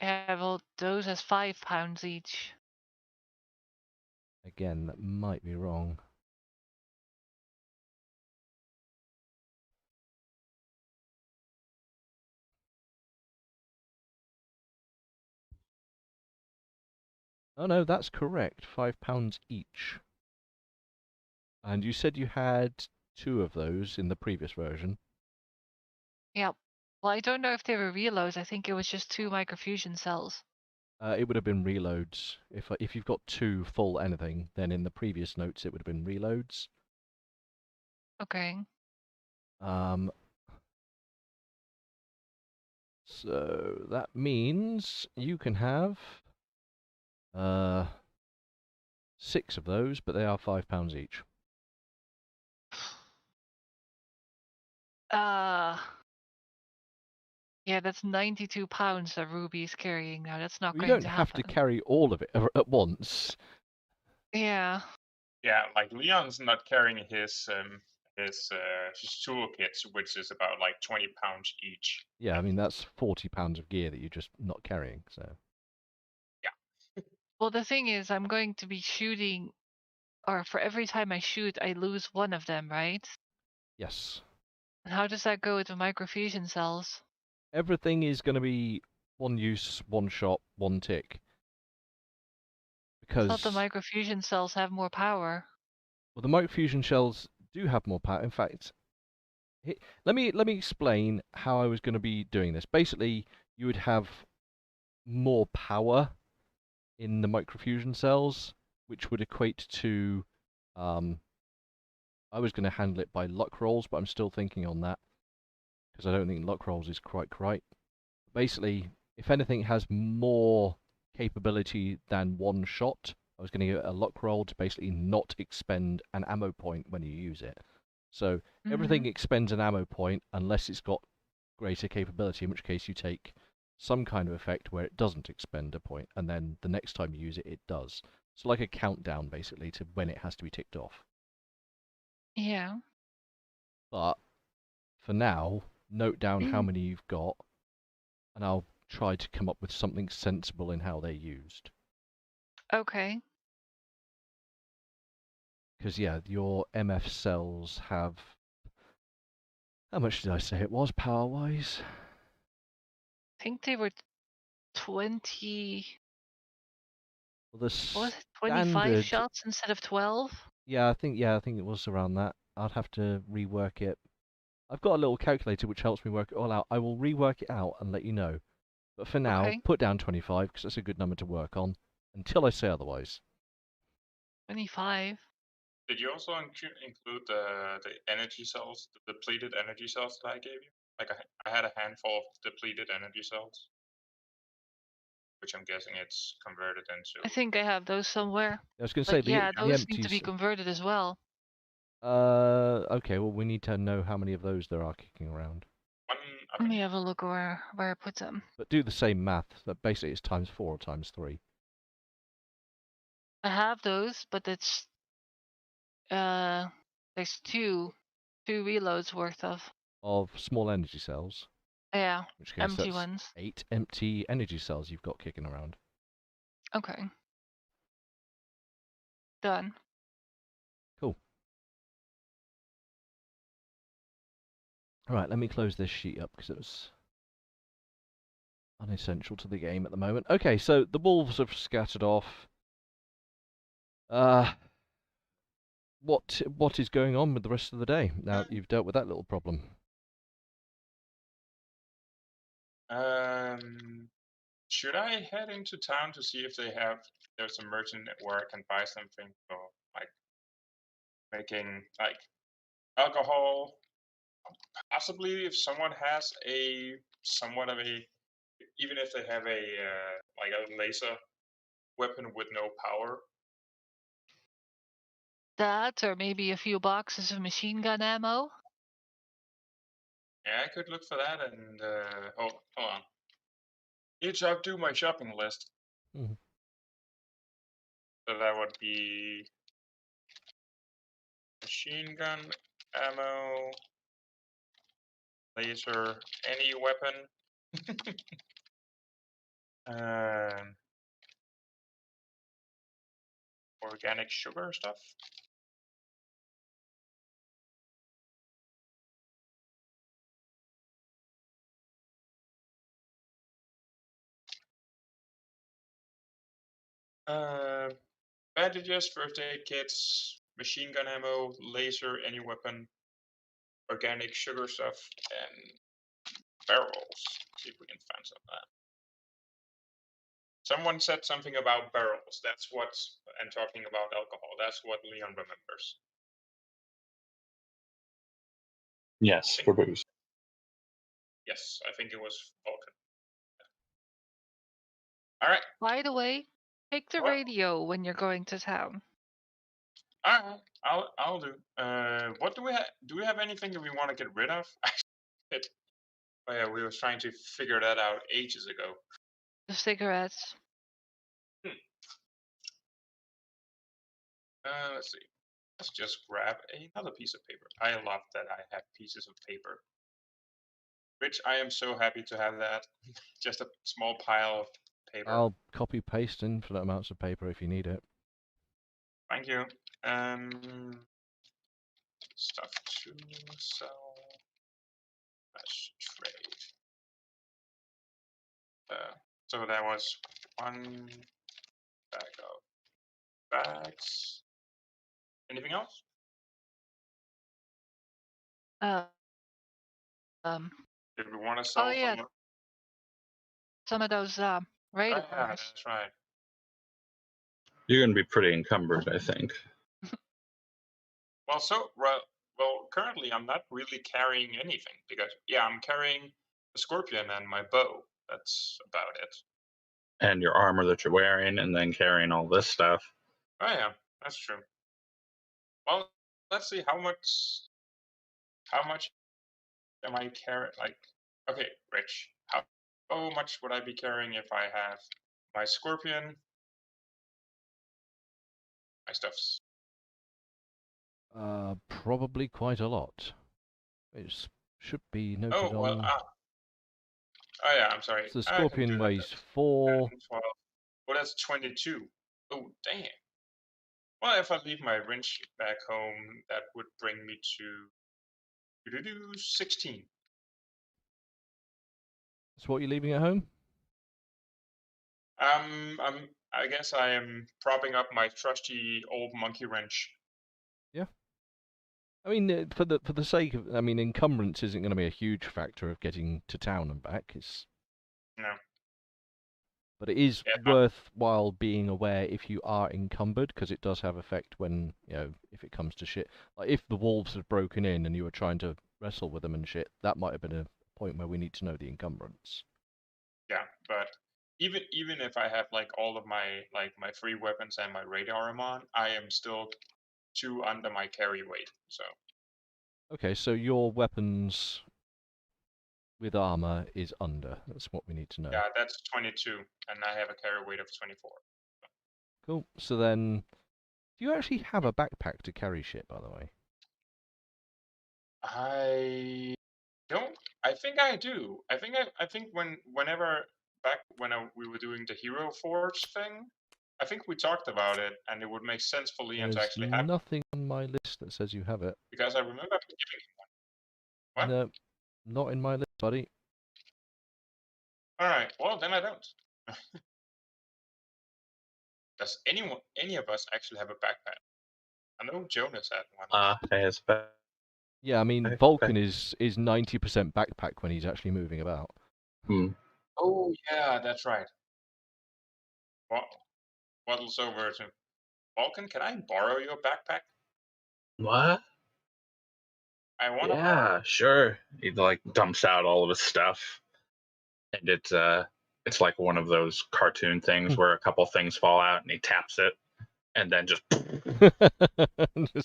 Yeah, well, those as £5 each. again, that might be wrong. Oh no, that's correct. £5 each. And you said you had 2 of those in the previous version. Yep. Well, I don't know if they were reloads. I think it was just 2 microfusion cells. It would have been reloads. If you've got 2 full anything, then in the previous notes it would have been reloads. Okay. So that means you can have 6 of those, but they are £5 each. Yeah, that's 92 pounds that Ruby's carrying now. That's not Well, you going don't to have happen. to carry all of it at once. Yeah. Yeah, like Leon's not carrying his his toolkits, which is about like 20 pounds each. Yeah, I mean that's 40 pounds of gear that you're just not carrying. So. Yeah. Well, the thing is, I'm going to be shooting, or for every time I shoot, I lose one of them, right? Yes. And how does that go with the microfusion cells? Everything is going to be one use, one shot, one tick. Because I thought the microfusion cells have more power. Well, the microfusion shells do have more power. In fact, let me explain how I was going to be doing this. Basically, you would have more power in the microfusion cells, which would equate to, I was going to handle it by luck rolls, but I'm still thinking on that because I don't think luck rolls is quite right. Basically, if anything has more capability than one shot, I was going to get a luck roll to basically not expend an ammo point when you use it. So everything expends an ammo point unless it's got greater capability, in which case you take some kind of effect where it doesn't expend a point, and then the next time you use it, it does. So like a countdown, basically, to when it has to be ticked off. Yeah. But for now, note down how many you've got, and I'll try to come up with something sensible in how they're used. Okay. Because, yeah, your MF cells have... How much did I say it was, power-wise? I think they were 20... Well, the What was it? 25 standard... shots instead of 12? Yeah, I think it was around that. I'd have to rework it. I've got a little calculator which helps me work it all out. I will rework it out and let you know. But for now, Okay. put down 25, because that's a good number to work on, until I say otherwise. 25. Did you also include the energy cells, the depleted energy cells that I gave you? Like I had a handful of depleted energy cells, which I'm guessing it's converted into. I think I have those somewhere. I was going to But say, yeah, the those empty... need to be converted as well. Okay, well, we need to know how many of those there are kicking around. Let me have a look where I put them. But do the same math. That basically it's times 4 or times 3. I have those, but it's there's two reloads worth of. Of small energy cells. Yeah, In which case empty that's ones. 8 empty energy cells you've got kicking around. Okay. Done. Cool. Alright, let me close this sheet up because it was unessential to the game at the moment. Okay, so the wolves have scattered off. What is going on with the rest of the day now that you've dealt with that little problem? Should I head into town to see if there's a merchant where I can buy something for like making like alcohol? Possibly if someone has somewhat of a, even if they have a like a laser weapon with no power. That, or maybe a few boxes of machine gun ammo. Yeah, I could look for that and hold on. Need to do my shopping list. Mm-hmm. So that would be machine gun ammo, laser, any weapon. Organic sugar stuff. Bandages, first aid kits, machine gun ammo, laser, any weapon, organic sugar stuff, and barrels. See if we can find some of that. Someone said something about barrels. That's what's, and talking about alcohol. That's what Leon remembers. Yes, for booze. Yes, I think it was Vulcan. All right. By the way, take the radio when you're going to town. All right, I'll do. What do we have? Do we have anything that we want to get rid of? Oh yeah, we were trying to figure that out ages ago. The cigarettes. Let's see. Let's just grab another piece of paper. I love that I have pieces of paper. Rich, I am so happy to have that. Just a small pile of paper. I'll copy paste infinite amounts of paper if you need it. Thank you. Stuff to sell. Let's trade. So that was one bag of bags. Anything else? Did we want to sell some of those radars. Yeah, that's right. You're going to be pretty encumbered, I think. Well, currently I'm not really carrying anything because, I'm carrying the scorpion and my bow. That's about it. And your armor that you're wearing, and then carrying all this stuff. Oh yeah, that's true. Well, let's see how much am I carrying? Like, okay, Rich, how much would I be carrying if I have my scorpion, my stuffs? Probably quite a lot. It should be noted on. Oh yeah, I'm sorry. So the scorpion weighs 4. 12. Well, that's 22. Oh damn. Well, if I leave my wrench back home, that would bring me to 16. That's what you're leaving at home? I guess I am propping up my trusty old monkey wrench. Yeah. I mean, for the sake of, I mean, encumbrance isn't going to be a huge factor of getting to town and back. No. But it is worthwhile being aware if you are encumbered, because it does have effect when, if it comes to shit. Like, if the wolves had broken in and you were trying to wrestle with them and shit, that might have been a point where we need to know the encumbrance. Yeah, but even if I have, like, all of my free weapons and my radar arm on, I am still 2 under my carry weight, so. Okay, so your weapons with armor is under. That's what we need to know. Yeah, that's 22, and I have a carry weight of 24. Cool. So then, do you actually have a backpack to carry shit, by the way? I don't. I think I do. I think whenever back when we were doing the Hero Forge thing, I think we talked about it, and it would make sense for Leon to actually have. There's nothing on my list that says you have it. Because I remember giving him one. What? No, not in my list, buddy. All right. Well, then I don't. Does any of us actually have a backpack? I know Jonas had one. Has Yeah, I mean, Vulcan is 90% backpack when he's actually moving about. Oh yeah, that's right. Waddles over to Vulcan. Can I borrow your backpack? What? I want to. Yeah, sure. He like dumps out all of his stuff, and it's like one of those cartoon things where a couple things fall out, and he taps it, and then just a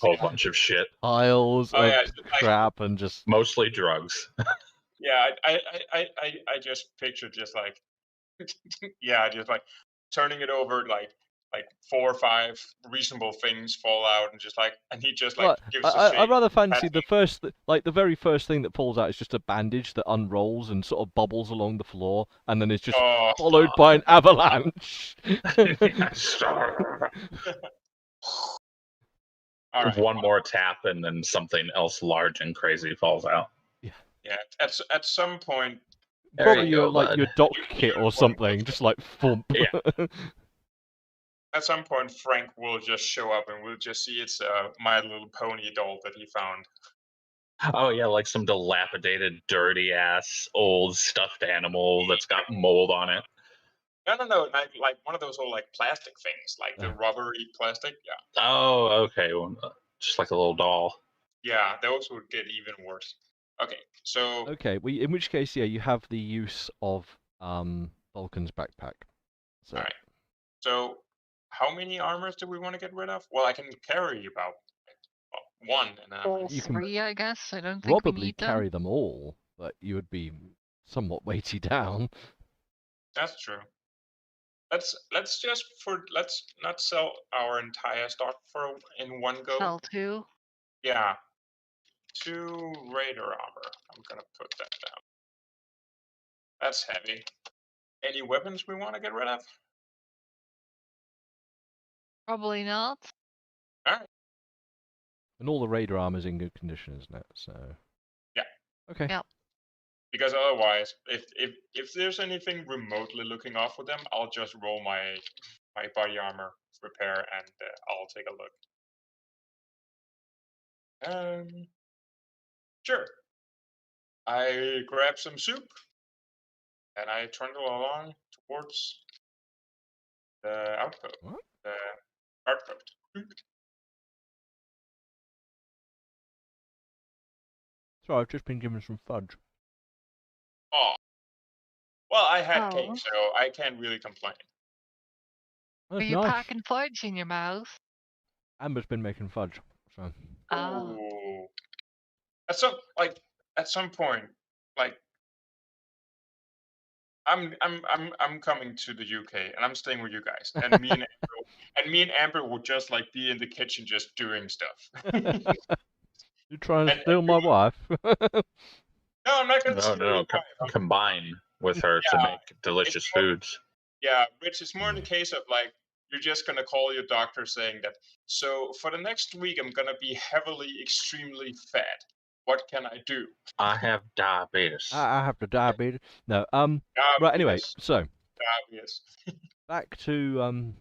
whole bunch of shit, piles of crap, and just mostly drugs. Yeah, I just pictured just like just like turning it over, like 4 or 5 reasonable things fall out, and he just like gives a shake. I rather fancy the very first thing that falls out is just a bandage that unrolls and sort of bubbles along the floor, and then it's just followed by an avalanche. All right. One more tap, and then something else large and crazy falls out. Yeah. At some point, probably your doc kit or something, just like thump. Yeah. At some point, Frank will just show up, and we'll just see it's a My Little Pony doll that he found. Oh yeah, like some dilapidated, dirty ass old stuffed animal that's got mold on it. No, like one of those old like plastic things, like the rubbery plastic. Yeah. Oh, okay. Well, just like a little doll. Yeah, those would get even worse. Okay, so. Okay, in which case, yeah, you have the use of Vulcan's backpack. So. All right. So, how many armors do we want to get rid of? Well, I can carry about 1. And you can 3, I guess. I don't think probably we need carry them all, but you would be somewhat weighty down. That's true. let's not sell our entire stock in one go. Sell 2. Yeah, 2 raider armor. I'm gonna put that down. That's heavy. Any weapons we want to get rid of? Probably not. All right. And all the raider armor's in good condition, isn't it? So. Yeah. Okay. Yeah. Because otherwise, if there's anything remotely looking off with them, I'll just roll my body armor repair and I'll take a look. Sure. I grab some soup and I trundle along towards the outpost. What? The outpost. So I've just been given some fudge. Oh. Well, I had cake, Oh. so I can't really complain. That's Are you nice. packing fudge in your mouth? Amber's been making fudge. So. Oh. Ooh. At some point, like I'm coming to the UK and I'm staying with you guys, and me and Amber will just like be in the kitchen just doing stuff. You trying to steal my wife? No, I'm not gonna steal No, your wife. combine with her to make delicious foods. Yeah, Rich, it's more in the case of like you're just gonna call your doctor saying that. So for the next week, I'm gonna be heavily, extremely fat. What can I do? I have diabetes. I have the diabetes. No. Diabetes. Right. Anyway, so Diabetes. back to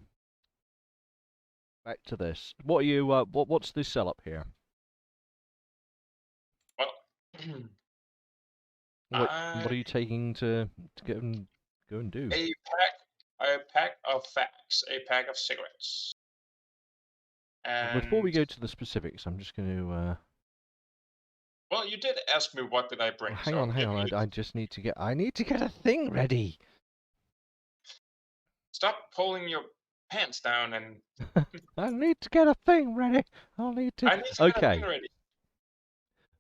this. What are you? What's this sell up here? Well, What are you taking to go and do? A pack of facts, a pack of cigarettes. And Before we go to the specifics, I'm just going to. Well, you did ask me what did I bring. Hang on. I just need to get. I need to get a thing ready. Stop pulling your pants down and. I need to get a thing ready. I'll need to. I need to get a thing ready.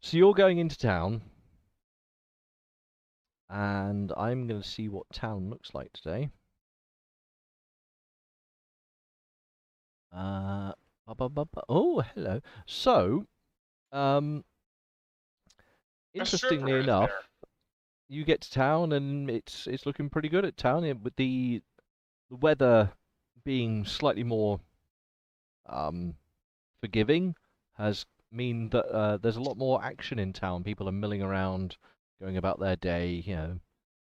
So you're going into town, and I'm going to see what town looks like today. Oh, hello. So, interestingly enough, you get to town and it's looking pretty good at town, with the weather being slightly more forgiving has mean that there's a lot more action in town. People are milling around, going about their day. You know,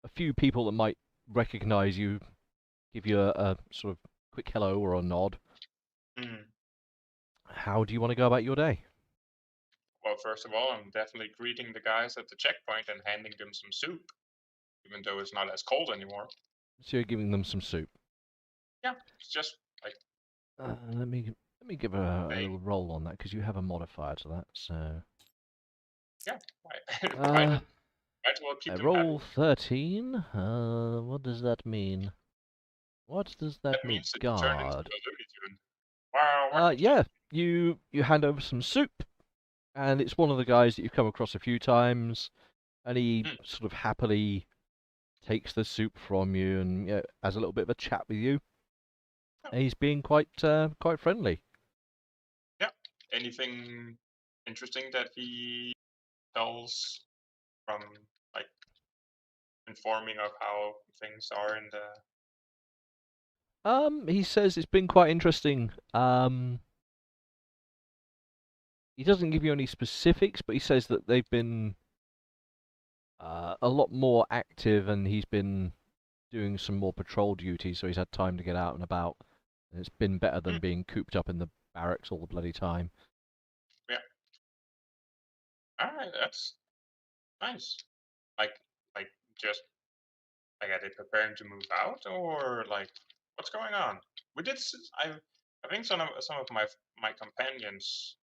a few people that might recognize you, give you a sort of quick hello or a nod. Mm. How do you want to go about your day? Well, first of all, I'm definitely greeting the guys at the checkpoint and handing them some soup, even though it's not as cold anymore. So you're giving them some soup. Yeah, it's just like. Let me give a little roll on that because you have a modifier to that. So. Yeah. Might as well keep them roll happy. 13. What does that mean? What does that mean? Means that you turn into a God. Looney Tune. Wow. Yeah. You hand over some soup, and it's one of the guys that you've come across a few times, and he sort of happily takes the soup from you and has a little bit of a chat with you. And he's being quite friendly. Yeah. Anything interesting that he tells from like informing of how things are in the. He says it's been quite interesting. He doesn't give you any specifics, but he says that they've been a lot more active, and he's been doing some more patrol duty, so he's had time to get out and about. And it's been better than being cooped up in the barracks all the bloody time. Yeah. Alright, that's nice. Like just like are they preparing to move out, or like what's going on? We did. I think some of my companions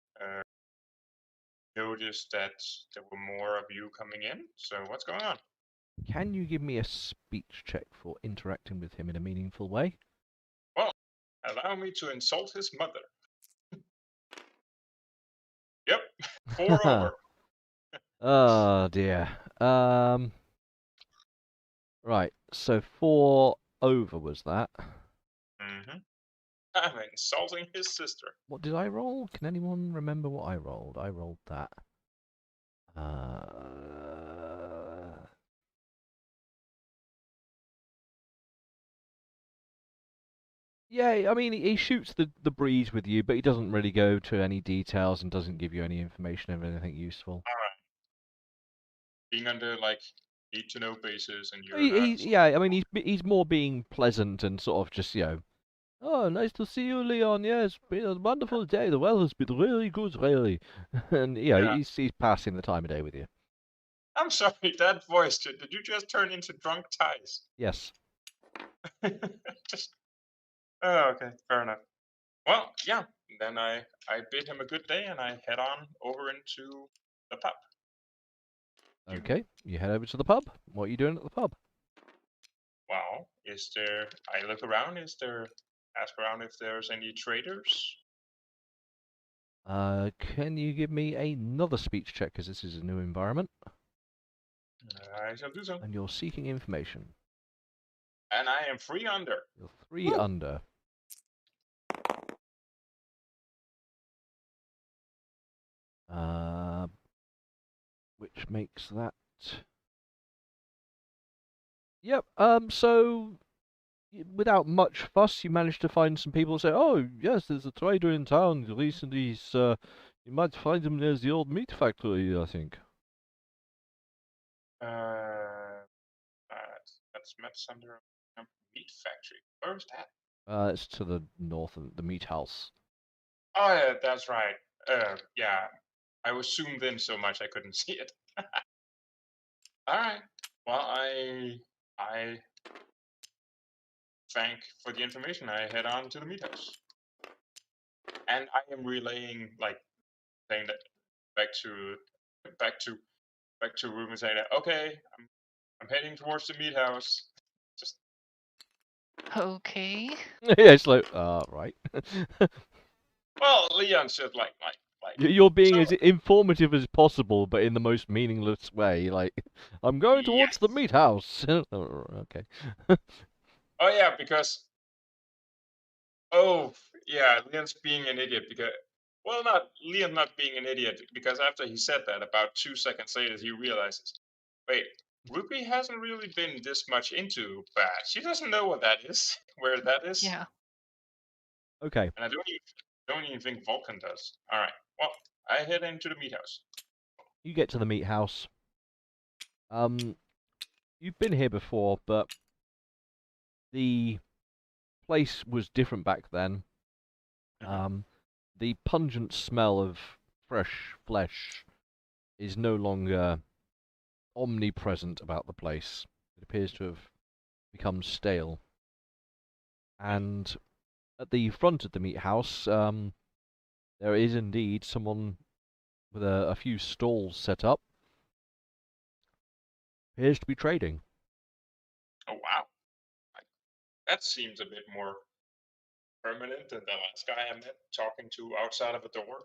noticed that there were more of you coming in. So what's going on? Can you give me a speech check for interacting with him in a meaningful way? Well, allow me to insult his mother. Yep, 4 over. Oh dear. Right. So 4 over was that. I'm insulting his sister. What did I roll? Can anyone remember what I rolled? I rolled that. Yeah, I mean, he shoots the breeze with you, but he doesn't really go to any details and doesn't give you any information of anything useful. Alright. Being under, like, need-to-know basis, and you're Yeah, I mean, he's more being pleasant and sort of just, oh, nice to see you, Leon. Yeah, it's been a wonderful day. The weather's been really good, really. And, Yeah. he's passing the time of day with you. I'm sorry, that voice, did you just turn into drunk Ties? Yes. Oh, okay, fair enough. Well, yeah, then I bid him a good day, and I head on over into the pub. Okay, you head over to the pub. What are you doing at the pub? Well, I look around, ask around if there's any traders? Can you give me another speech check, because this is a new environment? I shall do so. And you're seeking information. And I am 3 under. You're 3 under. Which makes that... Yep, so... Without much fuss, you managed to find some people who say, oh, yes, there's a trader in town recently. You might find him near the old meat factory, I think. That's Metsunder Meat Factory. Where's that? It's to the north of the meat house. Oh, yeah, that's right. Yeah, I was zoomed in so much I couldn't see it. All right. Well, I thank for the information. I head on to the meat house, and I am relaying, like, saying that back to room and saying that, okay, I'm heading towards the meat house. Just Okay. Yeah, it's like, right. well, Leon's just like You're being so, as informative as possible, but in the most meaningless way. Like, I'm going towards yes. the meat house. Oh, okay. Oh yeah, because Leon's being an idiot because not Leon not being an idiot because after he said that, about 2 seconds later he realizes, wait, Ruby hasn't really been this much into bat. She doesn't know what that is, where that is. Yeah. Okay. And I don't even think Vulcan does. All right. Well, I head into the meat house. You get to the meat house. You've been here before, but the place was different back then. The pungent smell of fresh flesh is no longer omnipresent about the place. It appears to have become stale. And at the front of the meat house, there is indeed someone with a few stalls set up. Appears to be trading. Oh wow, that seems a bit more permanent than the last guy I met talking to outside of a door.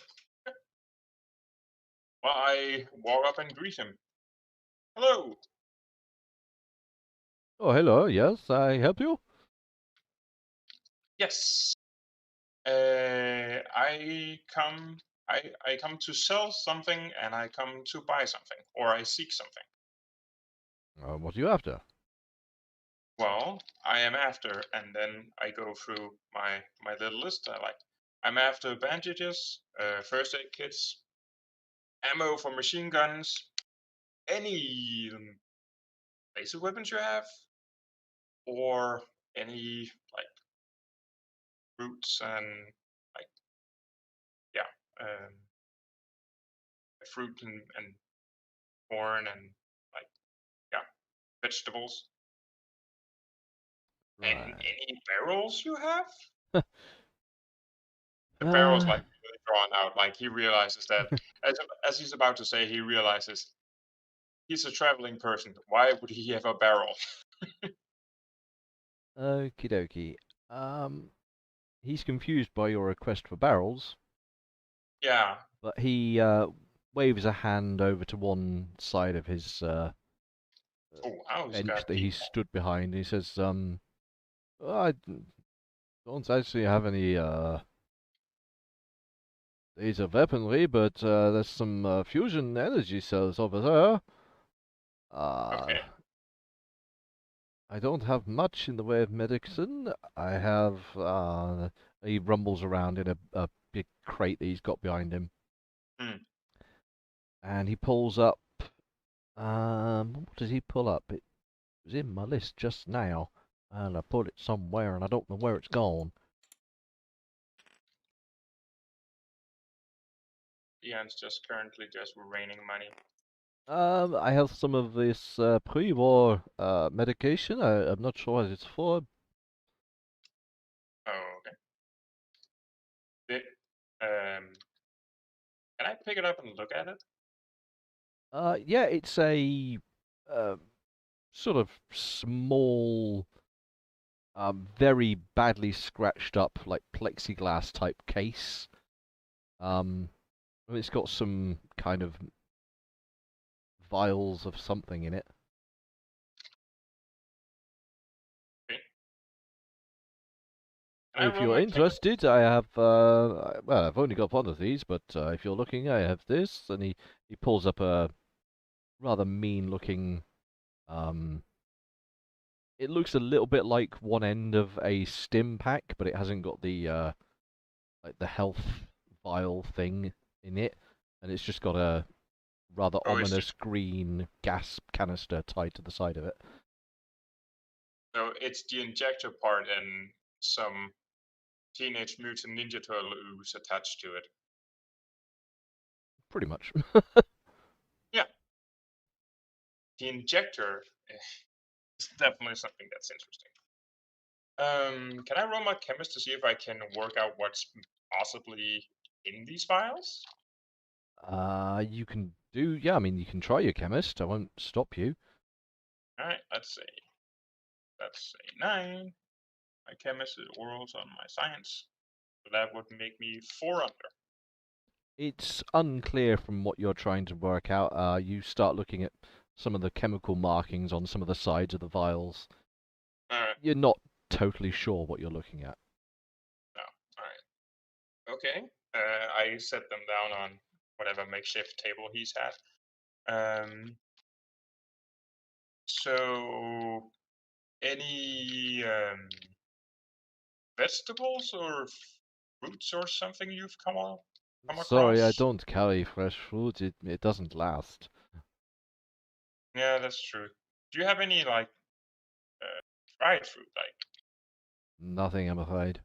Well, I walk up and greet him. Hello. Oh, hello. Yes, I help you? Yes. I come to sell something, and I come to buy something, or I seek something. What are you after? Well, I am after, and then I go through my little list. I'm after bandages, first aid kits, ammo for machine guns, any laser weapons you have, or any like fruits and like um, fruit and corn and like vegetables. And Right. any barrels you have? The barrel's like really drawn out. Like he realizes that as he's about to say, he realizes he's a traveling person. Why would he have a barrel? Okie dokie. He's confused by your request for barrels. Yeah. But he waves a hand over to one side of his bench that he stood behind. He says, Don't actually have any laser weaponry, but there's some fusion energy cells over there. Okay. I don't have much in the way of medicine. I have he rumbles around in a big crate that he's got behind him. And he pulls up what does he pull up? It was in my list just now, and I put it somewhere and I don't know where it's gone. Ian's just currently just raining money. I have some of this pre-war medication. I'm not sure what it's for. Oh, okay. Can I pick it up and look at it? Yeah, it's a sort of small, very badly scratched up, like plexiglass type case. It's got some kind of vials of something in it. Okay. If you're interested, I have, well, I've only got one of these, but if you're looking, I have this. And he pulls up a rather mean-looking, it looks a little bit like one end of a stim pack, but it hasn't got the, like the health vial thing in it. And it's just got a rather ominous green gas canister tied to the side of it. So it's the injector part and some Teenage Mutant Ninja Turtles attached to it. Pretty much. Yeah. The injector is definitely something that's interesting. Can I roll my chemist to see if I can work out what's possibly in these files? You can do, yeah, I mean, you can try your chemist. I won't stop you. Alright, let's see. That's a 9. My chemist is orals on my science. So that would make me 4 under. It's unclear from what you're trying to work out. You start looking at some of the chemical markings on some of the sides of the vials. Alright. You're not totally sure what you're looking at. No. Alright. Okay. I set them down on whatever makeshift table he's had. So any vegetables or fruits or something you've come across? Sorry, I don't carry fresh fruit. It doesn't last. Yeah, that's true. Do you have any like dried fruit? Like Nothing, I'm afraid.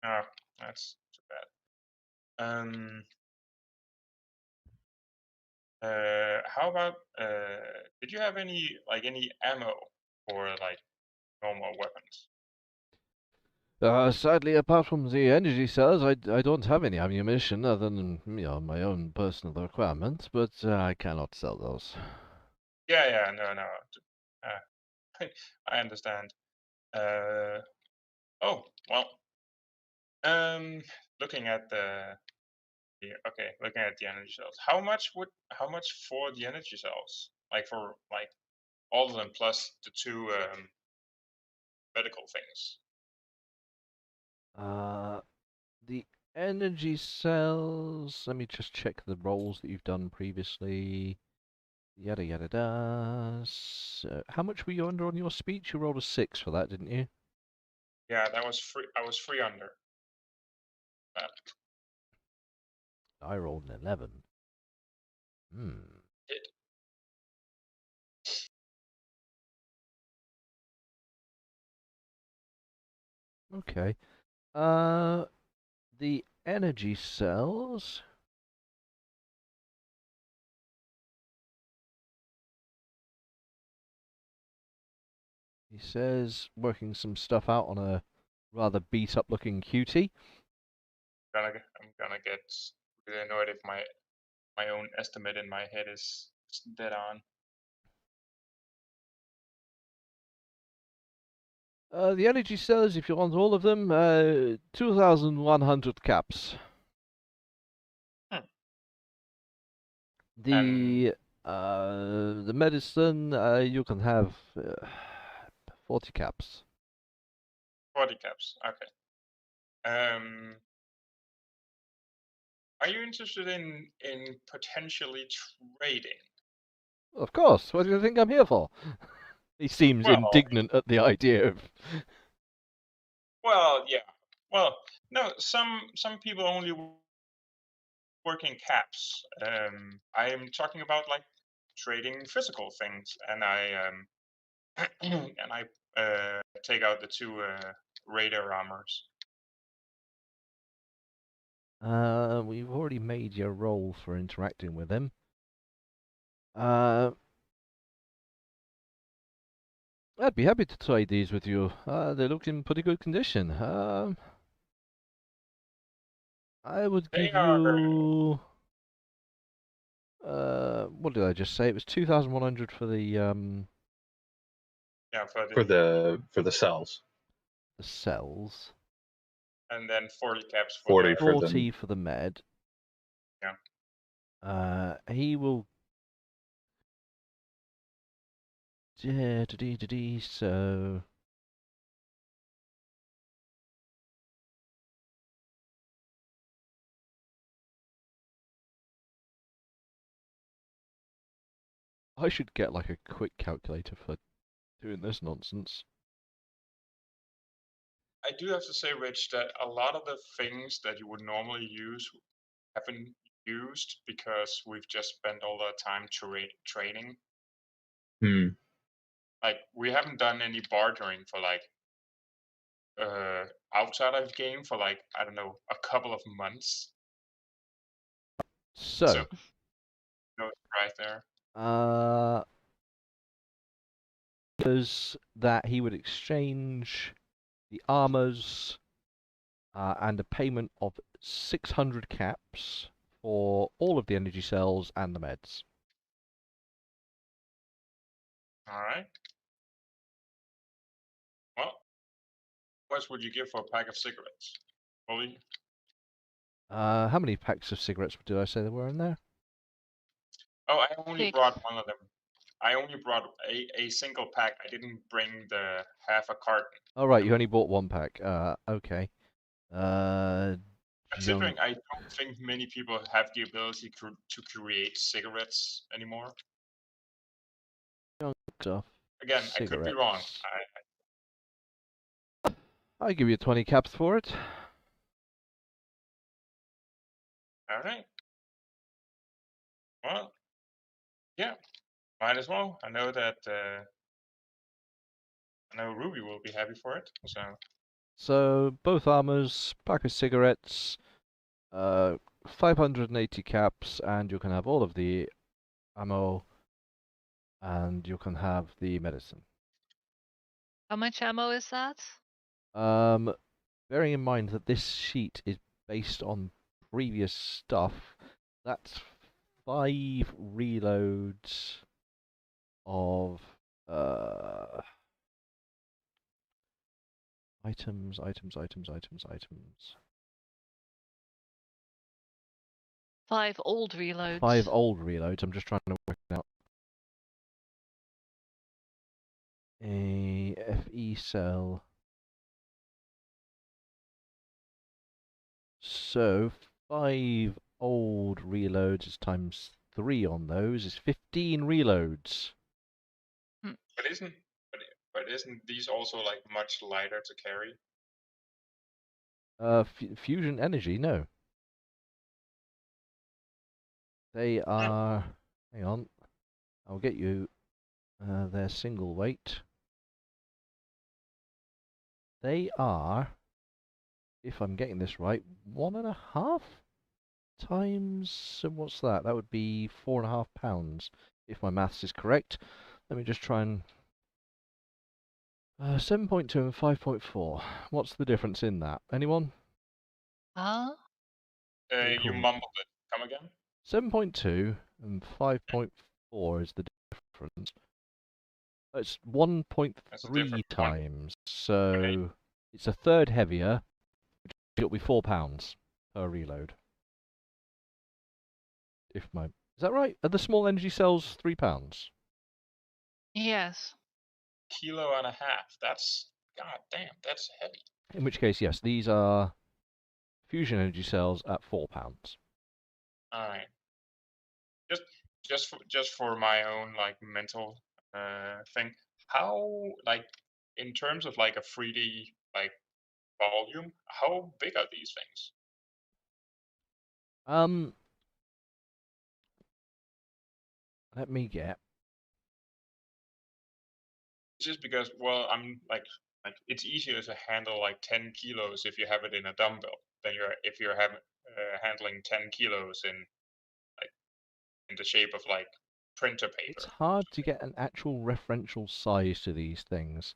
oh, that's too bad. How about did you have any ammo for like normal weapons? Sadly, apart from the energy cells, I don't have any ammunition other than, my own personal requirements, but I cannot sell those. Yeah, no. I understand. Oh well. Looking at looking at the energy cells. How much for the energy cells? Like for like all of them plus the 2 medical things. The energy cells. Let me just check the rolls that you've done previously. Yada yada da. So, how much were you under on your speech? You rolled a 6 for that, didn't you? Yeah, that was free. I was free under that. I rolled an 11. It. Okay. The energy cells. He says working some stuff out on a rather beat up looking cutie. I'm gonna get really annoyed if my own estimate in my head is dead on. The energy cells, if you want all of them, 2,100 caps. The medicine, you can have 40 caps. 40 caps. Okay. Are you interested in potentially trading? Of course. What do you think I'm here for? He seems Well, indignant at the idea of. Well, yeah. Well, no. Some people only work in caps. I am talking about like trading physical things, and I and I take out the 2 radar armors. We've already made your roll for interacting with him. I'd be happy to trade these with you. They look in pretty good condition. I would They give are. you. What did I just say? It was 2,100 for the Yeah, for the cells. the cells. And then 40 caps for 40 the. for 40 for the med. Yeah. He will. So. I should get like a quick calculator for doing this nonsense. I do have to say, Rich, that a lot of the things that you would normally use haven't used because we've just spent all our time training. Like we haven't done any bartering for like outside of the game for like, I don't know, a couple of months. So no surprise there. Is that he would exchange the armors and a payment of 600 caps for all of the energy cells and the meds. All right. Well, what would you give for a pack of cigarettes? Fully? How many packs of cigarettes did I say there were in there? Oh, I only 6. brought one of them. I only brought a single pack. I didn't bring the half a carton. Oh, right, you only bought 1 pack. Okay. Considering I don't think many people have the ability to create cigarettes anymore. Stuff. Again, Cigarettes. I could be wrong. I give you 20 caps for it. All right. Well, yeah, might as well. I know that I know Ruby will be happy for it. So both armors, pack of cigarettes, 580 caps, and you can have all of the ammo, and you can have the medicine. How much ammo is that? Bearing in mind that this sheet is based on previous stuff, that's 5 reloads of items. 5 old reloads. 5 old reloads. I'm just trying to work it out. A FE cell. So 5 old reloads is times 3 on those is 15 reloads. But isn't these also like much lighter to carry? Fusion energy, no. They are. Hang on, I'll get you their single weight. They are, if I'm getting this right, 1.5 times. So what's that? That would be 4.5 pounds, if my maths is correct. Let me just try and. 7.2 and 5.4. What's the difference in that? Anyone? Huh? You mumbled it. Come again? 7.2 and 5.4 is the difference. It's 1.3 times, so it's a third heavier, which it'll be £4 per reload. Is that right? Are the small energy cells £3? Yes. Kilo and a half. That's, god damn, that's heavy. In which case, yes, these are fusion energy cells at £4. All right. Just for my own like mental thing, how like in terms of like a 3D like volume, how big are these things? Let me get. Just because, well, I'm like it's easier to handle like 10 kilos if you have it in a dumbbell than if you're handling 10 kilos in the shape of like printer paper. It's hard to get an actual referential size to these things.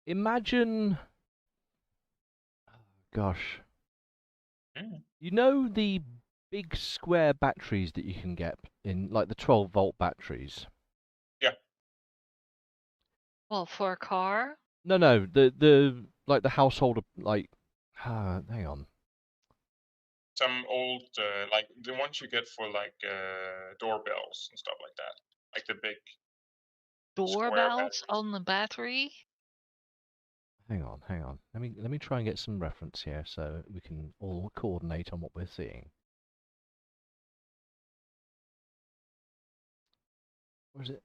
Imagine, gosh, you know the big square batteries that you can get in like the 12-volt batteries? Yeah. Well, for a car? No, the like the household like hang on. Some old like the ones you get for like doorbells and stuff like that, like the big doorbells on the battery. Hang on. Let me try and get some reference here so we can all coordinate on what we're seeing. Or is it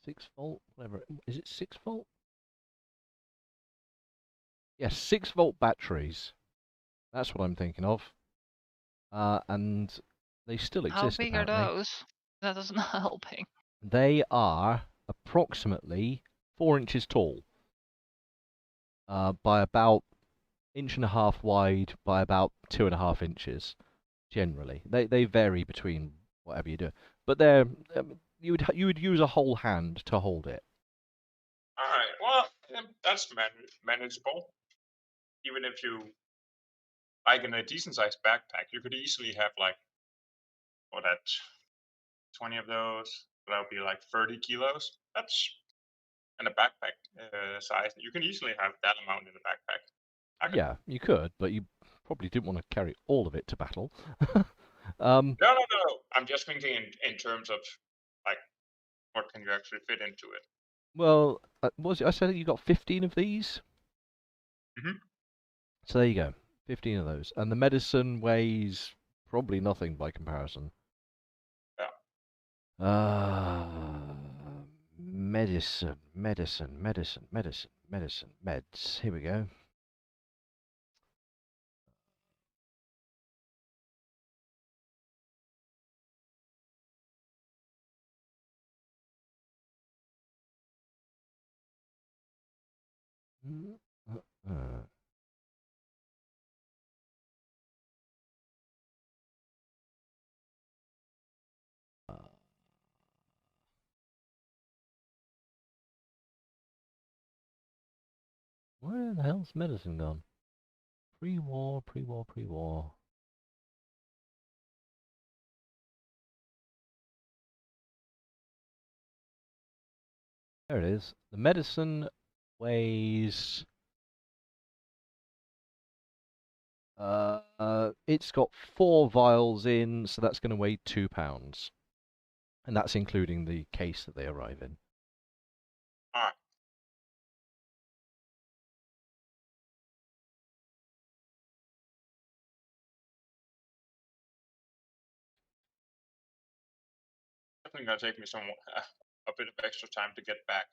6-volt? Whatever. Is it 6-volt? Yes, 6-volt batteries. That's what I'm thinking of. And they still exist. How big apparently. are those? That is not helping. They are approximately 4 inches tall, by about 1.5 inches wide, by about 2.5 inches. Generally, they vary between whatever you do, but they're you would use a whole hand to hold it. All right, well, that's manageable. Even if you like in a decent sized backpack, you could easily have like 20 of those. That would be like 30 kilos. That's in a backpack size. You can easily have that amount in a backpack. Yeah, you could, but you probably didn't want to carry all of it to battle. No. I'm just thinking in terms of like what can you actually fit into it. Well, what was it? I said you got 15 of these. So there you go, 15 of those, and the medicine weighs probably nothing by comparison. Yeah. Medicine, meds. Here we go. Where the hell's medicine gone? Pre-war. There it is. The medicine weighs... it's got 4 vials in, so that's going to weigh 2 pounds. And that's including the case that they arrive in. Alright. Definitely gonna take me a bit of extra time to get back.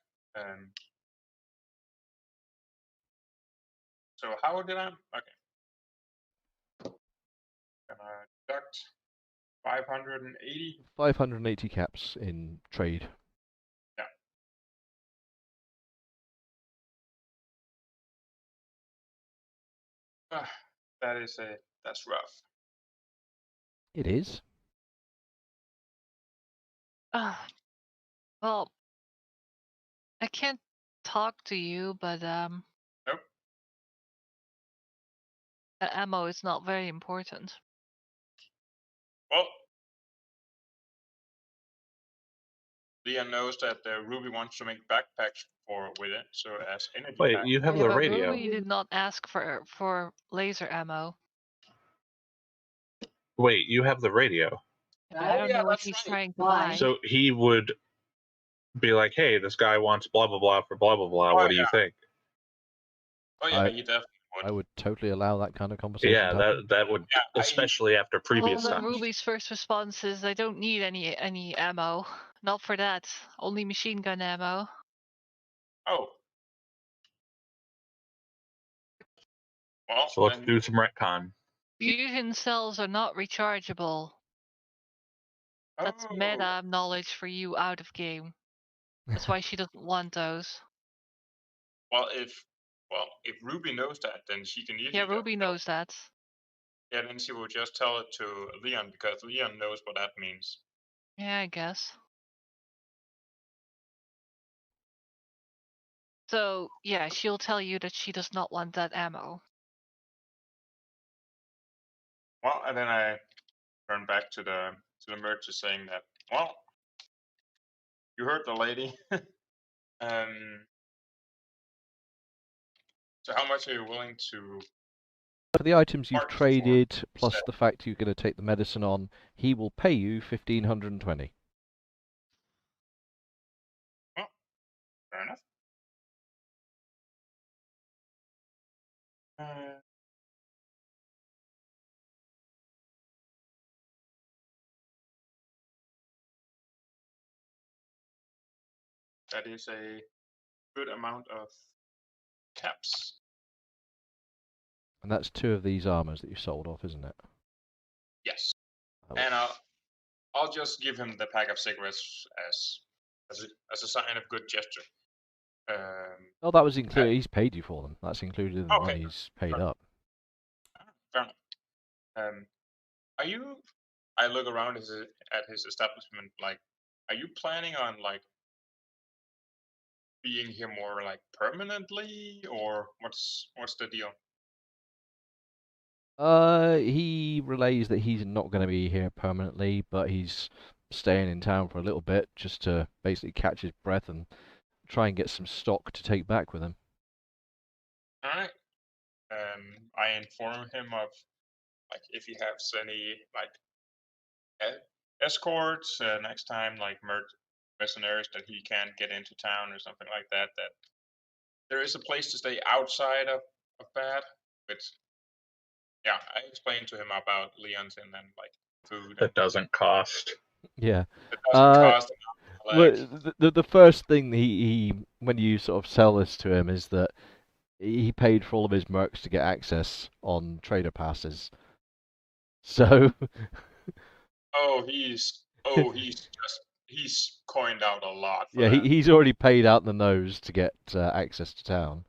So how did I? Okay. Gonna deduct 580. 580 caps in trade. Yeah. That's rough. It is. Well, I can't talk to you, but Nope. The ammo is not very important. Well, Leon knows that Ruby wants to make backpacks with it, so as energy. Wait, you have the radio. Ruby did not ask for laser ammo. Wait, you have the radio. I don't know what he's trying to buy. So he would be like, "Hey, this guy wants blah blah blah for blah blah blah. What do you think?" Oh yeah, he definitely I would totally allow that kind of conversation. Yeah, to happen. that would, especially after previous Well, then times. Ruby's first response is, "I don't need any ammo. Not for that. Only machine gun ammo." Oh. Well, So let's do some retcon. Fusion cells are not rechargeable. That's meta knowledge for you out of game. That's why she doesn't want those. Well, if Ruby knows that, then she can easily. Yeah, Ruby knows that. Yeah, then she will just tell it to Leon because Leon knows what that means. Yeah, I guess. So yeah, she'll tell you that she does not want that ammo. Well, and then I turn back to the merchant saying that, well, you heard the lady. So how much are you willing to? For the items you've Part for traded, plus set. the fact you're going to take the medicine on, he will pay you 1,520. Well, fair enough. That is a good amount of caps. And that's 2 of these armors that you sold off, isn't it? Yes. Oh. And I'll just give him the pack of cigarettes as a sign of good gesture. Oh, that was included. He's paid you for them. That's included in the money he's paid up. Fair enough. Are you? I look around at his establishment. Like, are you planning on like being here more like permanently, or what's the deal? He relays that he's not going to be here permanently, but he's staying in town for a little bit just to basically catch his breath and try and get some stock to take back with him. All right. I inform him of like if he has any like escorts next time, like mercenaries that he can't get into town or something like that. That there is a place to stay outside of Bad, but yeah, I explained to him about Leon's and then like food. That doesn't cost. Yeah. It doesn't cost. Well, the first thing he when you sort of sell this to him is that he paid for all of his mercs to get access on trader passes. So. He's coined out a lot. Yeah, he's already paid out the nose to get access to town.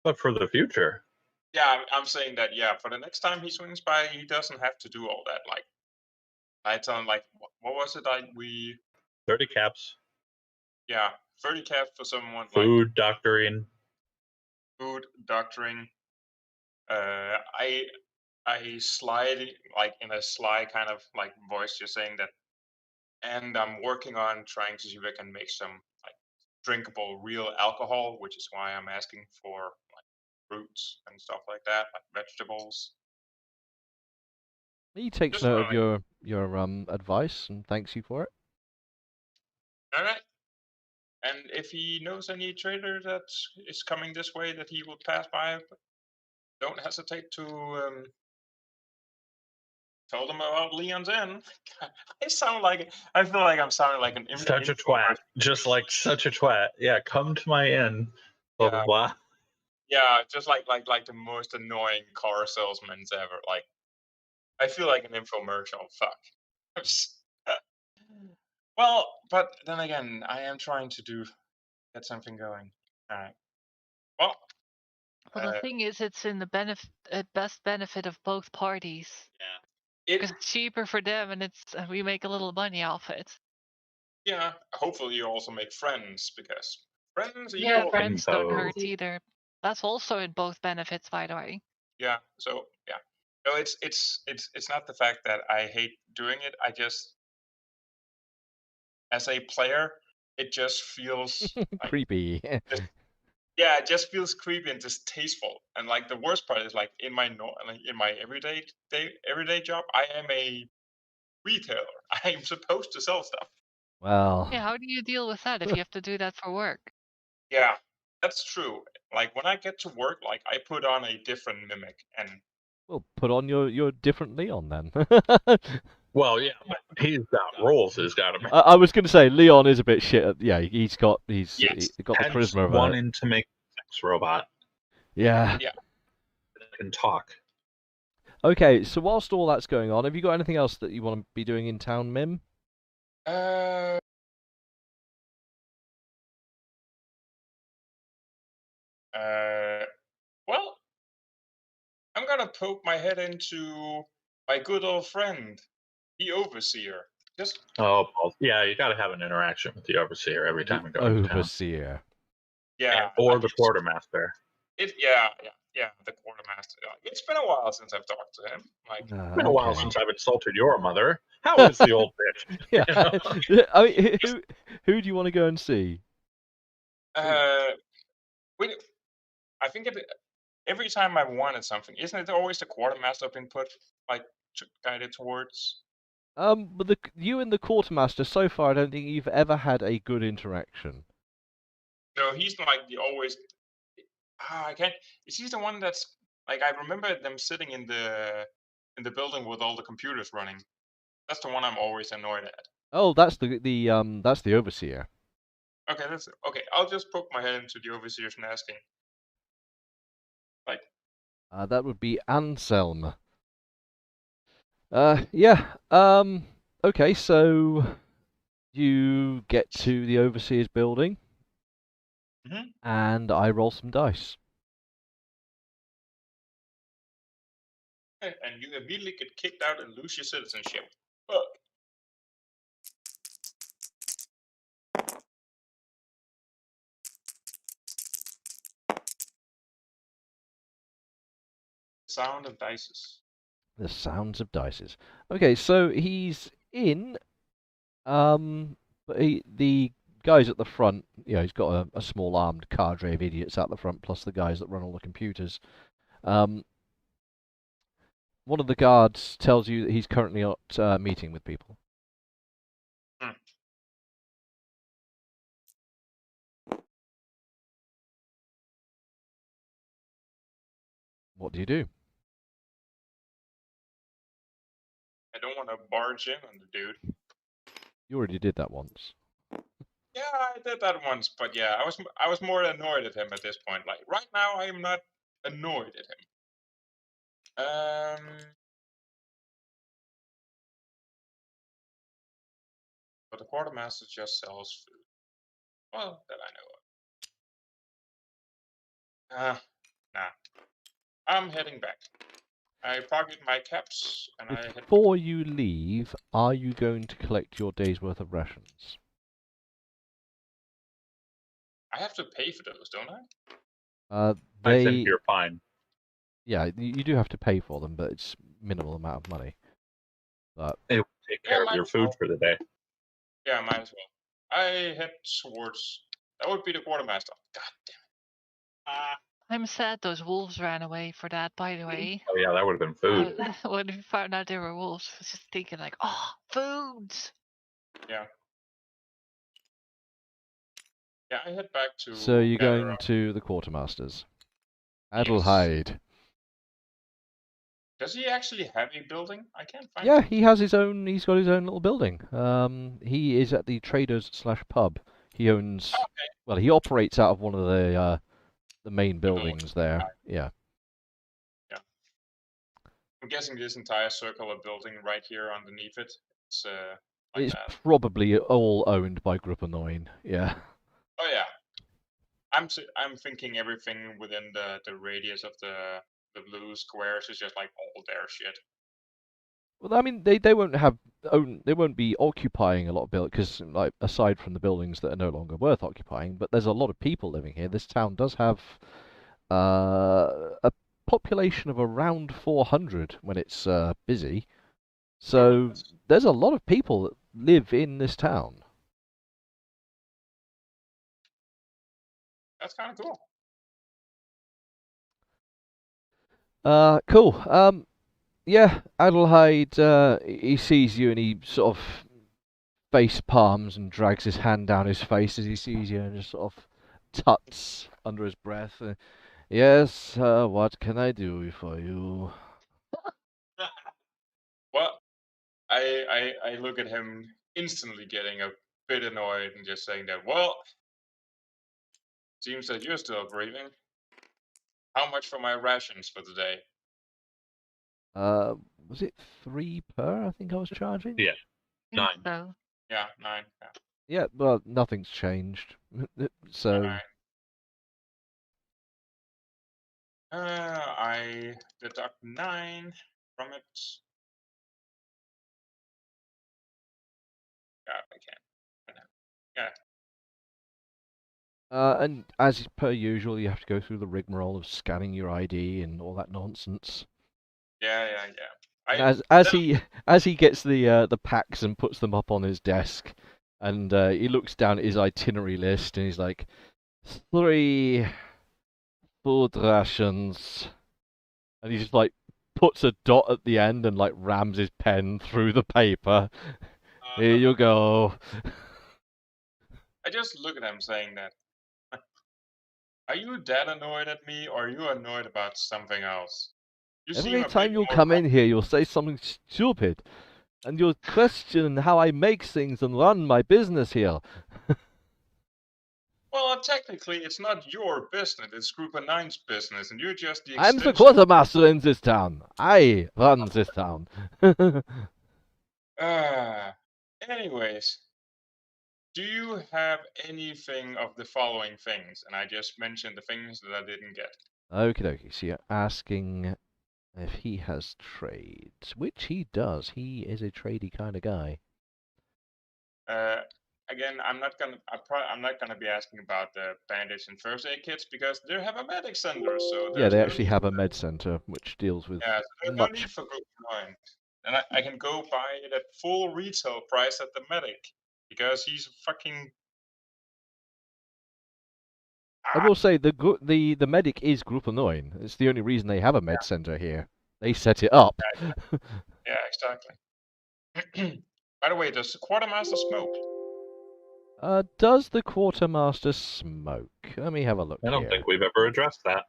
But for the future. Yeah, I'm saying that. Yeah, for the next time he swings by, he doesn't have to do all that. Like, I tell him like, what was it? 30 caps. Yeah, 30 caps for someone. Food, like, doctoring. Food, doctoring. I slide like in a sly kind of like voice, just saying that, and I'm working on trying to see if I can make some like drinkable real alcohol, which is why I'm asking for like fruits and stuff like that, like vegetables. He takes note of your advice and thanks you for it. All right. And if he knows any trader that is coming this way that he will pass by, don't hesitate to tell them about Leon's Inn. I feel like I'm sounding like an such a twat. Just like such a twat. Yeah, come to my inn. Blah blah blah. Yeah, just like the most annoying car salesman's ever. Like, I feel like an infomercial. Fuck. Well, but then again, I am trying to get something going. All right. Well. Well, the thing is, it's in the best benefit of both parties. Yeah. Because it's cheaper for them, and we make a little money off it. Yeah. Hopefully, you also make friends because friends. Yeah, friends don't hurt either. That's also in both benefits, by the way. Yeah. So yeah. No, it's not the fact that I hate doing it. I just, as a player, it just feels like, creepy. Yeah, it just feels creepy and distasteful. And like the worst part is like in my everyday job, I am a retailer. I am supposed to sell stuff. Well. Yeah, how do you deal with that if you have to do that for work? Yeah, that's true. like when I get to work, like I put on a different mimic, and Well, put on your different Leon then. Well, yeah, but he's got roles. He's got to I was going to say Leon is a bit shit. Yeah, he's got yes, got the hence charisma of a wanting to make a sex robot yeah. that can talk. Okay, so whilst all that's going on, have you got anything else that you want to be doing in town, Mim? Well, I'm gonna poke my head into my good old friend, the overseer. Just Oh, well, yeah, you got to have an interaction with the overseer every time you go to town. Overseer. yeah, Or like, the quartermaster. The quartermaster. It's been a while since I've talked to him. Like, It's been a while since I've insulted your mother. How is the old bitch? Yeah. You know? I mean, who do you want to go and see? I think every time I've wanted something, isn't it always the quartermaster I've been put like guided towards? But you and the quartermaster so far, I don't think you've ever had a good interaction. No, he's like the always. I can't. Is he the one that's like I remember them sitting in the building with all the computers running? That's the one I'm always annoyed at. Oh, that's the overseer. Okay, that's okay. I'll just poke my head into the overseer's and asking. Like, That would be Anselm. Yeah. Okay, so you get to the overseer's building, and I roll some dice. and you immediately get kicked out and lose your citizenship. Fuck. Sound of dices. The sounds of dices. Okay, so he's in. But the guys at the front, he's got a small armed cadre of idiots at the front, plus the guys that run all the computers. One of the guards tells you that he's currently at meeting with people. What do you do? I don't want to barge in on the dude. You already did that once. Yeah, I did that once, but yeah, I was more annoyed at him at this point. Like right now, I am not annoyed at him. But the quartermaster just sells food. Well, that I know of. Nah. I'm heading back. I pocket my caps and I head. Before you leave, are you going to collect your day's worth of rations? I have to pay for those, don't I think you're fine. Yeah, you do have to pay for them, but it's minimal amount of money. But it will take care of your food for the day. Yeah, might as well. I head towards. That would be the quartermaster. God damn it. I'm sad those wolves ran away for that, by the way. Oh, yeah, that would have been food. When we found out they were wolves, I was just thinking like, oh, foods! Yeah. Yeah, I head back to... So you're going to the quartermaster's. Adelheid. Does he actually have a building? I can't find Yeah, it. he has his own. He's got his own little building. He is at the Traders/Pub. He owns. Okay. Well, he operates out of one of the main buildings there. Yeah. Yeah. I'm guessing this entire circular building right here underneath it. It's like It's that. probably all owned by Gruppe 9. Yeah. Oh yeah. I'm thinking everything within the radius of the blue squares is just like all their shit. Well, I mean, they won't be occupying a lot of buildings because, like, aside from the buildings that are no longer worth occupying, but there's a lot of people living here. This town does have a population of around 400 when it's busy. So there's a lot of people that live in this town. That's kind of cool. Cool. Yeah, Adelheid, he sees you and he sort of face palms and drags his hand down his face as he sees you and just sort of tuts under his breath. Yes, what can I do for you? Well, I look at him instantly getting a bit annoyed and just saying that, well, seems that you're still breathing. How much for my rations for the day? Was it 3 per? I think I was charging. Yeah, think 9. so. Yeah, 9. Yeah. Yeah, well, nothing's changed. So, I deduct 9 from it. Yeah, I can. Yeah. and as per usual, you have to go through the rigmarole of scanning your ID and all that nonsense. Yeah. And as he gets the packs and puts them up on his desk, and he looks down at his itinerary list, and he's like, 3 food rations, and he just like puts a dot at the end and like rams his pen through the paper. Here you go. I just look at him saying that. Are you that annoyed at me, or are you annoyed about something else? You seem Every a time bit you more come in here, you'll say something stupid, and you'll question how I make things and run my business here. Well, technically, it's not your business. It's Group of Nine's business, and you're just the I'm the extension. quartermaster in this town. I run this town. Anyways, do you have anything of the following things? And I just mentioned the things that I didn't get. Okie dokie, so you're asking if he has trades, which he does. He is a tradey kind of guy. Again, I'm not gonna be asking about the bandage and first aid kits because they have a medic center. So Yeah, they no actually need have for a med center which deals with Yeah, so there's no need for Group 9. And I can go buy it at full retail price at the medic because he's fucking. I will say the medic is Group Annoying. It's the only reason they have a med center here. They set it up. Yeah, exactly. By the way, does the quartermaster smoke? Does the quartermaster smoke? Let me have a look I don't here. think we've ever addressed that.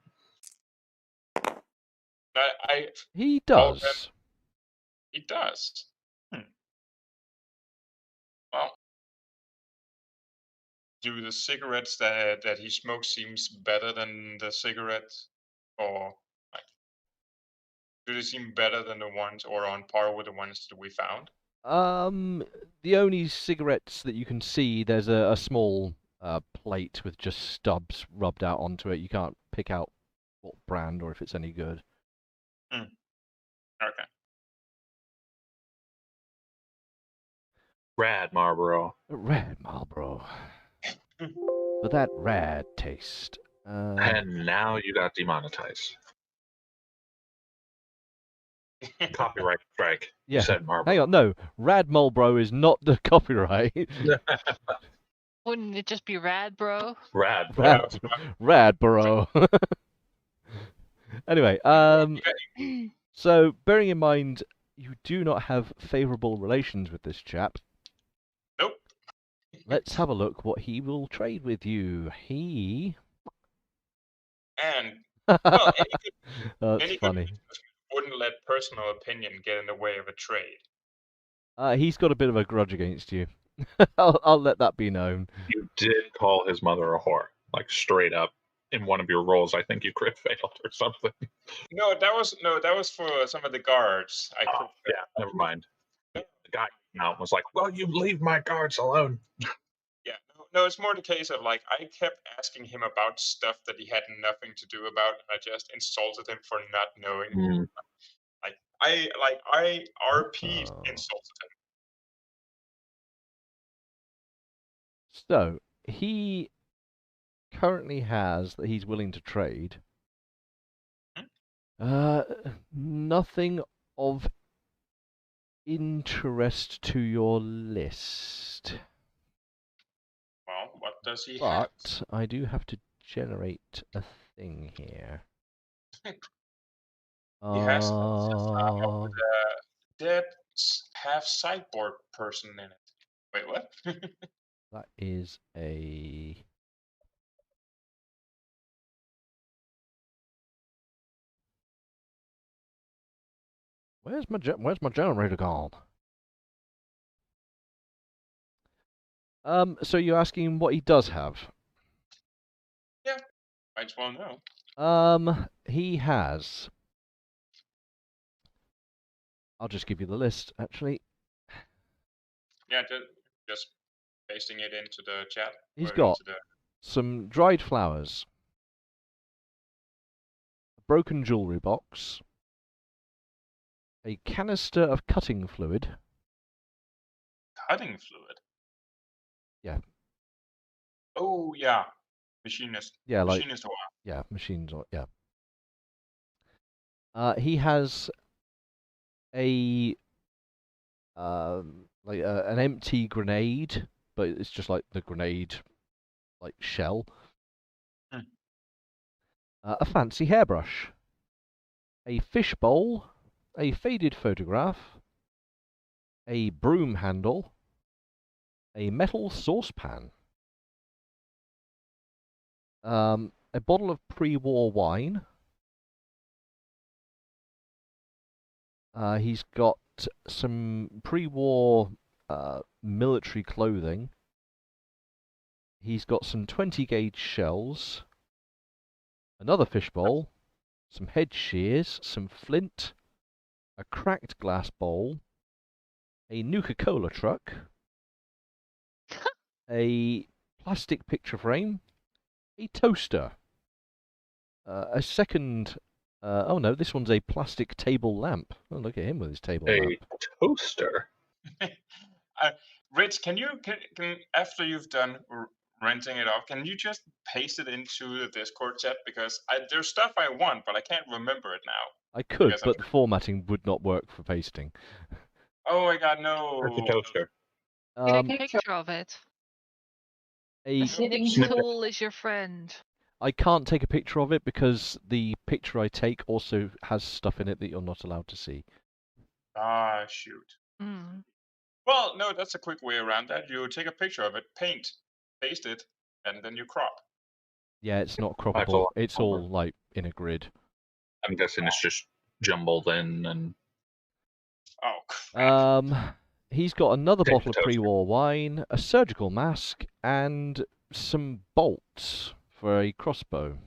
He does. He does. Well, do the cigarettes that he smokes seems better than the cigarettes, or like, do they seem better than the ones, or on par with the ones that we found? The only cigarettes that you can see, there's a small plate with just stubs rubbed out onto it. You can't pick out what brand or if it's any good. Okay. Rad Marlboro. Red Marlboro. For that rad taste. And now you got demonetized. Copyright strike. Yeah. You said Marlboro. Hang on, no. Rad Marlboro is not the copyright. Wouldn't it just be rad, bro? Rad, bro. Rad bro. Anyway, so bearing in mind you do not have favourable relations with this chap. Nope. Let's have a look what he will trade with you. He. And well, That's funny. Wouldn't let personal opinion get in the way of a trade. He's got a bit of a grudge against you. I'll let that be known. You did call his mother a whore, like straight up. In one of your roles, I think you crit failed or something. No, that was for some of the guards. Yeah, never mind. The guy now was like, "Well, you leave my guards alone." Yeah, no, it's more the case of like I kept asking him about stuff that he had nothing to do about, and I just insulted him for not knowing. I RP insulted him. So he currently has that he's willing to trade. Nothing of interest to your list. Well, what does he have? But I do have to generate a thing here. He has a dead half sideboard person in it. Wait, what? That is a Where's my generator gone? So you're asking what he does have? Yeah, might as well know. He has. I'll just give you the list, actually. Yeah, just pasting it into the chat. He's or got into the... some dried flowers, a broken jewellery box, a canister of cutting fluid. Cutting fluid? Yeah. Oh, yeah. Machinist. Yeah, like... Machinist oil. Yeah, machines, yeah. He has a... like an empty grenade, but it's just like the grenade, like, shell. A fancy hairbrush, a fish bowl, a faded photograph, a broom handle, a metal saucepan, a bottle of pre-war wine. He's got some pre-war military clothing. He's got some 20 gauge shells, another fish bowl, some head shears, some flint, a cracked glass bowl, a Nuka-Cola truck, a plastic picture frame, a toaster, a second... oh no, this one's a plastic table lamp. Oh, look at him with his table lamp. A toaster? Rich, can after you've done renting it off, can you just paste it into the Discord chat? Because there's stuff I want, but I can't remember it now. I could, but the formatting would not work for pasting. Oh my god, no. That's a toaster. Take a picture of it. A snipping tool is your friend. I can't take a picture of it because the picture I take also has stuff in it that you're not allowed to see. Ah, shoot. Well, no, that's a quick way around that. You take a picture of it, paste it, and then you crop. Yeah, it's not croppable. It's all like in a grid. I'm guessing it's just jumbled in and... Oh, crap. He's got another Take bottle of the toaster. pre-war wine, a surgical mask, and some bolts for a crossbow.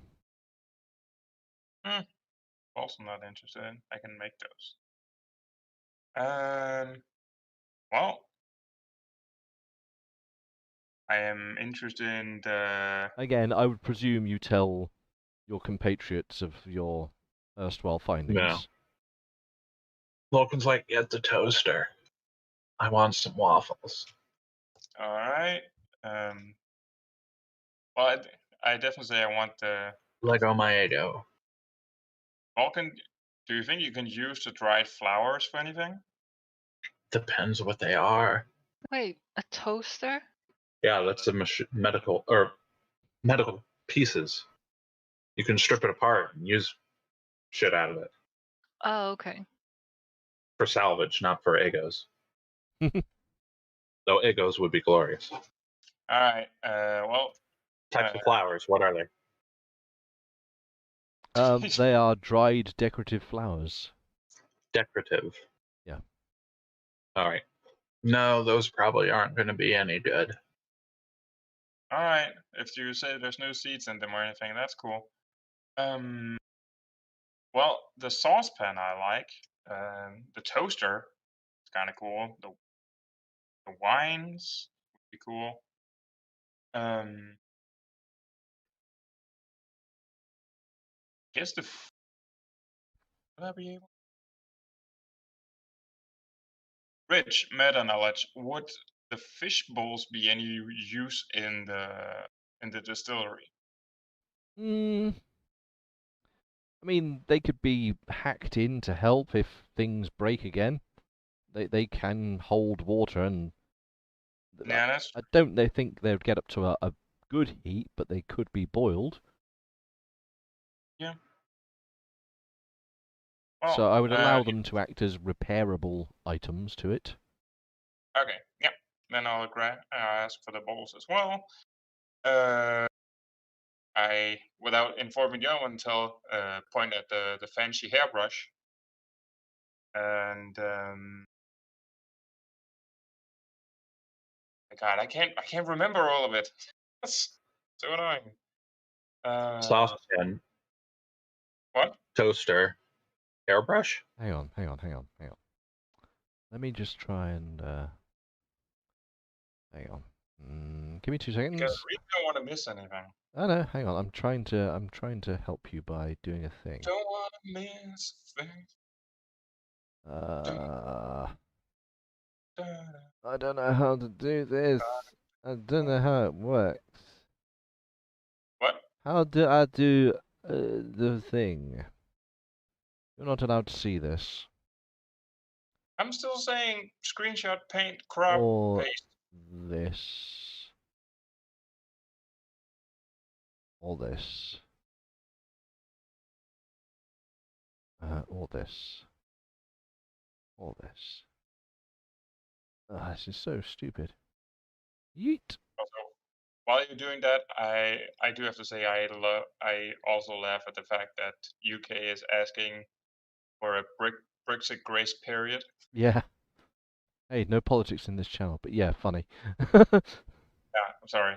Also not interested in. I can make those. Well, I am interested in the... Again, I would presume you tell your compatriots of your erstwhile findings. No. Logan's like, get the toaster. I want some waffles. All right. Well, I definitely say I want the... Lego Maedo. Vulcan, do you think you can use the dried flowers for anything? Depends what they are. Wait, a toaster? Yeah, that's the medical pieces. You can strip it apart and use shit out of it. Oh, okay. For salvage, not for egos. Though egos would be glorious. All right. Well. Types of flowers. What are they? They are dried decorative flowers. Decorative. Yeah. All right. No, those probably aren't going to be any good. All right. If you say there's no seeds in them or anything, that's cool. Well, the saucepan I like. The toaster is kind of cool. The wines would be cool. Guess would I be able? Rich meta knowledge. Would the fish bowls be any use in the distillery? I mean, they could be hacked in to help if things break again. They can hold water, and Yeah, that's... I don't think they'd get up to a good heat, but they could be boiled. Yeah. Well, so I would allow them to act as repairable items to it. Okay, yep. Then I'll ask for the bowls as well. I, without informing you, until point at the fancy hairbrush. And God, I can't remember all of it. That's so annoying. Saucepan, What? toaster, hairbrush. Hang on. Let me just try and hang on. Give me 2 Because seconds. we don't want to miss anything. Oh no, hang on. I'm trying to help you by doing a thing. Don't want to miss a thing. I don't know how to do this. I don't know how it works. What? How do I do the thing? You're not allowed to see this. I'm still saying screenshot, paint, crop, Or paste. this. Or this. Or this. Or this. This is so stupid. Yeet. Also, while you're doing that, I do have to say I also laugh at the fact that UK is asking for a Brexit grace period. Yeah. Hey, no politics in this channel, but yeah, funny. Yeah, I'm sorry.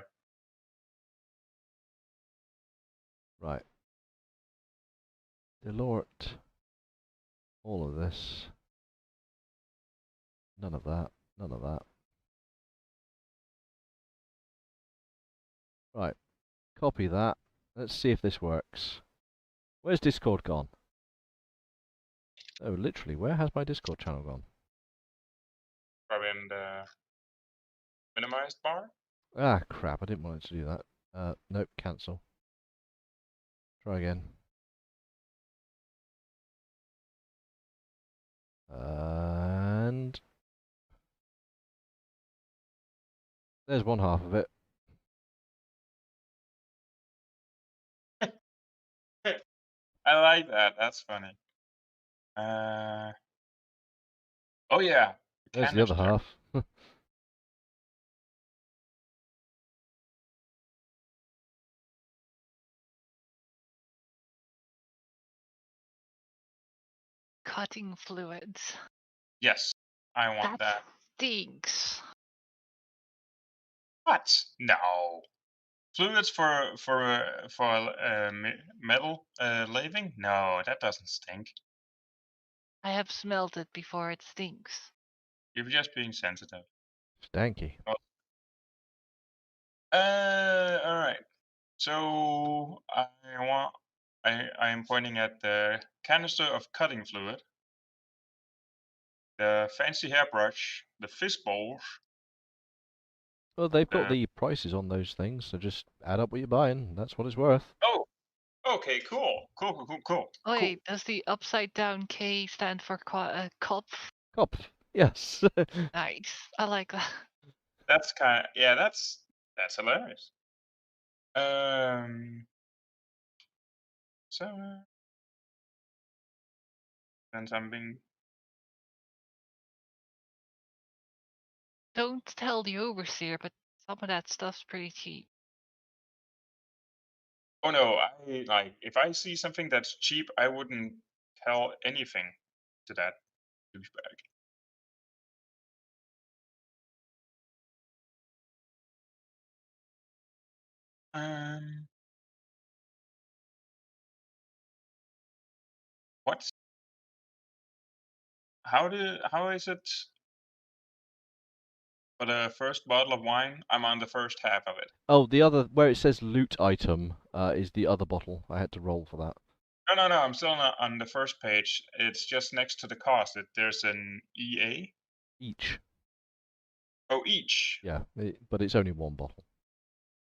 Right. Delort. All of this. None of that. None of that. Right. Copy that. Let's see if this works. Where's Discord gone? Oh, literally, where has my Discord channel gone? Probably in the minimized bar. Ah, crap, I didn't want it to do that. Nope, cancel. Try again. And there's one half of it. I like that. That's funny. Oh yeah. There's the other Canister. half. Cutting fluids. Yes, I want that. Stinks. What? No. Fluids for metal laving? No, that doesn't stink. I have smelled it before. It stinks. You're just being sensitive. Stanky. All right. So I am pointing at the canister of cutting fluid, the fancy hairbrush, the fish bowls. Well, they've got the prices on those things, so just add up what you're buying. That's what it's worth. Oh, okay, cool. Wait, does the upside down K stand for Kopf? Kopf. Yes. Nice. I like that. That's that's hilarious. So and something. Don't tell the overseer, but some of that stuff's pretty cheap. Oh no, if I see something that's cheap, I wouldn't tell anything to that douchebag. What? How is it for the first bottle of wine? I'm on the first half of it. Oh, the other, where it says loot item, is the other bottle. I had to roll for that. No, I'm still not on the first page. It's just next to the cost. There's an EA. Each. Oh, each. Yeah, but it's only one bottle.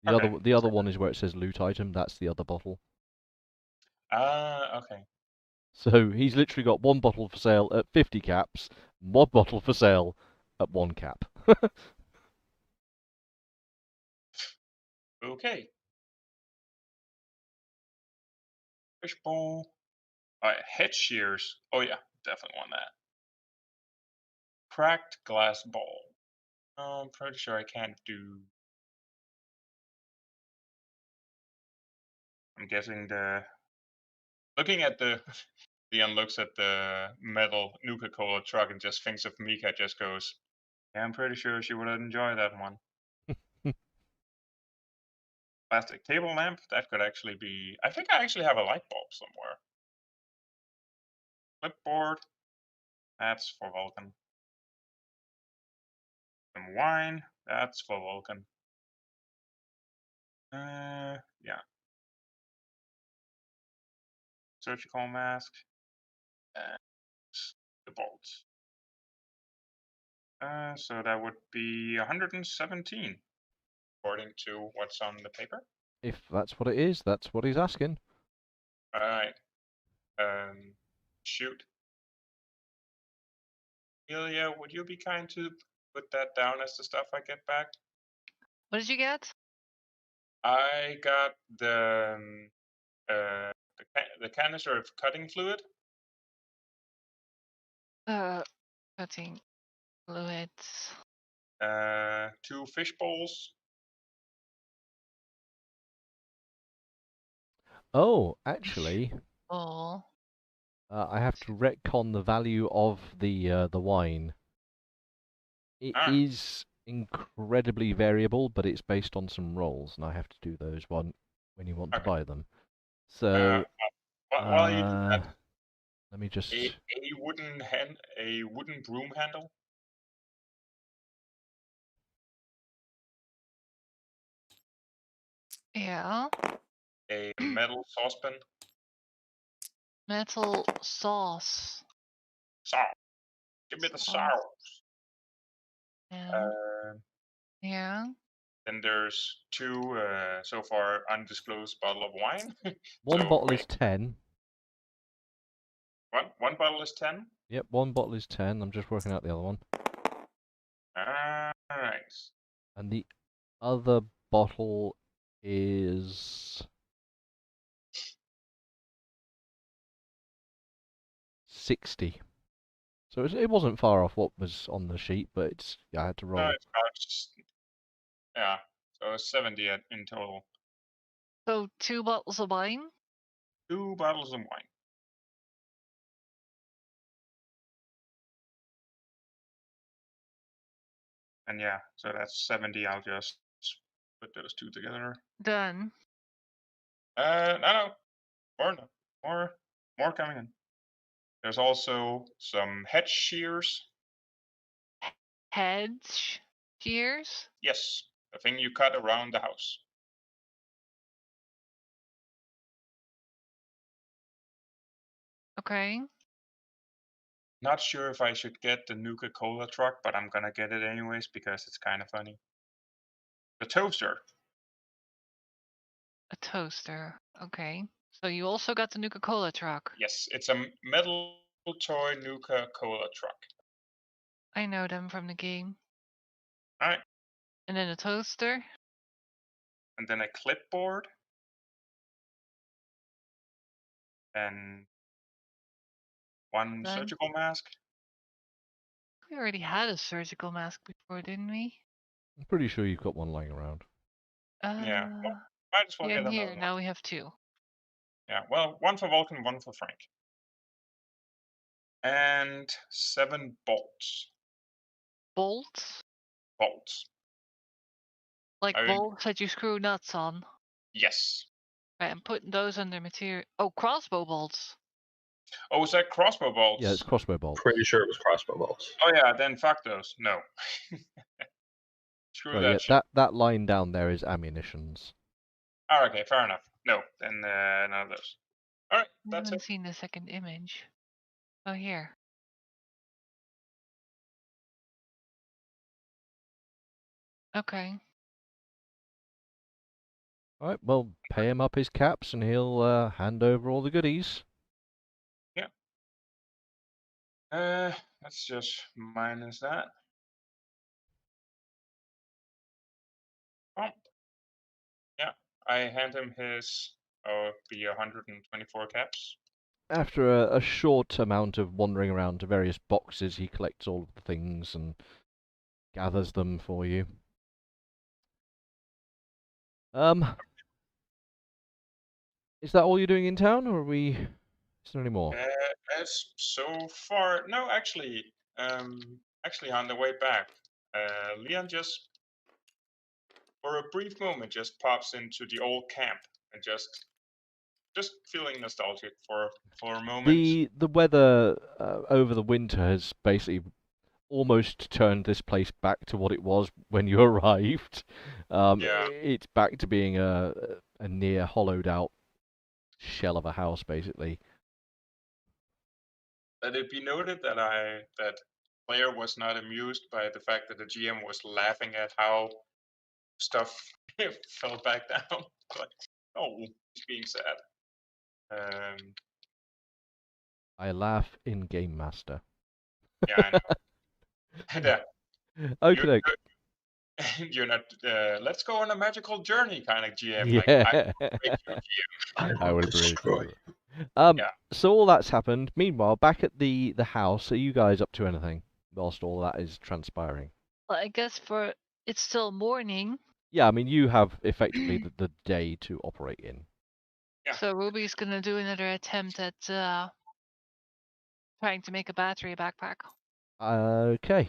The Okay. the other one is where it says loot item. That's the other bottle. Okay. So he's literally got one bottle for sale at 50 caps, one bottle for sale at 1 cap. Okay. Fishbowl. Alright, head shears. Oh yeah, definitely want that. Cracked glass bowl. Oh, I'm pretty sure I can't do. I'm guessing looking at the Leon looks at the metal Nuka-Cola truck and just thinks of Mika. Just goes, "Yeah, I'm pretty sure she would enjoy that one." Plastic table lamp. That could actually be. I think I actually have a light bulb somewhere. Clipboard. That's for Vulcan. Some wine. That's for Vulcan. Yeah. Surgical mask. And the bolts. So that would be 117, according to what's on the paper. If that's what it is, that's what he's asking. All right. Shoot. Ilya, would you be kind to put that down as the stuff I get back? What did you get? I got the canister of cutting fluid. Cutting fluids. 2 fish bowls. Oh, actually, Oh. I have to retcon the value of the wine. It Ah. is incredibly variable, but it's based on some rolls, and I have to do those when you want to buy them. So, while you do that, let me just a wooden broom handle. Yeah. A metal saucepan. Metal sauce. Sauce. Give me the sauce. Yeah. Yeah. Then there's 2 so far undisclosed bottle of wine. one bottle is 10. One bottle is 10? Yep, one bottle is 10. I'm just working out the other one. Nice. And the other bottle is 60. So it wasn't far off what was on the sheet, but I had to roll. No, it's yeah, so 70 in total. So 2 bottles of wine? 2 bottles of wine. And yeah, so that's 70. I'll just put those 2 together. Done. No. More coming in. There's also some hedge shears. Hedge shears? Yes, the thing you cut around the house. Okay. Not sure if I should get the Nuka-Cola truck, but I'm gonna get it anyways because it's kind of funny. The toaster. A toaster. Okay. So you also got the Nuka-Cola truck. Yes, it's a metal toy Nuka-Cola truck. I know them from the game. Alright. And then a toaster. And then a clipboard. And one surgical mask. We already had a surgical mask before, didn't we? I'm pretty sure you've got one lying around. Yeah, well, might as well get another here. one. Now we have 2. Yeah, well, one for Vulcan, one for Frank. And 7 bolts. Bolts? Bolts. Like bolts that you screw nuts on? Yes. Right, I'm putting those under material. Oh, crossbow bolts. Oh, is that crossbow bolts? Yeah, it's crossbow bolts. Pretty sure it was crossbow bolts. Oh yeah, then fuck those. No. Screw that shit. That line down there is ammunitions. Oh, okay, fair enough. No, then none of those. All right, I that's haven't it. seen the second image. Oh, here. Okay. All right, well, pay him up his caps and he'll hand over all the goodies. Yeah. Let's just minus that. Oh. Yeah, I hand him his, the 124 caps. After a short amount of wandering around to various boxes, he collects all of the things and gathers them for you. Is that all you're doing in town, or is there any more? So far, no, actually, on the way back, Leon just, for a brief moment, just pops into the old camp and just feeling nostalgic for a moment. The weather over the winter has basically almost turned this place back to what it was when you arrived. It's back to being a near hollowed out shell of a house, basically. Let it be noted that player was not amused by the fact that the GM was laughing at how stuff fell back down. Like, oh, he's being sad. I laugh in Game Master. Yeah, I know. Okay. You're not. Let's go on a magical journey, kind of GM. Yeah. I will destroy. So all that's happened. Meanwhile, back at the house, are you guys up to anything whilst all that is transpiring? Well, I guess it's still morning. Yeah, I mean you have effectively the day to operate in. Yeah. So Ruby's gonna do another attempt at trying to make a battery backpack. Okay.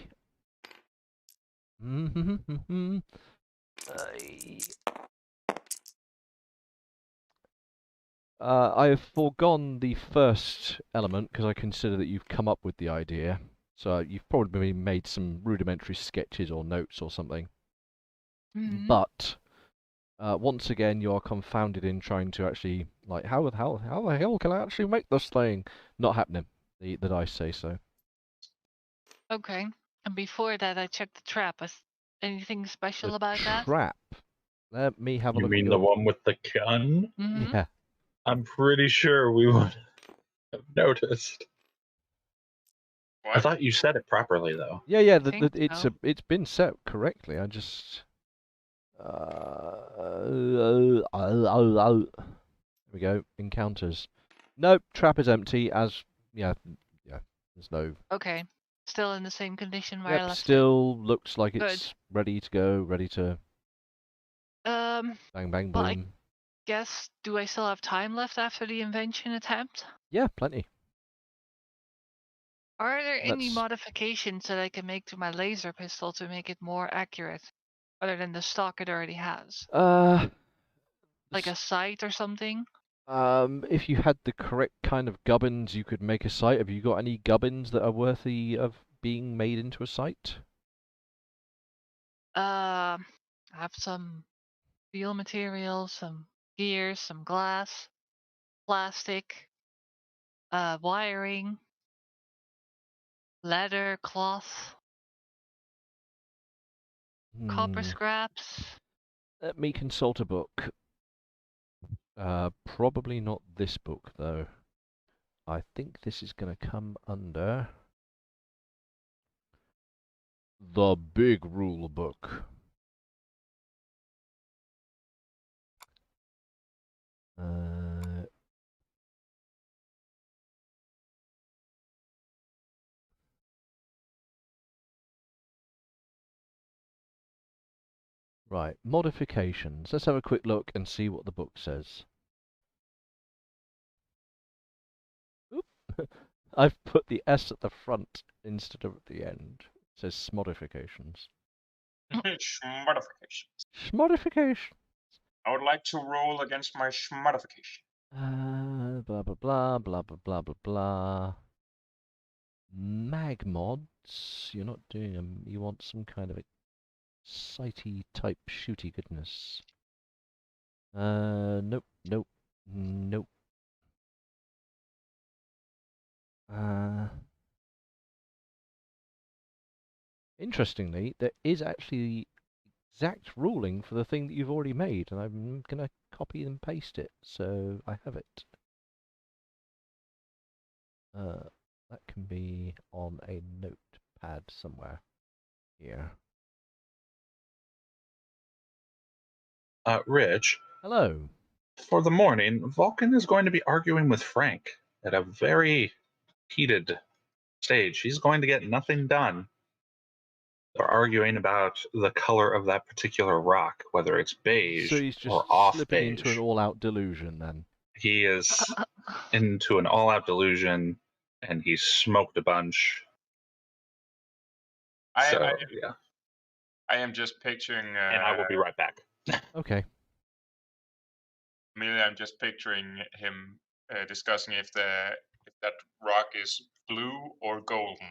I have foregone the first element because I consider that you've come up with the idea. So you've probably made some rudimentary sketches or notes or something. But once again, you're confounded in trying to actually, like, how the hell can I actually make this thing? Not happening. The dice say so. Okay. And before that, I checked the trap. Is anything special about that? Trap. Let me have a You look. mean the one with the gun? Yeah. I'm pretty sure we would have noticed. What? I thought you said it properly, though. Yeah. So. It's been set correctly. I just. There we go. Encounters. Nope. Trap is empty. Yeah. There's no. Okay. Still in the same condition where I Yep. left Still looks like Good. it's ready to go. Ready to. Bang bang well, boom. Guess, do I still have time left after the invention attempt? Yeah, plenty. Are there any modifications that I can make to my laser pistol to make it more accurate, other than the stock it already has? Like a sight or something? If you had the correct kind of gubbins, you could make a sight. Have you got any gubbins that are worthy of being made into a sight? I have some steel materials, some gears, some glass, plastic, wiring, leather, cloth, copper scraps. Let me consult a book. Probably not this book, though. I think this is going to come under the big rule book. Right, modifications. Let's have a quick look and see what the book says. Oop. I've put the S at the front instead of at the end. It says smodifications. Schmodification. Schmodification. I would like to roll against my schmodification. Blah blah blah blah blah blah blah blah. Mag mods. You're not doing them. You want some kind of sighty type shooty goodness. Nope. Interestingly, there is actually exact ruling for the thing that you've already made, and I'm gonna copy and paste it so I have it. That can be on a notepad somewhere here. Rich. Hello. For the morning, Vulcan is going to be arguing with Frank at a very heated stage. He's going to get nothing done. They're arguing about the color of that particular rock, whether it's beige So he's just or off slipping beige. into an all-out delusion then. He is into an all-out delusion. and he smoked a bunch. Yeah. I am just picturing. And I will be right back. Okay. Amelia, I'm just picturing him discussing if that rock is blue or golden.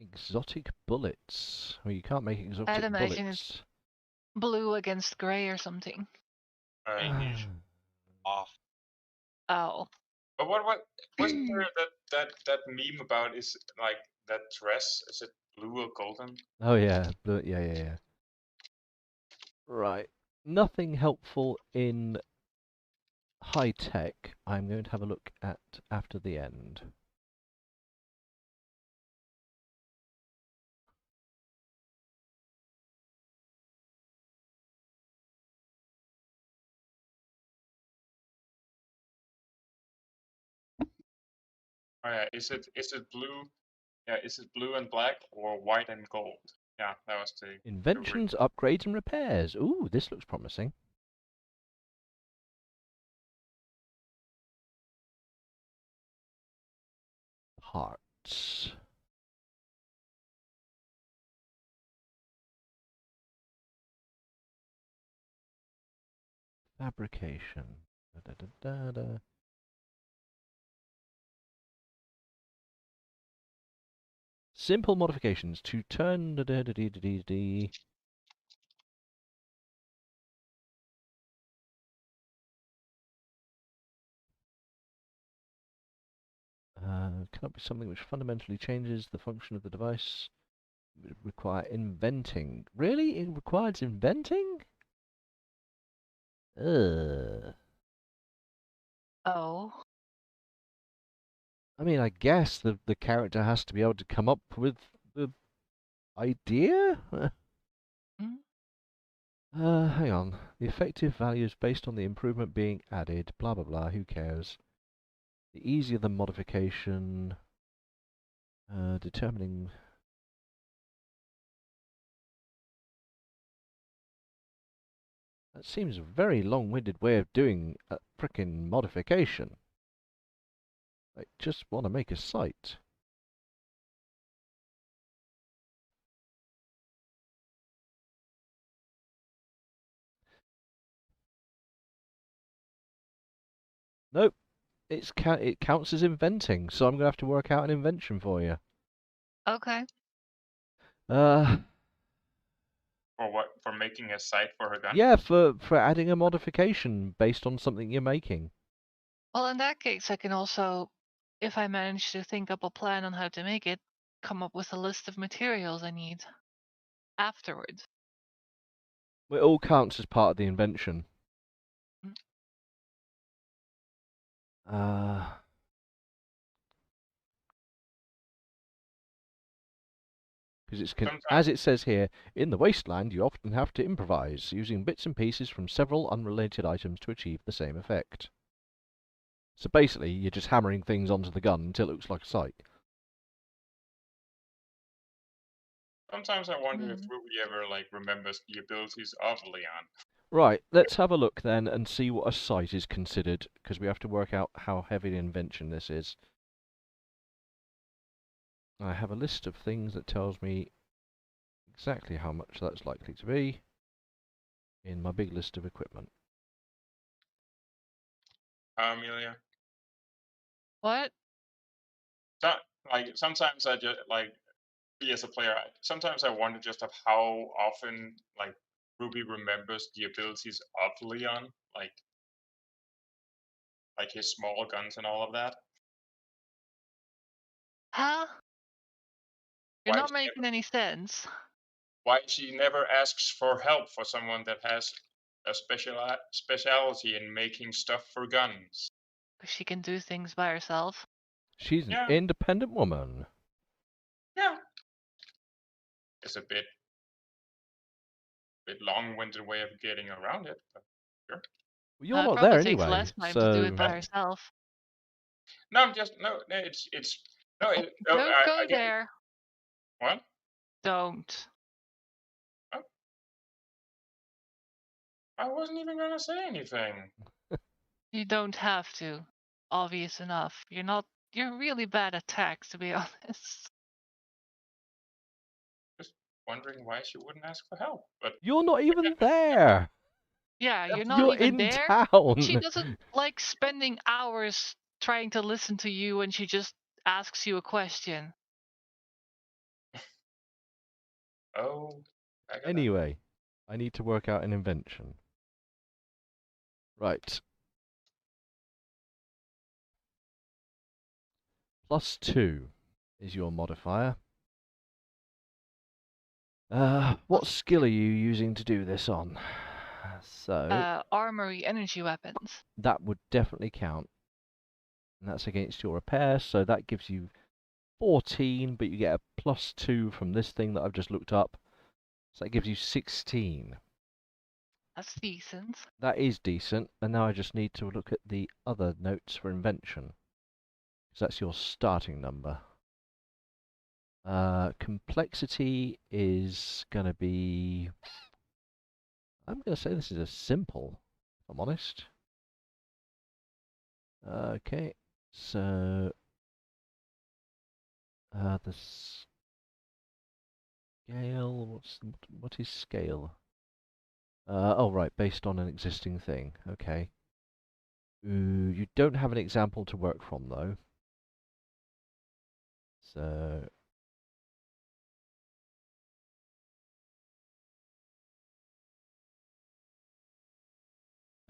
Exotic bullets. Well, you can't make exotic I'd imagine bullets. it's blue against gray or something. Off. Oh. But what wasn't there that meme about is like that dress? Is it blue or golden? Oh yeah, yeah. Right. Nothing helpful in high tech. I'm going to have a look at after the end. Oh yeah, is it blue? Yeah, is it blue and black or white and gold? Yeah, that was the Inventions, upgrades, and repairs. Ooh, this looks promising. Parts. Fabrication. Da, da, da, da. Simple modifications to turn. Da, da, da, da, da, da, da. Cannot be something which fundamentally changes the function of the device. It would require inventing. Really? It requires inventing? Ugh. Oh. I mean, I guess the character has to be able to come up with the idea? Hang on. The effective value is based on the improvement being added. Blah, blah, blah. Who cares? The easier the modification. Determining. That seems a very long-winded way of doing a frickin' modification. I just want to make a site. Nope. It counts as inventing, so I'm going to have to work out an invention for you. Okay. For what? For making a site for her gun? Yeah, for adding a modification based on something you're making. Well, in that case, I can also, if I manage to think up a plan on how to make it, come up with a list of materials I need afterwards. It all counts as part of the invention. Because it's as it says here, in the wasteland you often have to improvise, using bits and pieces from several unrelated items to achieve the same effect. So basically, you're just hammering things onto the gun until it looks like a sight. Sometimes I wonder if Ruby ever remembers the abilities of Leon. Right, let's have a look then and see what a site is considered, because we have to work out how heavy an invention this is. I have a list of things that tells me exactly how much that's likely to be in my big list of equipment. Amelia? What? So, sometimes I just me as a player. Sometimes I wonder just of how often Ruby remembers the abilities of Leon, like his small guns and all of that. Huh? You're not making any sense. Why she never asks for help for someone that has a specialty in making stuff for guns? Because she can do things by herself. She's an independent woman. Yeah. It's a bit long-winded way of getting around it, but sure. Well, you're not there anyway. It probably takes less time to do it by herself. No, I'm just it's no. Don't go there. What? Don't. Oh. I wasn't even gonna say anything. You don't have to. Obvious enough. You're not You're really bad at text, to be honest. Just wondering why she wouldn't ask for help. But You're not even there. Yeah, you're not You're even in there. town. She doesn't like spending hours trying to listen to you when she just asks you a question. Oh, I got that. Anyway, I need to work out an invention. Right. +2 is your modifier. What skill are you using to do this on? So Armory energy weapons. that would definitely count. And that's against your repair, so that gives you 14, but you get a +2 from this thing that I've just looked up. So that gives you 16. That's decent. That is decent, and now I just need to look at the other notes for invention. Because that's your starting number. Complexity is going to be... I'm going to say this is a simple, if I'm honest. Okay, so... the scale... What is scale? Oh, right, based on an existing thing. Okay. Ooh, you don't have an example to work from, though. So...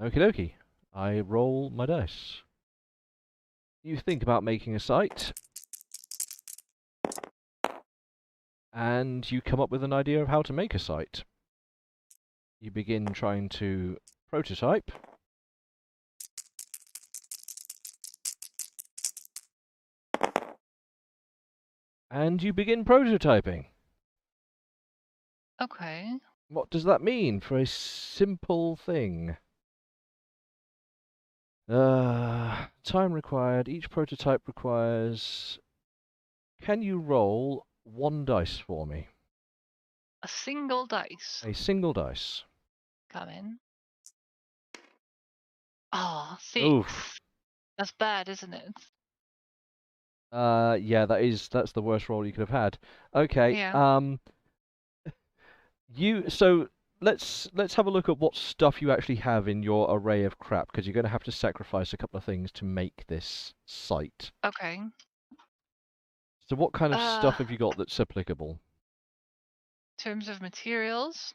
Okie dokie. I roll my dice. You think about making a site, and you come up with an idea of how to make a site. You begin trying to prototype. And you begin prototyping. Okay. What does that mean for a simple thing? Time required. Each prototype requires... Can you roll 1 dice for me? A single dice. A single dice. Come in. Ah, 6. Oof. That's bad, isn't it? Yeah, that's the worst roll you could have had. Okay. Yeah. So let's have a look at what stuff you actually have in your array of crap, because you're going to have to sacrifice a couple of things to make this site. Okay. So what kind of stuff have you got that's applicable? In terms of materials,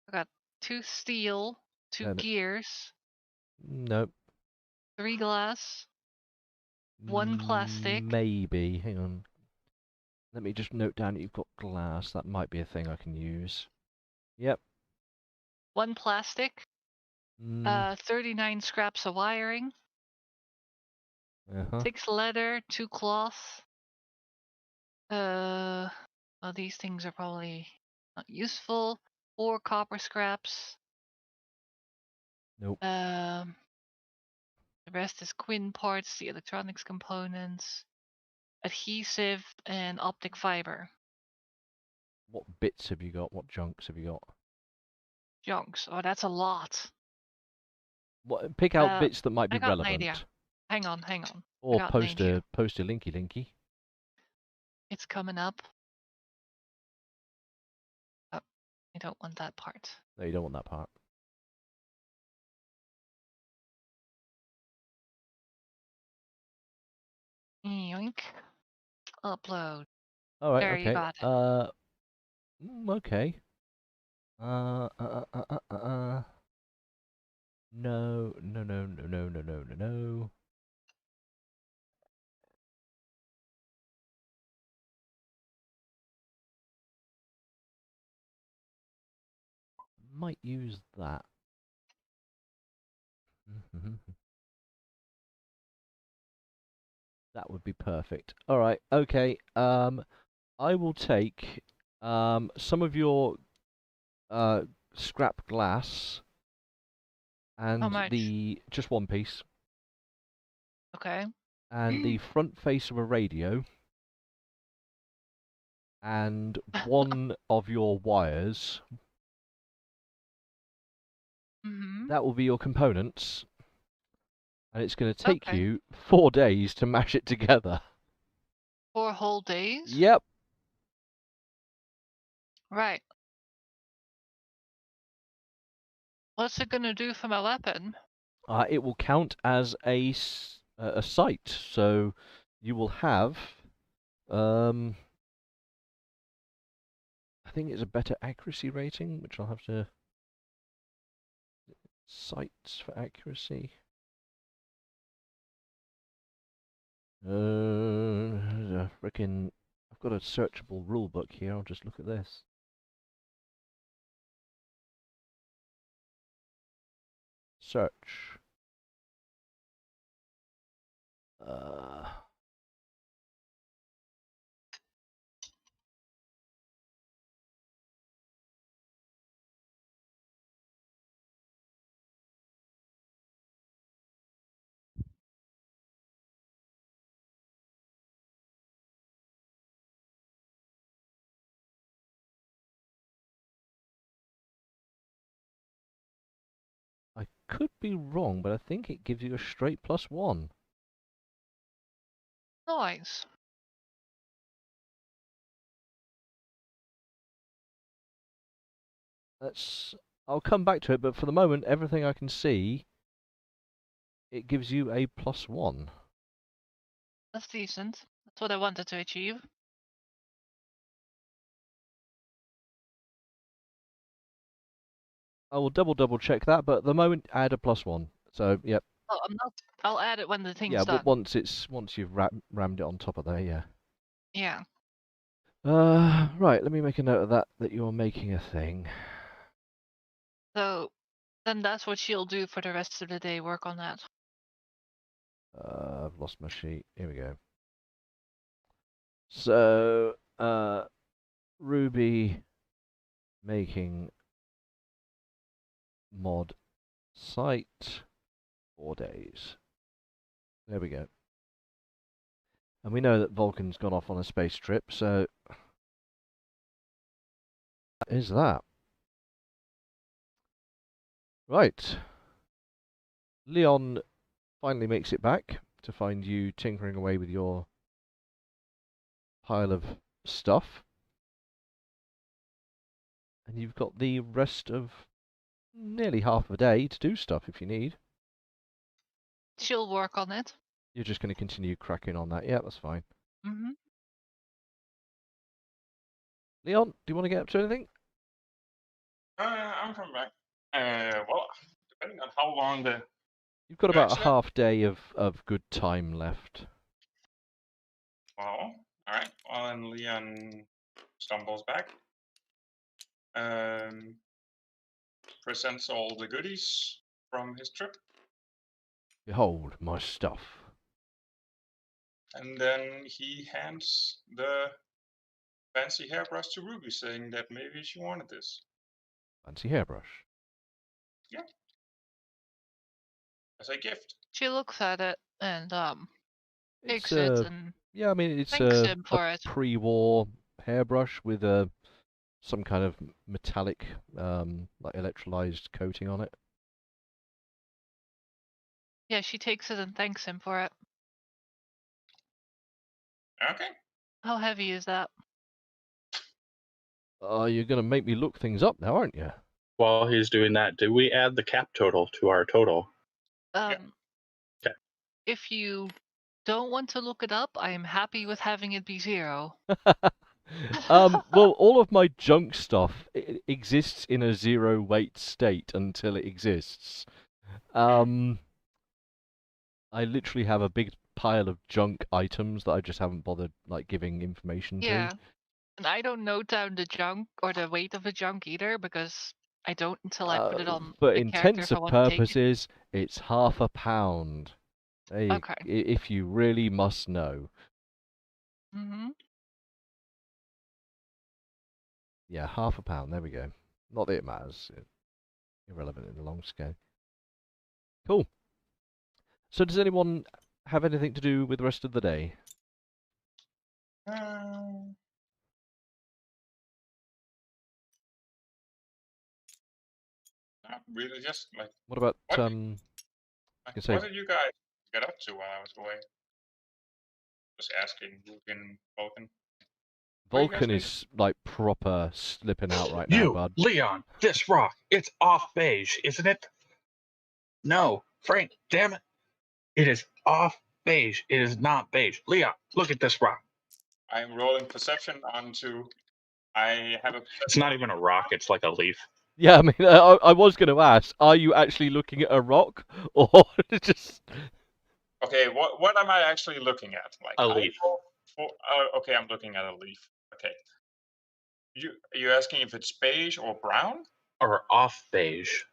I got 2 steel, 2 gears, Nope. 3 glass, 1 plastic. Maybe. Hang on. Let me just note down that you've got glass. That might be a thing I can use. Yep. 1 plastic. 39 scraps of wiring. 6 leather, 2 cloth. Well, these things are probably not useful. 4 copper scraps. Nope. The rest is Quinn parts, the electronics components, adhesive, and optic fiber. What bits have you got? What junks have you got? Junks. Oh, that's a lot. Pick out bits that might be I got relevant. an idea. Hang on. Or post a linky. It's coming up. Oh, I don't want that part. No, you don't want that part. Yoink. Upload. All right. There, Okay. you got it. Okay. No. Might use that. That would be perfect. All right. Okay. I will take some of your scrap glass and How much? just 1 piece. Okay. And the front face of a radio. And 1 of your wires. Mm-hmm. That will be your components. And it's going to take Okay. you 4 days to mash it together. 4 whole days? Yep. Right. What's it gonna do for my weapon? It will count as a sight. So you will have, I think it's a better accuracy rating, which I'll have to... Sights for accuracy. Frickin'... I've got a searchable rulebook here. I'll just look at this. Search. I could be wrong, but I think it gives you a straight +1. Nice. I'll come back to it, but for the moment, everything I can see, it gives you a +1. That's decent. That's what I wanted to achieve. I will double check that, but at the moment, add a +1. So, yep. Oh, I'll add it when the thing's Yeah, done. once you've rammed it on top of there, yeah. Yeah. Right, let me make a note of that you're making a thing. So then that's what she'll do for the rest of the day, work on that. I've lost my sheet. Here we go. So, Ruby making mod site 4 days. There we go. And we know that Vulcan's gone off on a space trip, so that is that. Right. Leon finally makes it back to find you tinkering away with your pile of stuff. And you've got the rest of nearly half a day to do stuff if you need. She'll work on it. You're just going to continue cracking on that. Yeah, that's fine. Mm-hmm. Leon, do you want to get up to anything? I'm coming back. Well, depending on how long the... You've got about a Excellent. half day of good time left. Well, all right. Well, and Leon stumbles back. Presents all the goodies from his trip. Behold my stuff. And then he hands the fancy hairbrush to Ruby, saying that maybe she wanted this. Fancy hairbrush. Yeah. As a gift. She looks at it and takes It's it and yeah, I mean it's thanks a him for it. pre-war hairbrush with some kind of metallic like electrolyzed coating on it. Yeah, she takes it and thanks him for it. Okay. How heavy is that? You're gonna make me look things up now, aren't you? While he's doing that, did we add the cap total to our total? Yeah. Okay. If you don't want to look it up, I am happy with having it be 0. Well, all of my junk stuff exists in a 0 weight state until it exists. I literally have a big pile of junk items that I just haven't bothered like giving information Yeah. to. And I don't note down the junk or the weight of the junk either because I don't until I put it on For the character intents if I of want to take it. purposes, it's half a pound. Okay. If you really must know. Mm-hmm. Yeah, half a pound. There we go. Not that it matters. Irrelevant in the long scale. Cool. So does anyone have anything to do with the rest of the day? Not really, just like... What about What? I can say, What did you guys get up to while I was away? Just asking Vulcan. What are you guys Vulcan doing? is like proper slipping out right now, You, bud. Leon, this rock, it's off beige, isn't it? No, Frank, damn it. It is off beige. It is not beige. Leon, look at this rock. I'm rolling perception onto. I have a. It's not even a rock, it's like a leaf. Yeah, I mean, I was going to ask, are you actually looking at a rock, or just? Okay, what am I actually looking at? Like A leaf. Okay, I'm looking at a leaf. Okay. Are you asking if it's beige or brown? Or off beige.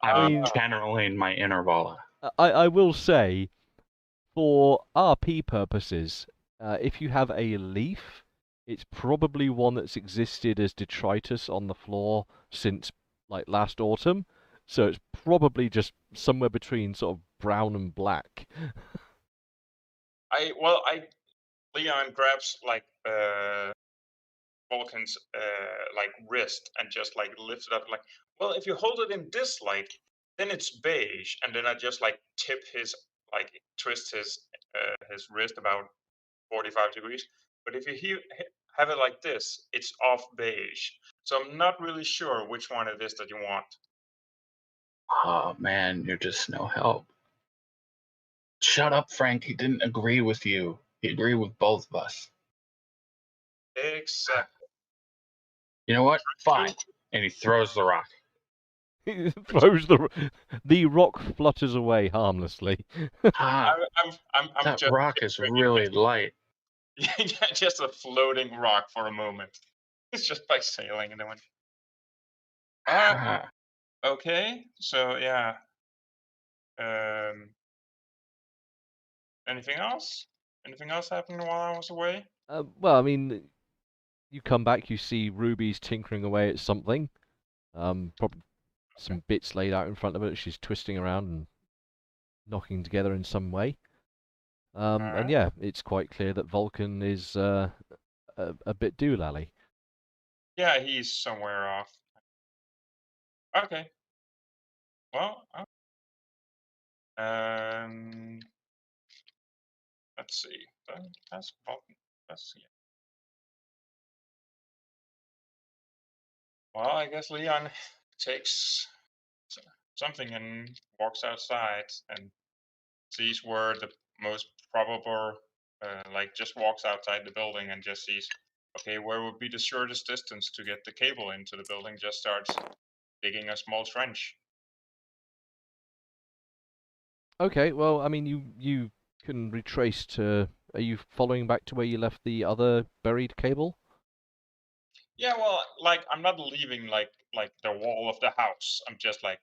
I mean, I'm channeling my inner Vala. I will say, for RP purposes, if you have a leaf, it's probably one that's existed as detritus on the floor since like last autumn. So it's probably just somewhere between sort of brown and black. Leon grabs like Vulcan's like wrist and just like lifts it up like, well, if you hold it in this light, then it's beige, and then I just like twist his wrist about 45 degrees. But if you have it like this, it's off beige. So I'm not really sure which one it is that you want. Oh man, you're just no help. Shut up, Frank. He didn't agree with you. He agreed with both of us. Exactly. You know what? Fine. And he throws the rock. He throws the rock flutters away harmlessly. Ah, I'm that just rock is really light. yeah, just a floating rock for a moment. It's just by sailing and then went. Ah. Okay, so yeah. Anything else? Anything else happened while I was away? Well, I mean, you come back, you see Ruby's tinkering away at something. Probably some bits laid out in front of her that she's twisting around and knocking together in some way. And yeah, it's quite clear that Vulcan is a bit doolally. Yeah, he's somewhere off. Okay. Well, let's see. That's Vulcan. Let's see. Well, I guess Leon takes something and walks outside and sees where the most probable, like just walks outside the building and just sees, okay, where would be the shortest distance to get the cable into the building? Just starts digging a small trench. Okay, well, I mean, you can retrace to. Are you following back to where you left the other buried cable? Yeah, well, like I'm not leaving like the wall of the house. I'm just like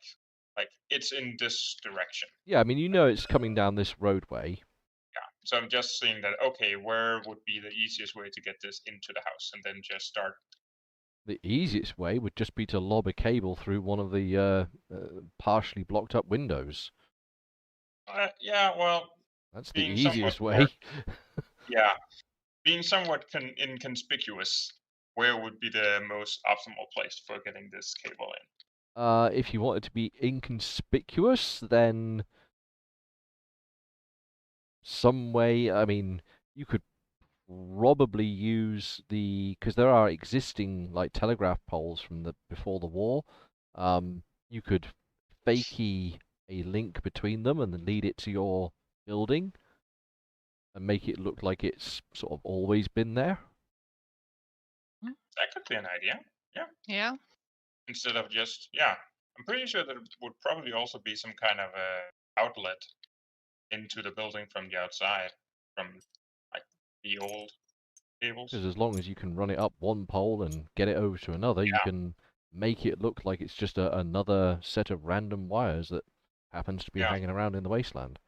it's in this direction. Yeah, I mean, you know it's coming down this roadway. Yeah, so I'm just seeing that. Okay, where would be the easiest way to get this into the house, and then just start. The easiest way would just be to lob a cable through one of the partially blocked up windows. Yeah, well, That's the being easiest somewhat way. yeah, being somewhat inconspicuous, where would be the most optimal place for getting this cable in? If you wanted to be inconspicuous, then some way, I mean, you could probably use because there are existing like telegraph poles from the before the war. You could fakey a link between them and then lead it to your building and make it look like it's sort of always been there. That could be an idea. Yeah. Yeah. Instead of just I'm pretty sure there would probably also be some kind of a outlet into the building from the outside, from like the old cables. Because as long as you can run it up one pole and get it over to another, you Yeah. can make it look like it's just another set of random wires that happens to be hanging around in the wasteland.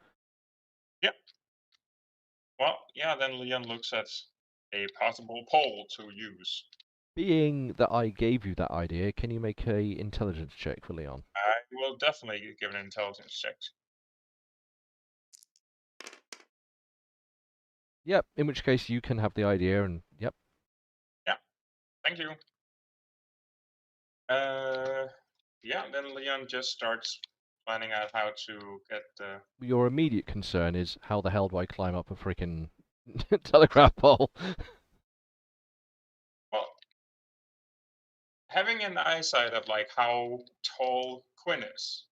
Yep. Well, yeah, then Leon looks at a possible pole to use. Being that I gave you that idea, can you make a intelligence check for Leon? I will definitely give an intelligence check. Yep, in which case you can have the idea and yep. Yeah, thank you. Yeah, then Leon just starts planning out how to get the. Your immediate concern is how the hell do I climb up a freaking telegraph pole? Well, having an eyesight of like how tall Quinn is.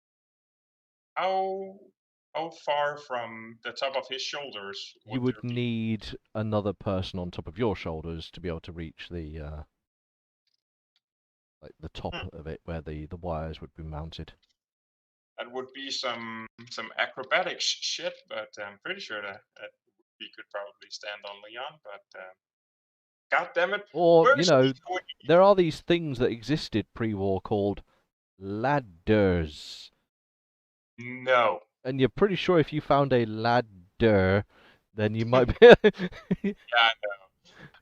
How far from the top of his shoulders You would there would be? need another person on top of your shoulders to be able to reach the like the top of it where the wires would be mounted. That would be some acrobatics shit, but I'm pretty sure that we could probably stand on Leon. But God damn it, Or, where you is know, he going? there are these things that existed pre-war called ladders. No. And you're pretty sure if you found a ladder, then you might be... Yeah,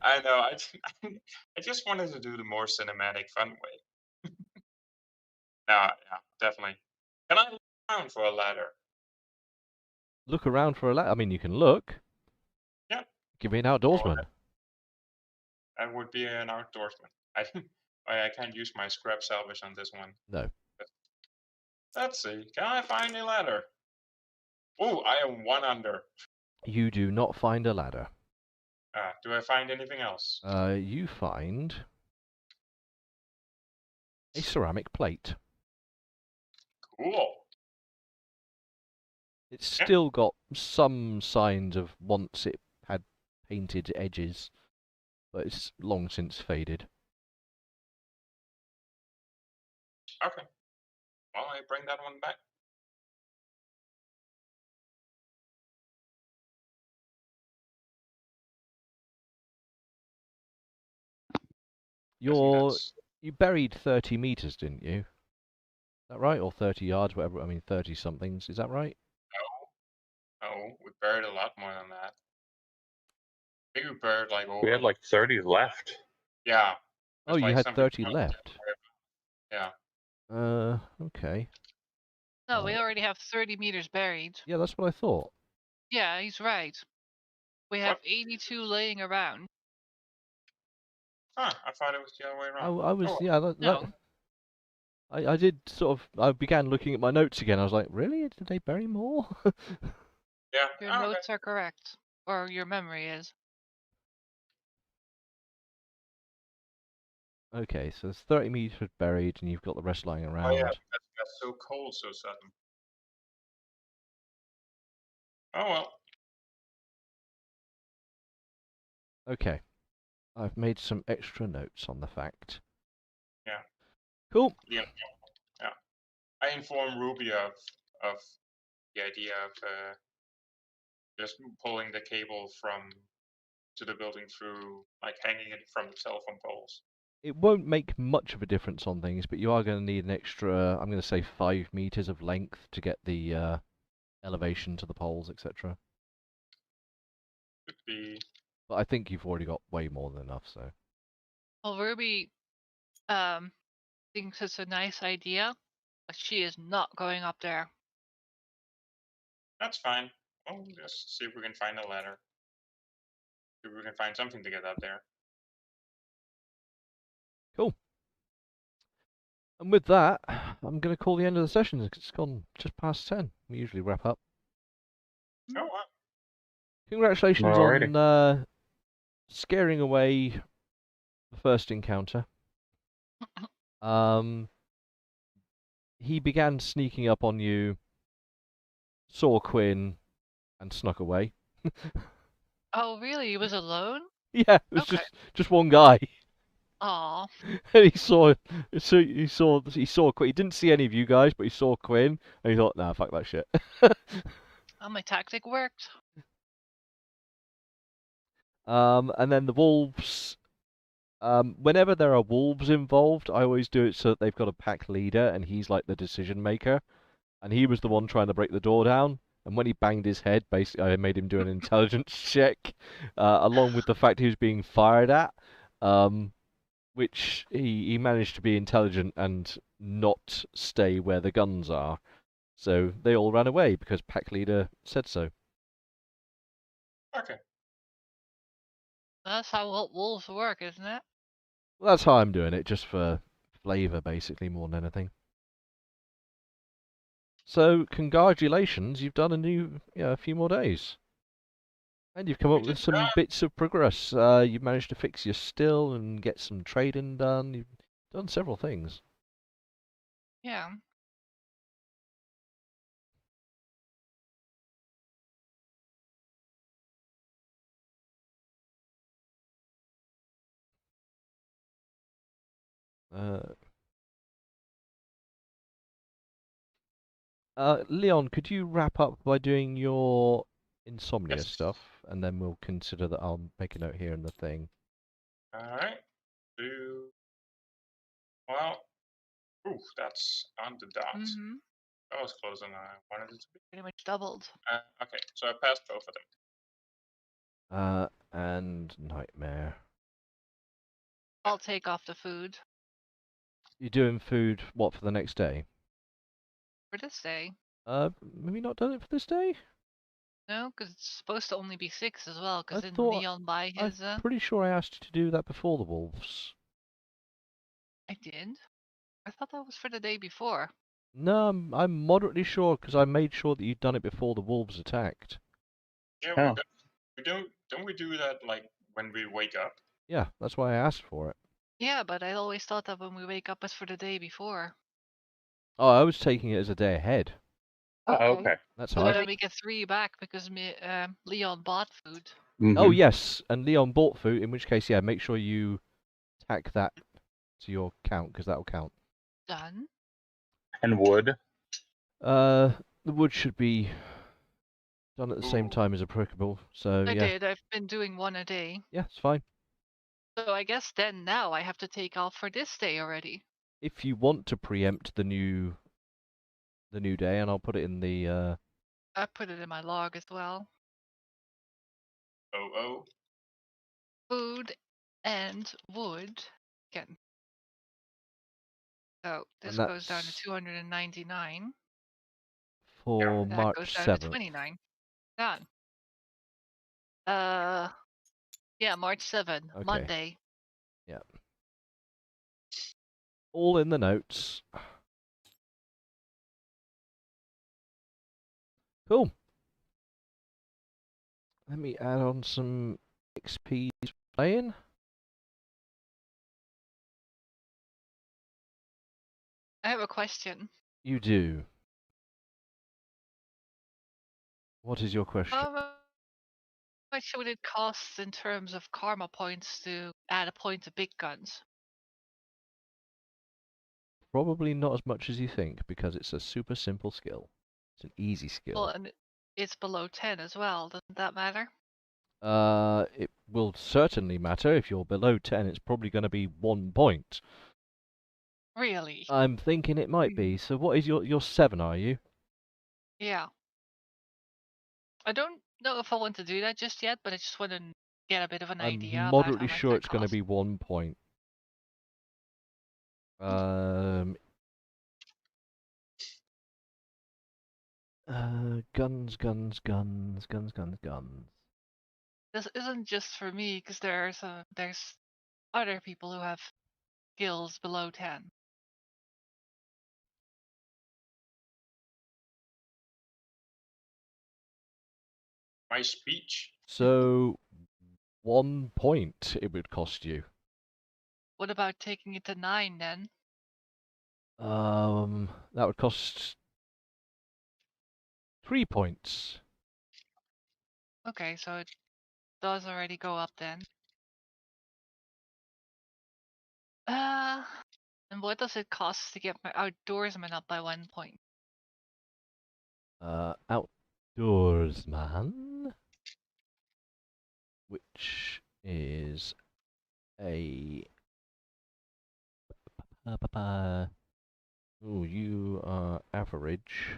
I know. I just wanted to do the more cinematic, fun way. Yeah, definitely. Can I look around for a ladder? Look around for a ladder. I mean, you can look. Yeah. Give me an Oh, outdoorsman. that would be an outdoorsman. I can't use my scrap salvage on this one. No. Let's see. Can I find a ladder? Oh, I am 1 under. You do not find a ladder. Do I find anything else? You find a ceramic plate. Cool. It's Yeah. still got some signs of once it had painted edges, but it's long since faded. Okay. Well, I bring that one back. You buried 30 meters, didn't you? Is that right? Or 30 yards, whatever. I mean, 30 somethings. Is that right? No, we buried a lot more than that. I think we buried like over. We had like 30 left. Yeah. Oh, you had 30 left. Yeah. Okay. No, we already have 30 meters buried. Yeah, that's what I thought. Yeah, he's right. We have 82 laying around. Huh, I thought it was the other way around. I was, Oh, yeah, No. I did sort of, I began looking at my notes again. I was like, really? Did they bury more? yeah. Your notes are correct. Or your memory is. Okay, so there's 30 meters buried, and you've got the rest lying around. Oh yeah, that's so cold so sudden. Oh well. Okay. I've made some extra notes on the fact. Yeah. Cool. Yeah. I informed Ruby of the idea of just pulling the cable to the building through, like hanging it from the telephone poles. It won't make much of a difference on things, but you are going to need an extra, I'm going to say 5 meters of length to get the elevation to the poles, etc. Could be. But I think you've already got way more than enough, so. Well, Ruby thinks it's a nice idea, but she is not going up there. That's fine. We'll just see if we can find a ladder. See if we can find something to get up there. Cool. And with that, I'm going to call the end of the session. It's gone just past 10. We usually wrap up. Oh, wow. Congratulations Alrighty. on scaring away the first encounter. He began sneaking up on you, saw Quinn, and snuck away. Oh, really? He was alone? Yeah, it was Okay. just one guy. Aw. And he saw Quinn. He didn't see any of you guys, but he saw Quinn, and he thought, nah, fuck that shit. Oh, my tactic worked. And then the wolves. Whenever there are wolves involved, I always do it so that they've got a pack leader, and he's like the decision maker. And he was the one trying to break the door down. And when he banged his head, basically, I made him do an intelligence check, along with the fact he was being fired at, which he managed to be intelligent and not stay where the guns are. So they all ran away because pack leader said so. Okay. That's how wolves work, isn't it? Well, that's how I'm doing it, just for flavour, basically, more than anything. So congratulations, you've done a few more days. And you've come up with some bits of progress. You've managed to fix your still and get some trading done. You've done several things. Yeah. Leon, could you wrap up by doing your insomnia Yes. stuff, and then we'll consider that. I'll make a note here in the thing. All right. Well, oof, that's on the dot. Mm-hmm. That was closer than I wanted it to be. Pretty much doubled. Okay, so I passed both of them. And nightmare. I'll take off the food You're doing food, what, for the next day? for this day. Have you not done it for this day? No, because it's supposed to only be 6 as well. I Because didn't thought Leon buy I'm his? pretty sure I asked you to do that before the wolves. I did. I thought that was for the day before. No, I'm moderately sure because I made sure that you'd done it before the wolves attacked. Yeah, don't we do that like when we wake up? Yeah, that's why I asked for it. Yeah, but I always thought that when we wake up it's for the day before. Oh, I was taking it as a day ahead. Okay. That's So hard. then we get 3 back because Leon bought food. Oh yes, and Leon bought food. In which case, yeah, make sure you tack that to your count because that'll count. Done. And wood. The wood should be done at the same time as applicable. So I yeah, did. I've been doing 1 a day. yeah, it's fine. So I guess then now I have to take off for this day already. If you want to preempt the new day, and I'll put it in the. I put it in my log as well. Oh. Food and wood. Again. So this And goes down to that's 299. for That March goes down to 7th. 29. Done. Yeah, March 7, Okay. Monday. Yeah. All in the notes. Cool. Let me add on some XP playing. I have a question. You do. What is your question? How much would it cost in terms of karma points to add a point to big guns? Probably not as much as you think, because it's a super simple skill. It's an easy skill. Well, and it's below 10 as well. Doesn't that matter? It will certainly matter. If you're below 10, it's probably going to be 1 point. Really? I'm thinking it might be. So what is your 7, are you? Yeah. I don't know if I want to do that just yet, but I just want to get a bit of an I'm idea about moderately how much sure that it's going to costs. be 1 point. Guns. This isn't just for me, because there's other people who have skills below 10. My speech. So 1 point it would cost you. What about taking it to 9 then? That would cost 3 points. Okay, so it does already go up then. And what does it cost to get my outdoorsman up by 1 point? Outdoorsman, which is a you are average.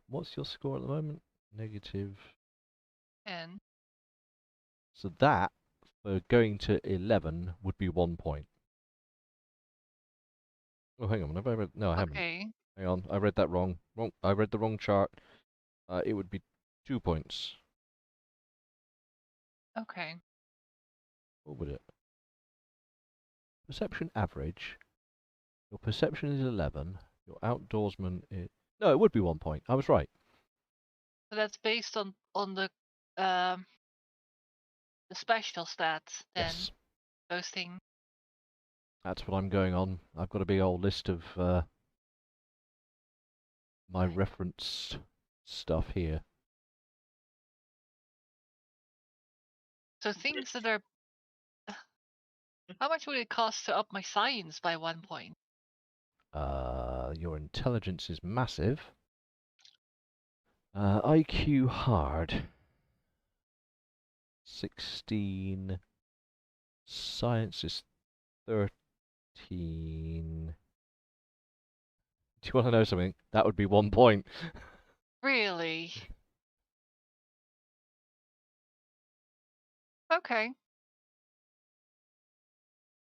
What's your score at the moment? Negative. 10. So that, for going to 11, would be 1 point. Oh, hang on. Have I read? No, I haven't. Okay. Hang on. I read that wrong. I read the wrong chart. It would be 2 points. Okay. What would it? Perception average. Your perception is 11. Your outdoorsman is... No, it would be 1 point. I was right. So that's based on the special stats. Then Yes. those things. That's what I'm going on. I've got a big old list of my reference stuff here. So things that are. How much would it cost to up my science by 1 point? Your intelligence is massive. IQ hard. 16. Science is 13. Do you want to know something? That would be 1 point. Really? Okay.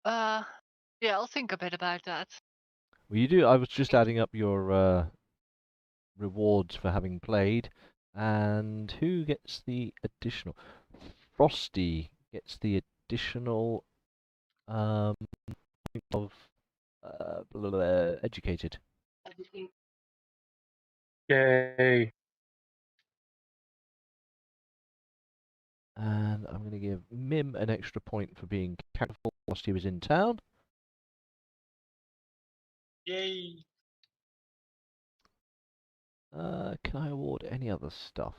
Yeah, I'll think a bit about that. Well, you do. I was just adding up your rewards for having played, and who gets the additional? Frosty gets the additional point of educated. Yay. And I'm going to give Mim an extra point for being careful whilst he was in town. Yay. Can I award any other stuff?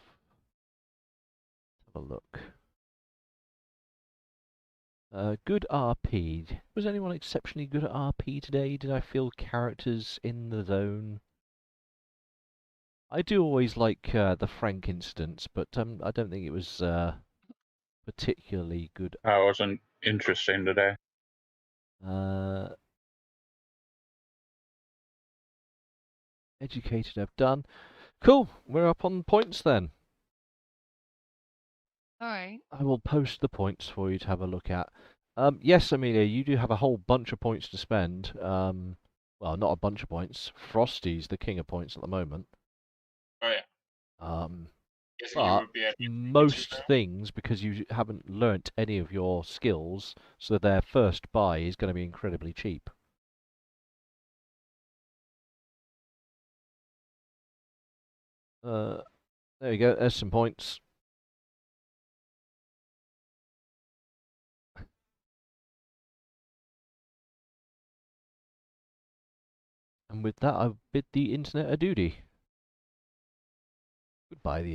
Let's have a look. Good RP. Was anyone exceptionally good at RP today? Did I feel characters in the zone? I do always like the Frank instance, but I don't think it was particularly good. That wasn't interesting today. Educated I've done. Cool, we're up on points then. Alright. I will post the points for you to have a look at. Yes, Amelia, you do have a whole bunch of points to spend. Well, not a bunch of points. Frosty's the king of points at the moment. Oh yeah. Guessing you But would be at most things, because you haven't learnt any of your skills, so their first buy is going to be incredibly cheap. There you go, there's some points. And with that, I bid the internet a duty. Goodbye, the